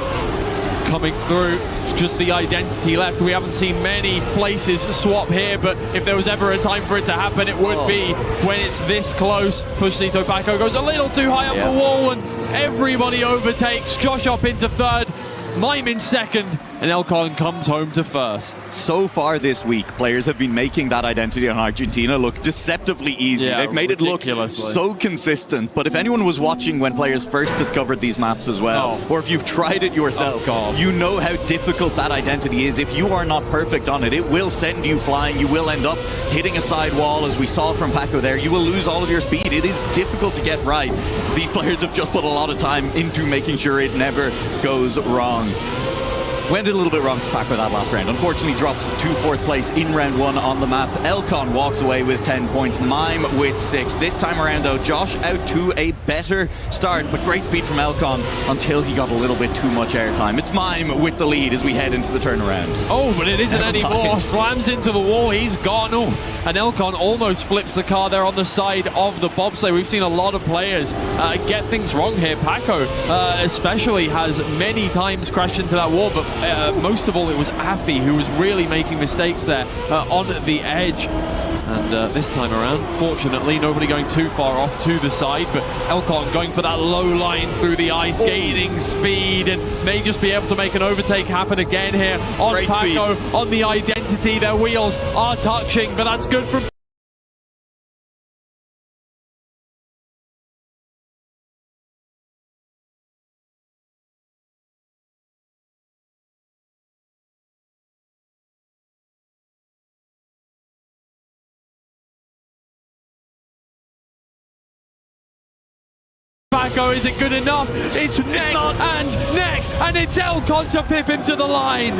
Speaker 19: Coming through, it's just the identity left. We haven't seen many places swap here, but if there was ever a time for it to happen, it would be when it's this close. Pushnito Paco goes a little too high up the wall, and everybody overtakes. Josh up into 3rd, Mime in 2nd, and Elcon comes home to 1st.
Speaker 3: So far this week, players have been making that identity on Argentina look deceptively easy. They've made it look so consistent. But if anyone was watching when players first discovered these maps as well, or if you've tried it yourself, you know how difficult that identity is. If you are not perfect on it, it will send you flying. You will end up hitting a side wall, as we saw from Paco there. You will lose all of your speed. It is difficult to get right. These players have just put a lot of time into making sure it never goes wrong. Went a little bit wrong for Paco that last round. Unfortunately drops to 4th place in round 1 on the map. Elcon walks away with 10 points, Mime with 6. This time around though, Josh out to a better start, but great speed from Elcon until he got a little bit too much airtime. It's Mime with the lead as we head into the turnaround.
Speaker 19: Oh, but it isn't anymore. Slams into the wall, he's gone. Oh, and Elcon almost flips the car there on the side of the bobsleigh. We've seen a lot of players get things wrong here. Paco especially has many times crashed into that wall, but most of all it was Afi who was really making mistakes there on the edge. And this time around, fortunately, nobody going too far off to the side, but Elcon going for that low line through the ice, gaining speed, and may just be able to make an overtake happen again here on Paco, on the identity. Their wheels are touching, but that's good from Paco. Is it good enough? It's neck and neck, and it's Elcon to pip him to the line.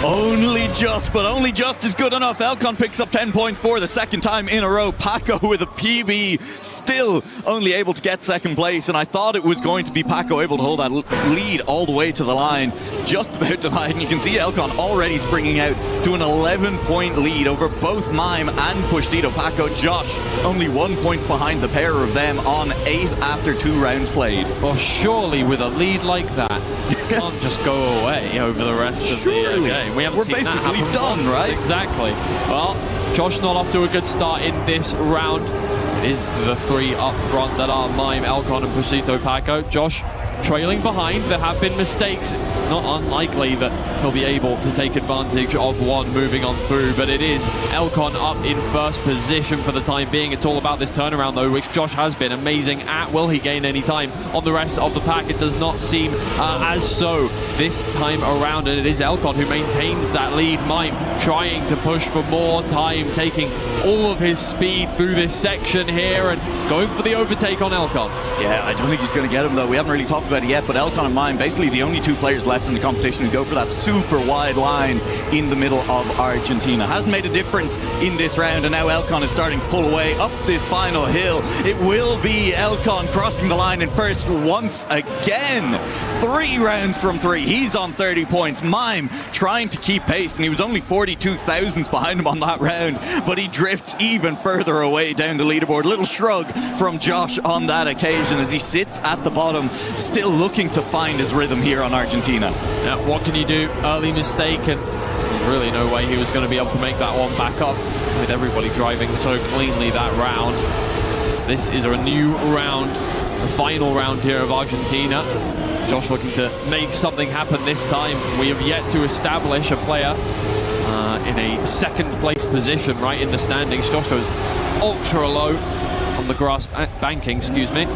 Speaker 3: Only just, but only just is good enough. Elcon picks up 10 points for the 2nd time in a row. Paco with a PB, still only able to get 2nd place, and I thought it was going to be Paco able to hold that lead all the way to the line. Just about denied, and you can see Elcon already springing out to an 11-point lead over both Mime and Pushnito. Paco, Josh, only 1 point behind the pair of them on 8 after 2 rounds played.
Speaker 19: Well, surely with a lead like that, you can't just go away over the rest of the game. We haven't seen that happen. We're basically done,
Speaker 3: right?
Speaker 19: Exactly. Well, Josh not off to a good start in this round. It is the 3 up front that are Mime, Elcon, and Pushnito Paco. Josh, trailing behind. There have been mistakes. It's not unlikely that he'll be able to take advantage of one moving on through, but it is Elcon up in first position for the time being. It's all about this turnaround, though, which Josh has been amazing at. Will he gain any time on the rest of the pack? It does not seem as so this time around, and it is Elcon who maintains that lead. Mime trying to push for more time, taking all of his speed through this section here and going for the overtake on Elcon.
Speaker 3: Yeah, I don't think he's going to get him, though. We haven't really talked about it yet, but Elcon and Mime, basically the only two players left in the competition who go for that super wide line in the middle of Argentina. Hasn't made a difference in this round, and now Elcon is starting to pull away up this final hill. It will be Elcon crossing the line in first once again. 3 rounds from 3. He's on 30 points. Mime trying to keep pace, and he was only 42 thousandths behind him on that round, but he drifts even further away down the leaderboard. Little shrug from Josh on that occasion as he sits at the bottom, still looking to find his rhythm here on Argentina.
Speaker 19: Yeah, what can you do? Early mistake, and there's really no way he was going to be able to make that one back up with everybody driving so cleanly that round. This is a new round, the final round here of Argentina. Josh looking to make something happen this time. We have yet to establish a player in a second place position right in the standings. Josh goes ultra low on the grass banking, excuse me.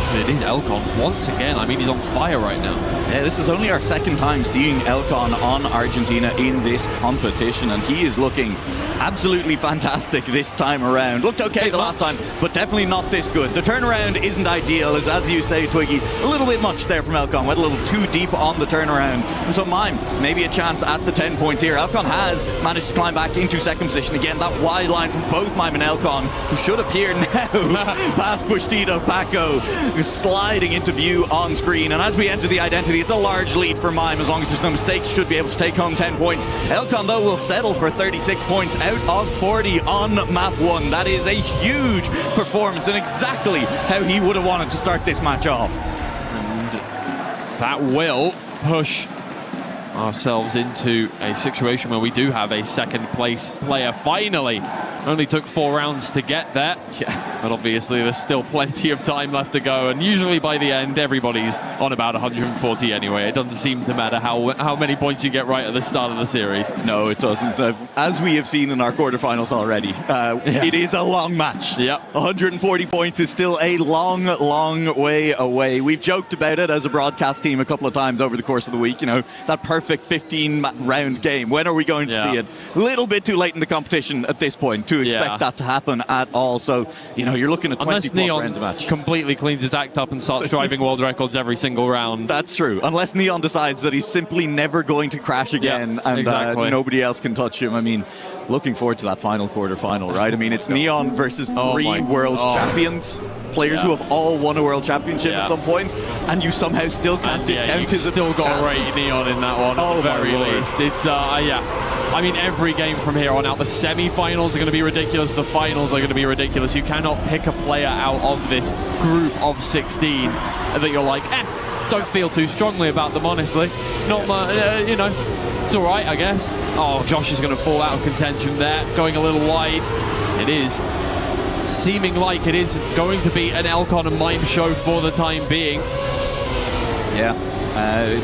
Speaker 19: It is Elcon once again. I mean, he's on fire right now.
Speaker 3: Yeah, this is only our second time seeing Elcon on Argentina in this competition, and he is looking absolutely fantastic this time around. Looked okay the last time, but definitely not this good. The turnaround isn't ideal, as you say, Twiggy. A little bit much there from Elcon. Went a little too deep on the turnaround. And so Mime, maybe a chance at the 10 points here. Elcon has managed to climb back into second position. Again, that wide line from both Mime and Elcon, who should appear now past Bustillo Paco, sliding into view on screen. And as we enter the identity, it's a large lead for Mime. As long as there's no mistakes, should be able to take home 10 points. Elcon, though, will settle for 36 points out of 40 on map 1. That is a huge performance and exactly how he would have wanted to start this match off.
Speaker 19: And that will push ourselves into a situation where we do have a second place player finally. Only took 4 rounds to get there. Yeah. But obviously there's still plenty of time left to go, and usually by the end everybody's on about 140 anyway. It doesn't seem to matter how many points you get right at the start of the series.
Speaker 3: No, it doesn't. As we have seen in our quarterfinals already, it is a long match.
Speaker 19: Yep.
Speaker 3: 140 points is still a long, long way away. We've joked about it as a broadcast team a couple of times over the course of the week. You know, that perfect 15-round game. When are we going to see it? A little bit too late in the competition at this point to expect that to happen at all. So, you know, you're looking at 20 plus rounds a match.
Speaker 19: Completely cleans his act up and starts driving world records every single round.
Speaker 3: That's true. Unless Neon decides that he's simply never going to crash again and nobody else can touch him. I mean, looking forward to that final quarterfinal, right? I mean, it's Neon versus 3 world champions. Players who have all won a world championship at some point, and you somehow still can't discount his
Speaker 19: still got to rate Neon in that one at the very least. It's I mean, every game from here on out, the semi-finals are going to be ridiculous, the finals are going to be ridiculous. You cannot pick a player out of this group of 16 that you're like, don't feel too strongly about them, honestly. Not my, you know, it's all right, I guess. Oh, Josh is going to fall out of contention there, going a little wide. It is seeming like it is going to be an Elcon and Mime show for the time being.
Speaker 3: Yeah.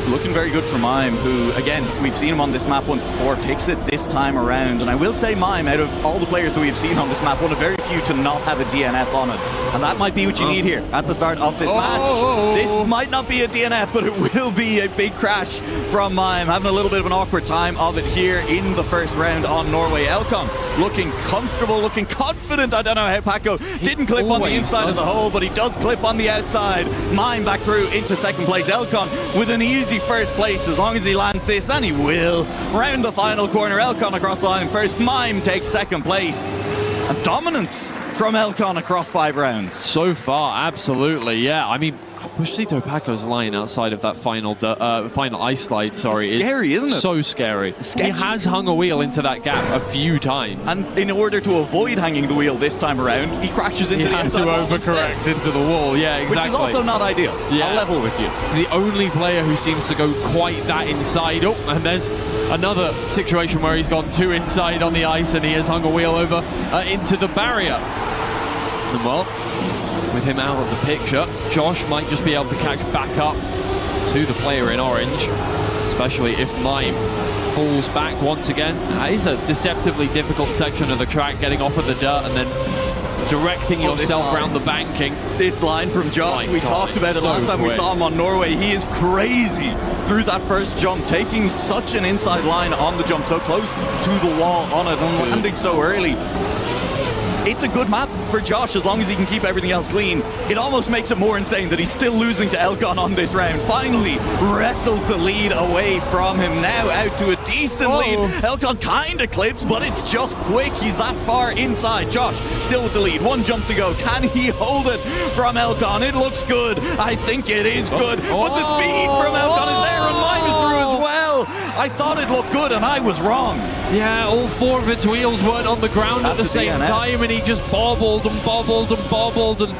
Speaker 3: Looking very good for Mime, who, again, we've seen him on this map once before, picks it this time around. And I will say Mime, out of all the players that we've seen on this map, one of very few to not have a DNF on it. And that might be what you need here at the start of this match. This might not be a DNF, but it will be a big crash from Mime. Having a little bit of an awkward time of it here in the first round on Norway. Elcon looking comfortable, looking confident. I don't know how Paco didn't clip on the inside of the hole, but he does clip on the outside. Mime back through into second place. Elcon with an easy first place as long as he lands this, and he will. Round the final corner, Elcon across the line first. Mime takes second place. And dominance from Elcon across 5 rounds.
Speaker 19: So far, absolutely, yeah. I mean, Bustillo Paco's line outside of that final ice slide, sorry.
Speaker 3: It's scary, isn't it?
Speaker 19: So scary.
Speaker 3: Sketchy.
Speaker 19: He has hung a wheel into that gap a few times.
Speaker 3: And in order to avoid hanging the wheel this time around, he crashes into the outside wall instead.
Speaker 19: He had to overcorrect into the wall, yeah, exactly.
Speaker 3: Which is also not ideal.
Speaker 19: Yeah.
Speaker 3: I'll level with you.
Speaker 19: He's the only player who seems to go quite that inside. Oh, and there's another situation where he's gone too inside on the ice and he has hung a wheel over into the barrier. And well, with him out of the picture. Josh might just be able to catch back up to the player in orange, especially if Mime falls back once again. That is a deceptively difficult section of the track, getting off of the dirt and then directing yourself around the banking.
Speaker 3: This line from Josh, we talked about it last time we saw him on Norway. He is crazy through that first jump, taking such an inside line on the jump, so close to the wall on it and landing so early. It's a good map for Josh as long as he can keep everything else clean. It almost makes it more insane that he's still losing to Elcon on this round. Finally wrestles the lead away from him. Now out to a decent lead. Elcon kind of clips, but it's just quick. He's that far inside. Josh still with the lead. One jump to go. Can he hold it from Elcon? It looks good. I think it is good. But the speed from Elcon is there and Mime is through as well. I thought it looked good and I was wrong.
Speaker 19: Yeah, all 4 of its wheels weren't on the ground at the same time, and he just bobbled and bobbled and bobbled and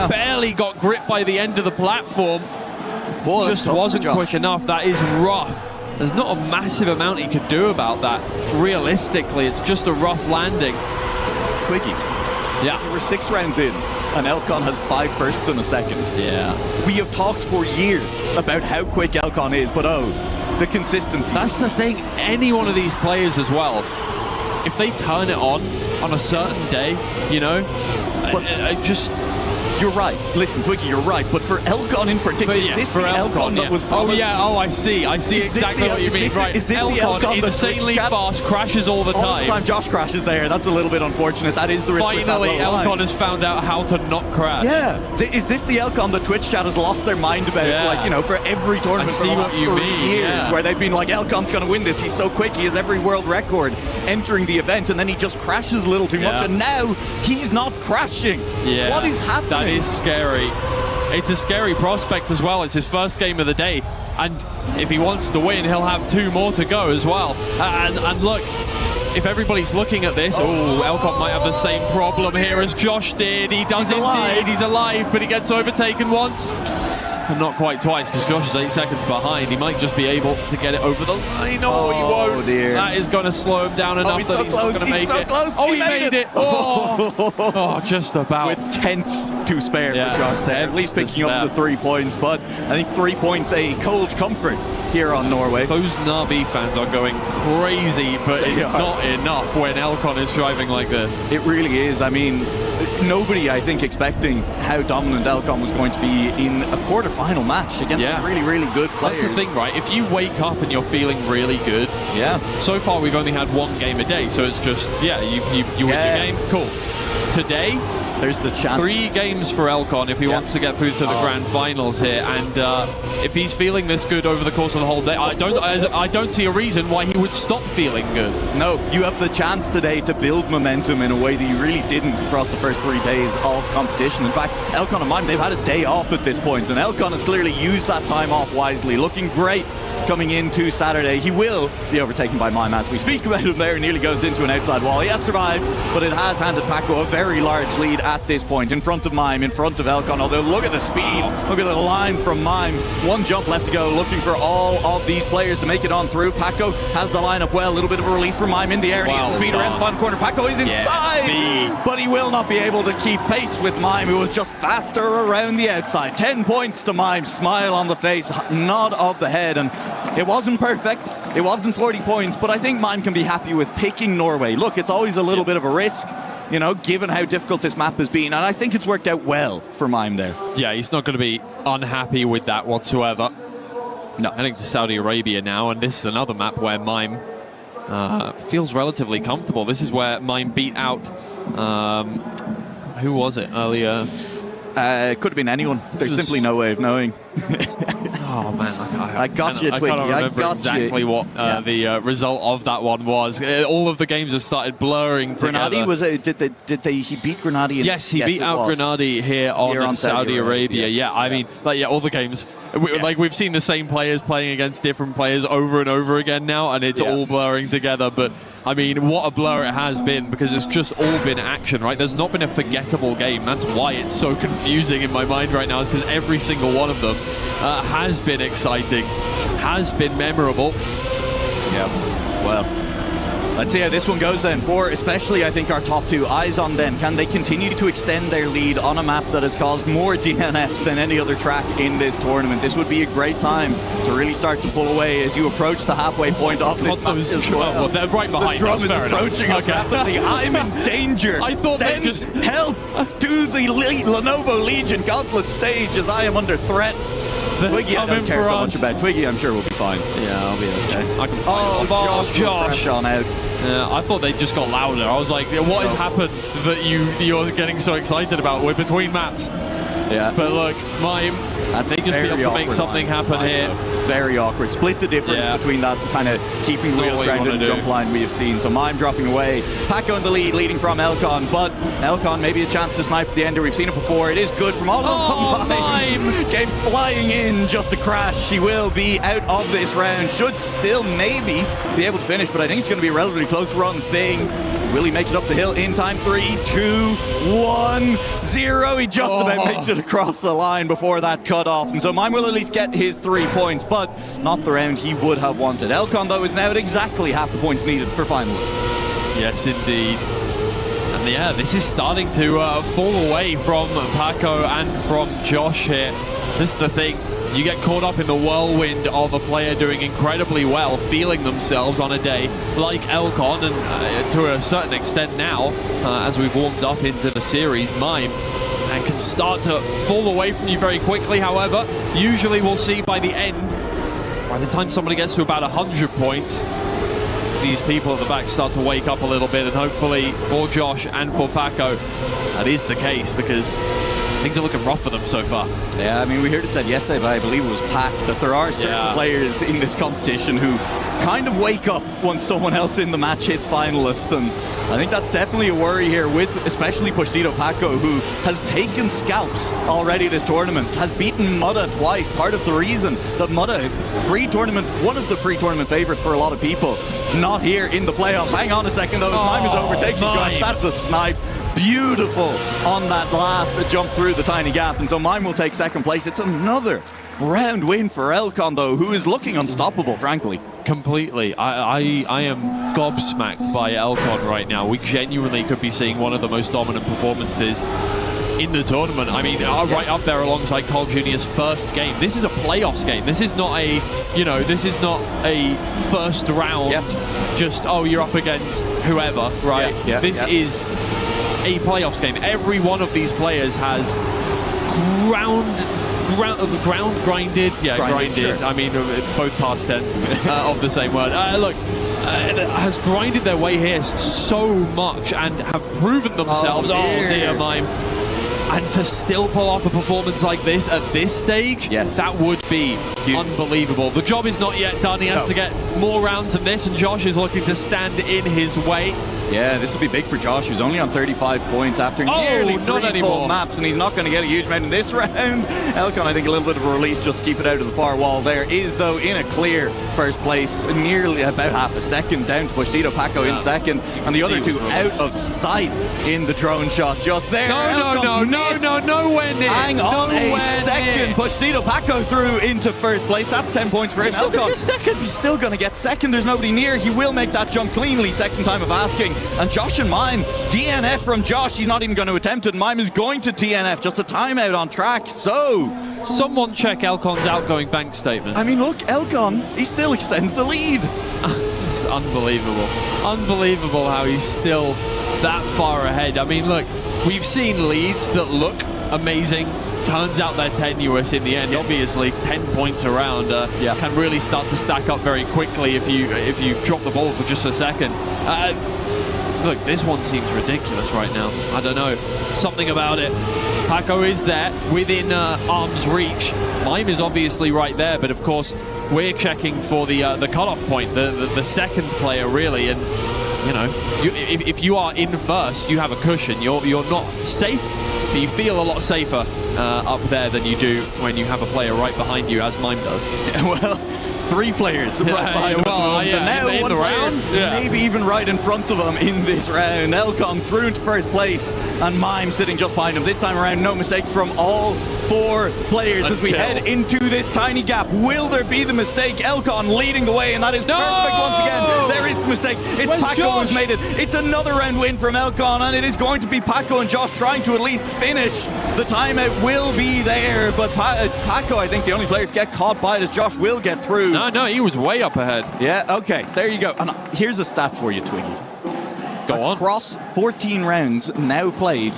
Speaker 19: barely got gripped by the end of the platform. Just wasn't quick enough. That is rough. There's not a massive amount he could do about that. Realistically, it's just a rough landing.
Speaker 3: Twiggy.
Speaker 19: Yeah.
Speaker 3: We're 6 rounds in, and Elcon has 5 firsts and a second.
Speaker 19: Yeah.
Speaker 3: We have talked for years about how quick Elcon is, but the consistency.
Speaker 19: That's the thing. Any one of these players as well, if they turn it on a certain day, you know,
Speaker 3: You're right. Listen, Twiggy, you're right. But for Elcon in particular, is this the Elcon that was promised?
Speaker 19: I see exactly what you mean. Right.
Speaker 3: Is this the Elcon
Speaker 19: insanely fast, crashes all the time.
Speaker 3: All the time Josh crashes there. That's a little bit unfortunate. That is the risk.
Speaker 19: Finally, Elcon has found out how to not crash.
Speaker 3: Yeah. Is this the Elcon the Twitch chat has lost their mind about?
Speaker 19: Yeah.
Speaker 3: Like, you know, for every tournament for the last 3 years, where they've been like, Elcon's going to win this. He's so quick. He has every world record entering the event, and then he just crashes a little too much. And now he's not crashing.
Speaker 19: Yeah.
Speaker 3: What is happening?
Speaker 19: That is scary. It's a scary prospect as well. It's his first game of the day, and if he wants to win, he'll have 2 more to go as well. And look, if everybody's looking at this, Elcon might have the same problem here as Josh did. He does indeed. He's alive, but he gets overtaken once. And not quite twice, because Josh is 8 seconds behind. He might just be able to get it over the line. Oh, he won't.
Speaker 3: Dear.
Speaker 19: That is going to slow him down enough that he's not going to make it.
Speaker 3: Close.
Speaker 19: Oh, he made it. Oh, just about.
Speaker 3: With tenths to spare for Josh there. At least picking up the 3 points. But I think 3 points a cold comfort here on Norway.
Speaker 19: Those Na'Vi fans are going crazy, but it's not enough when Elcon is driving like this.
Speaker 3: It really is. I mean, nobody, I think, expecting how dominant Elcon was going to be in a quarterfinal match against some really, really good players.
Speaker 19: That's the thing, right? If you wake up and you're feeling really good, so far we've only had 1 game a day, so it's just, you win your game, cool. Today,
Speaker 3: there's the chance.
Speaker 19: 3 games for Elcon if he wants to get through to the grand finals here, and if he's feeling this good over the course of the whole day, I don't see a reason why he would stop feeling good.
Speaker 3: No, you have the chance today to build momentum in a way that you really didn't across the first 3 days of competition. In fact, Elcon and Mime, they've had a day off at this point, and Elcon has clearly used that time off wisely, looking great coming into Saturday. He will be overtaken by Mime as we speak about him there. He nearly goes into an outside wall. He has survived, but it has handed Paco a very large lead at this point, in front of Mime, in front of Elcon. Although look at the speed, look at the line from Mime. 1 jump left to go, looking for all of these players to make it on through. Paco has the line up well, a little bit of a release from Mime in the air. He gets the speed around the final corner. Paco is inside, but he will not be able to keep pace with Mime, who was just faster around the outside. 10 points to Mime, smile on the face, nod of the head, and it wasn't perfect. It wasn't 40 points, but I think Mime can be happy with picking Norway. Look, it's always a little bit of a risk, you know, given how difficult this map has been, and I think it's worked out well for Mime there.
Speaker 19: Yeah, he's not going to be unhappy with that whatsoever. No. Heading to Saudi Arabia now, and this is another map where Mime feels relatively comfortable. This is where Mime beat out, who was it earlier?
Speaker 3: It could have been anyone. There's simply no way of knowing.
Speaker 19: Oh man,
Speaker 3: I got you, Twiggy.
Speaker 19: I can't remember exactly what the result of that one was. All of the games have started blurring together.
Speaker 3: Grenadi, was it? He beat Grenadi?
Speaker 19: Yes, he beat out Grenadi here on Saudi Arabia. Yeah, I mean, all the games. We've seen the same players playing against different players over and over again now, and it's all blurring together. But I mean, what a blur it has been, because it's just all been action, right? There's not been a forgettable game. That's why it's so confusing in my mind right now, is because every single one of them has been exciting, has been memorable.
Speaker 3: Yeah, well, Let's see how this one goes then. For especially, I think, our top two, eyes on them. Can they continue to extend their lead on a map that has caused more DNFs than any other track in this tournament? This would be a great time to really start to pull away as you approach the halfway point of this map as well.
Speaker 19: They're right behind
Speaker 3: the
Speaker 19: us.
Speaker 3: drum is approaching us rapidly. I'm in danger.
Speaker 19: I thought
Speaker 3: Send
Speaker 19: they just
Speaker 3: help to the Lenovo Legion Gauntlet stage as I am under threat. Twiggy, I don't care so much about Twiggy. I'm sure we'll be fine.
Speaker 19: Yeah, I'll be okay. I can fight off.
Speaker 3: Josh on out.
Speaker 19: Yeah, I thought they just got louder. I was like, what has happened that you're getting so excited about? We're between maps.
Speaker 3: Yeah.
Speaker 19: But look, Mime, they just be able to make something happen here.
Speaker 3: Very awkward. Split the difference between that kind of keeping the wheels grounded and jump line we have seen. So Mime dropping away. Paco in the lead, leading from Elcon. But Elcon maybe a chance to snipe at the ender. We've seen it before. It is good from all of them. Mime came flying in just to crash. She will be out of this round. Should still maybe be able to finish, but I think it's going to be a relatively close run thing. Will he make it up the hill in time? 3, 2, 1, 0. He just about makes it across the line before that cut off. And so Mime will at least get his 3 points, but not the round he would have wanted. Elcon, though, is now at exactly half the points needed for finalist.
Speaker 19: Yes, indeed. And yeah, this is starting to fall away from Paco and from Josh here. This is the thing. You get caught up in the whirlwind of a player doing incredibly well, feeling themselves on a day like Elcon, and to a certain extent now, as we've warmed up into the series, Mime, and can start to fall away from you very quickly. However, usually we'll see by the end, by the time somebody gets to about 100 points, these people at the back start to wake up a little bit, and hopefully for Josh and for Paco, that is the case, because things are looking rough for them so far.
Speaker 3: Yeah, I mean, we heard it said yesterday, but I believe it was Pac, that there are certain players in this competition who kind of wake up once someone else in the match hits finalist, and I think that's definitely a worry here with especially Postito Paco, who has taken scalps already this tournament, has beaten Mutta twice. Part of the reason that Mutta, pre-tournament, one of the pre-tournament favorites for a lot of people, not here in the playoffs. Hang on a second though, as Mime is overtaking Josh. That's a snipe. Beautiful on that last jump through the tiny gap, and so Mime will take second place. It's another round win for Elcon, though, who is looking unstoppable, frankly.
Speaker 19: Completely. I am gobsmacked by Elcon right now. We genuinely could be seeing one of the most dominant performances in the tournament. I mean, right up there alongside Carl Jr.'s first game. This is a playoffs game. This is not a, this is not a first round, just, you're up against whoever, right? This is a playoffs game. Every one of these players has ground grinded. Yeah, grinded. Sure. I mean, both past tense of the same word. Has grinded their way here so much and have proven themselves. Oh dear, Mime. And to still pull off a performance like this at this stage, that would be unbelievable. The job is not yet done. He has to get more rounds than this, and Josh is looking to stand in his way.
Speaker 3: Yeah, this will be big for Josh, who's only on 35 points after nearly 3 full maps, and he's not going to get a huge amount in this round. Elcon, I think, a little bit of a release just to keep it out of the far wall there. Is, though, in a clear first place, nearly about half a second down to Postito Paco in second, and the other two out of sight in the drone shot just there.
Speaker 19: Nowhere near.
Speaker 3: Hang on a second. Postito Paco through into first place. That's 10 points for him. Elcon, he's still going to get second. There's nobody near. He will make that jump cleanly, second time of asking. And Josh and Mime, DNF from Josh. He's not even going to attempt it. Mime is going to DNF, just a timeout on track. So
Speaker 19: someone check Elcon's outgoing bank statements.
Speaker 3: I mean, look, Elcon, he still extends the lead.
Speaker 19: It's unbelievable. Unbelievable how he's still that far ahead. I mean, look, we've seen leads that look amazing. Turns out they're tenuous in the end. Obviously, 10 points around can really start to stack up very quickly if you drop the ball for just a second. Look, this one seems ridiculous right now. I don't know. Something about it. Paco is there within arm's reach. Mime is obviously right there, but of course, we're checking for the cutoff point, the second player really, and if you are in first, you have a cushion. You're not safe, but you feel a lot safer up there than you do when you have a player right behind you, as Mime does.
Speaker 3: Well, 3 players right behind him at the moment, and now
Speaker 19: in
Speaker 3: one
Speaker 19: the
Speaker 3: player
Speaker 19: round,
Speaker 3: maybe even right in front of him in this round. Elcon through into first place, and Mime sitting just behind him. This time around, no mistakes from all 4 players as we head into this tiny gap. Will there be the mistake? Elcon leading the way, and that is perfect once again. There is the mistake. It's
Speaker 19: Where's
Speaker 3: Paco
Speaker 19: Josh?
Speaker 3: who's made it. It's another round win from Elcon, and it is going to be Paco and Josh trying to at least finish. The timeout will be there, but Paco, I think, the only player to get caught by it, as Josh will get through.
Speaker 19: No, he was way up ahead.
Speaker 3: Yeah, okay, there you go. And here's a stat for you, Twiggy.
Speaker 19: Go on.
Speaker 3: Across 14 rounds now played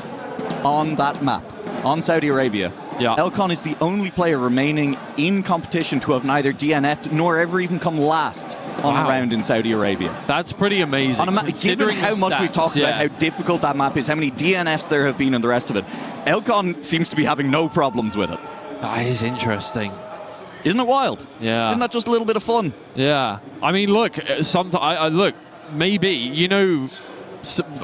Speaker 3: on that map, on Saudi Arabia, Elcon is the only player remaining in competition to have neither DNF'd nor ever even come last on a round in Saudi Arabia.
Speaker 19: That's pretty amazing.
Speaker 3: On a map, given how much we've talked about how difficult that map is, how many DNFs there have been and the rest of it, Elcon seems to be having no problems with it.
Speaker 19: That is interesting.
Speaker 3: Isn't it wild?
Speaker 19: Yeah.
Speaker 3: Isn't that just a little bit of fun?
Speaker 19: Yeah. I mean, look, sometimes, look, maybe, you know,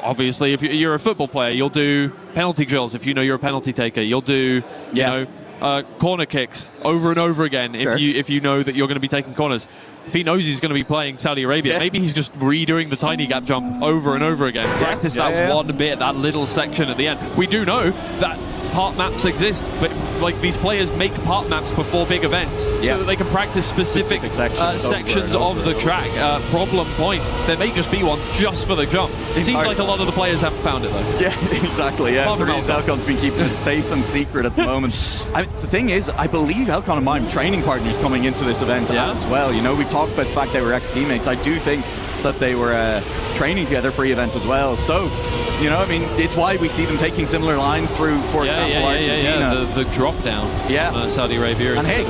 Speaker 19: obviously, if you're a football player, you'll do penalty drills. If you know you're a penalty taker, you'll do, you know, corner kicks over and over again.
Speaker 3: Sure.
Speaker 19: If you know that you're going to be taking corners. If he knows he's going to be playing Saudi Arabia, maybe he's just redoing the tiny gap jump over and over again. Practice that one bit, that little section at the end. We do know that part maps exist, but like these players make part maps before big events so that they can practice specific sections of the track. Problem points, there may just be one just for the jump. It seems like a lot of the players haven't found it though.
Speaker 3: Yeah, exactly. Yeah, Elcon's been keeping it safe and secret at the moment. The thing is, I believe Elcon and Mime training partners coming into this event as well. You know, we've talked about the fact they were ex-teammates. I do think that they were training together pre-event as well. So, you know, I mean, it's why we see them taking similar lines through, for example, Argentina.
Speaker 19: The drop down. Saudi Arabia.
Speaker 3: And hey,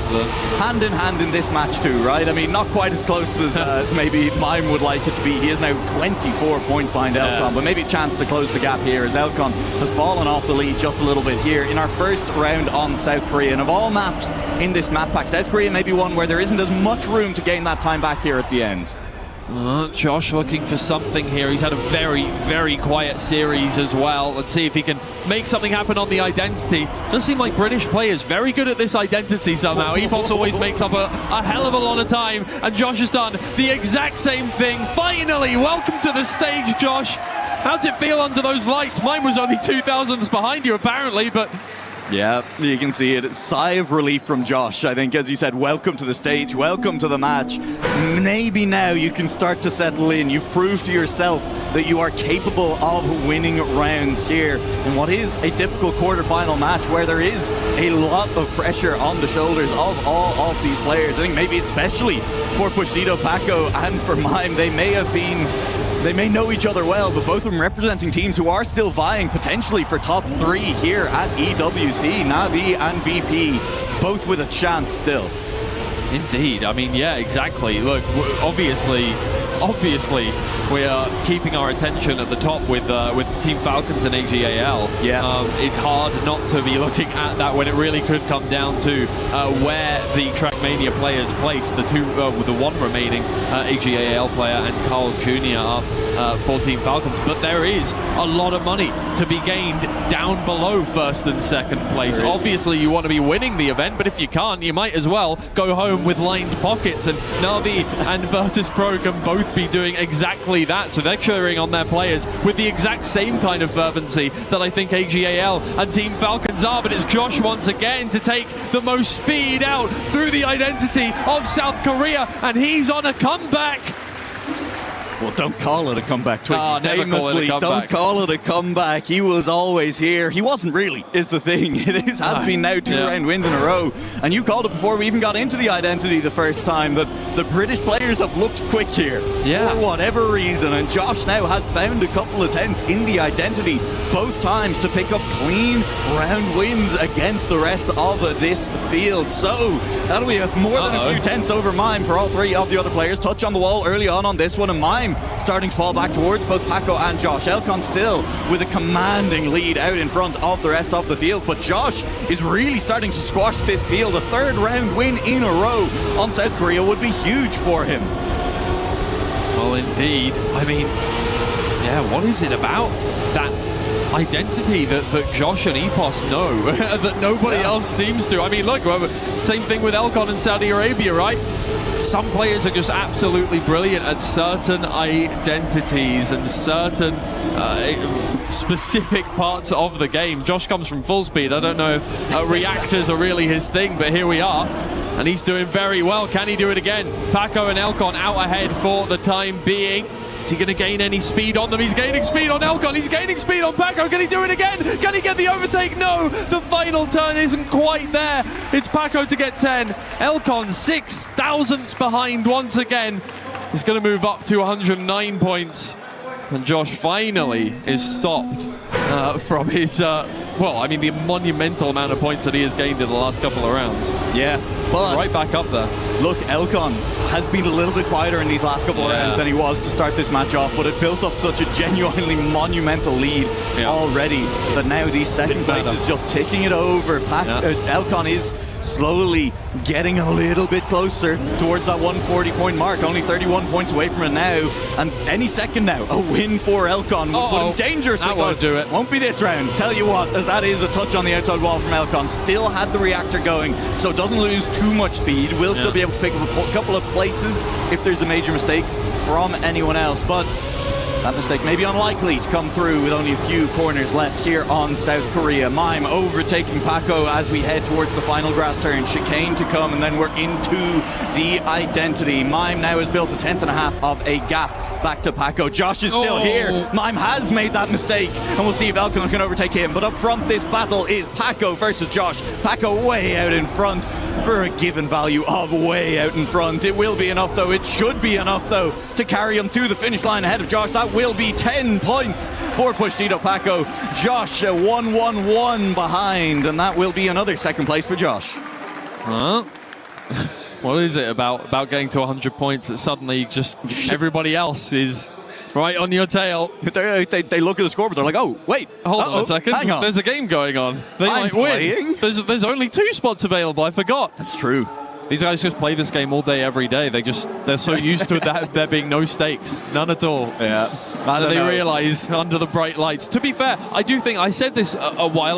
Speaker 3: hand in hand in this match too, right? I mean, not quite as close as maybe Mime would like it to be. He is now 24 points behind Elcon, but maybe a chance to close the gap here as Elcon has fallen off the lead just a little bit here in our first round on South Korea. And of all maps in this map pack, South Korea may be one where there isn't as much room to gain that time back here at the end.
Speaker 19: Josh looking for something here. He's had a very, very quiet series as well. Let's see if he can make something happen on the identity. Does seem like British players very good at this identity somehow. Epos always makes up a hell of a lot of time, and Josh has done the exact same thing. Finally, welcome to the stage, Josh. How'd it feel under those lights? Mine was only 2,000s behind you, apparently, but...
Speaker 3: Yeah, you can see it. Sigh of relief from Josh, I think, as you said, welcome to the stage, welcome to the match. Maybe now you can start to settle in. You've proved to yourself that you are capable of winning rounds here in what is a difficult quarterfinal match where there is a lot of pressure on the shoulders of all of these players. I think maybe especially for Pushito, Paco, and for Mime, they may know each other well, but both of them representing teams who are still vying potentially for top 3 here at EWC. Navi and VP, both with a chance still.
Speaker 19: Indeed. I mean, yeah, exactly. Look, obviously, we are keeping our attention at the top with Team Falcons and AGAL. It's hard not to be looking at that when it really could come down to where the Trackmania players place the one remaining AGAL player and Carl Jr. up for Team Falcons. But there is a lot of money to be gained down below first and second place. Obviously, you want to be winning the event, but if you can't, you might as well go home with lined pockets. And Navi and Virtus Pro can both be doing exactly that. So they're cheering on their players with the exact same kind of fervency that I think AGAL and Team Falcons are. But it's Josh once again to take the most speed out through the identity of South Korea, and he's on a comeback.
Speaker 3: Well, don't call it a comeback, Twiggy.
Speaker 19: Never call it a comeback.
Speaker 3: Don't call it a comeback. He was always here. He wasn't really, is the thing. This has been now 2 round wins in a row. And you called it before we even got into the identity the first time that the British players have looked quick here for whatever reason. And Josh now has found a couple of tenths in the identity both times to pick up clean round wins against the rest of this field. So that'll be more than a few tenths over Mime for all 3 of the other players. Touch on the wall early on this one, and Mime starting to fall back towards both Paco and Josh. Elcon still with a commanding lead out in front of the rest of the field, but Josh is really starting to squash this field. A 3rd round win in a row on South Korea would be huge for him.
Speaker 19: Well, indeed. I mean, yeah, what is it about that identity that Josh and Epos know that nobody else seems to. I mean, look, same thing with Elcon in Saudi Arabia, right? Some players are just absolutely brilliant at certain identities and certain specific parts of the game. Josh comes from full speed. I don't know if reactors are really his thing, but here we are. And he's doing very well. Can he do it again? Paco and Elcon out ahead for the time being. Is he going to gain any speed on them? He's gaining speed on Elcon. He's gaining speed on Paco. Can he do it again? Can he get the overtake? No, the final turn isn't quite there. It's Paco to get 10. Elcon 6 thousandths behind once again. He's going to move up to 109 points. And Josh finally is stopped from his, well, I mean, the monumental amount of points that he has gained in the last couple of rounds.
Speaker 3: Yeah. Well,
Speaker 19: right back up there.
Speaker 3: Look, Elcon has been a little bit quieter in these last couple of rounds than he was to start this match off, but it built up such a genuinely monumental lead already that now these second places just ticking it over. Elcon is slowly getting a little bit closer towards that 140-point mark, only 31 points away from it now, and any second now, a win for Elcon would put him dangerously close.
Speaker 19: Won't do it.
Speaker 3: Won't be this round. Tell you what, as that is a touch on the outside wall from Elcon, still had the reactor going, so doesn't lose too much speed, will still be able to pick up a couple of places if there's a major mistake from anyone else, but that mistake may be unlikely to come through with only a few corners left here on South Korea. Mime overtaking Paco as we head towards the final grass turn. Chicane to come, and then we're into the identity. Mime now has built a 10.5 of a gap back to Paco. Josh is still here. Mime has made that mistake, and we'll see if Elcon can overtake him. But up front, this battle is Paco versus Josh. Paco way out in front for a given value of way out in front. It will be enough, though. It should be enough, though, to carry him to the finish line ahead of Josh. That will be 10 points for Pushito Paco. Josh 1-1-1 behind, and that will be another second place for Josh.
Speaker 19: What is it about getting to 100 points that suddenly just everybody else is right on your tail?
Speaker 3: They look at the scoreboard, they're like, oh, wait.
Speaker 19: Hold on a second.
Speaker 3: Hang on.
Speaker 19: There's a game going on. They might win. There's only 2 spots available. I forgot.
Speaker 3: That's true.
Speaker 19: These guys just play this game all day, every day. They're so used to that there being no stakes, none at all.
Speaker 3: Yeah.
Speaker 19: They realize under the bright lights. To be fair, I do think I said this a while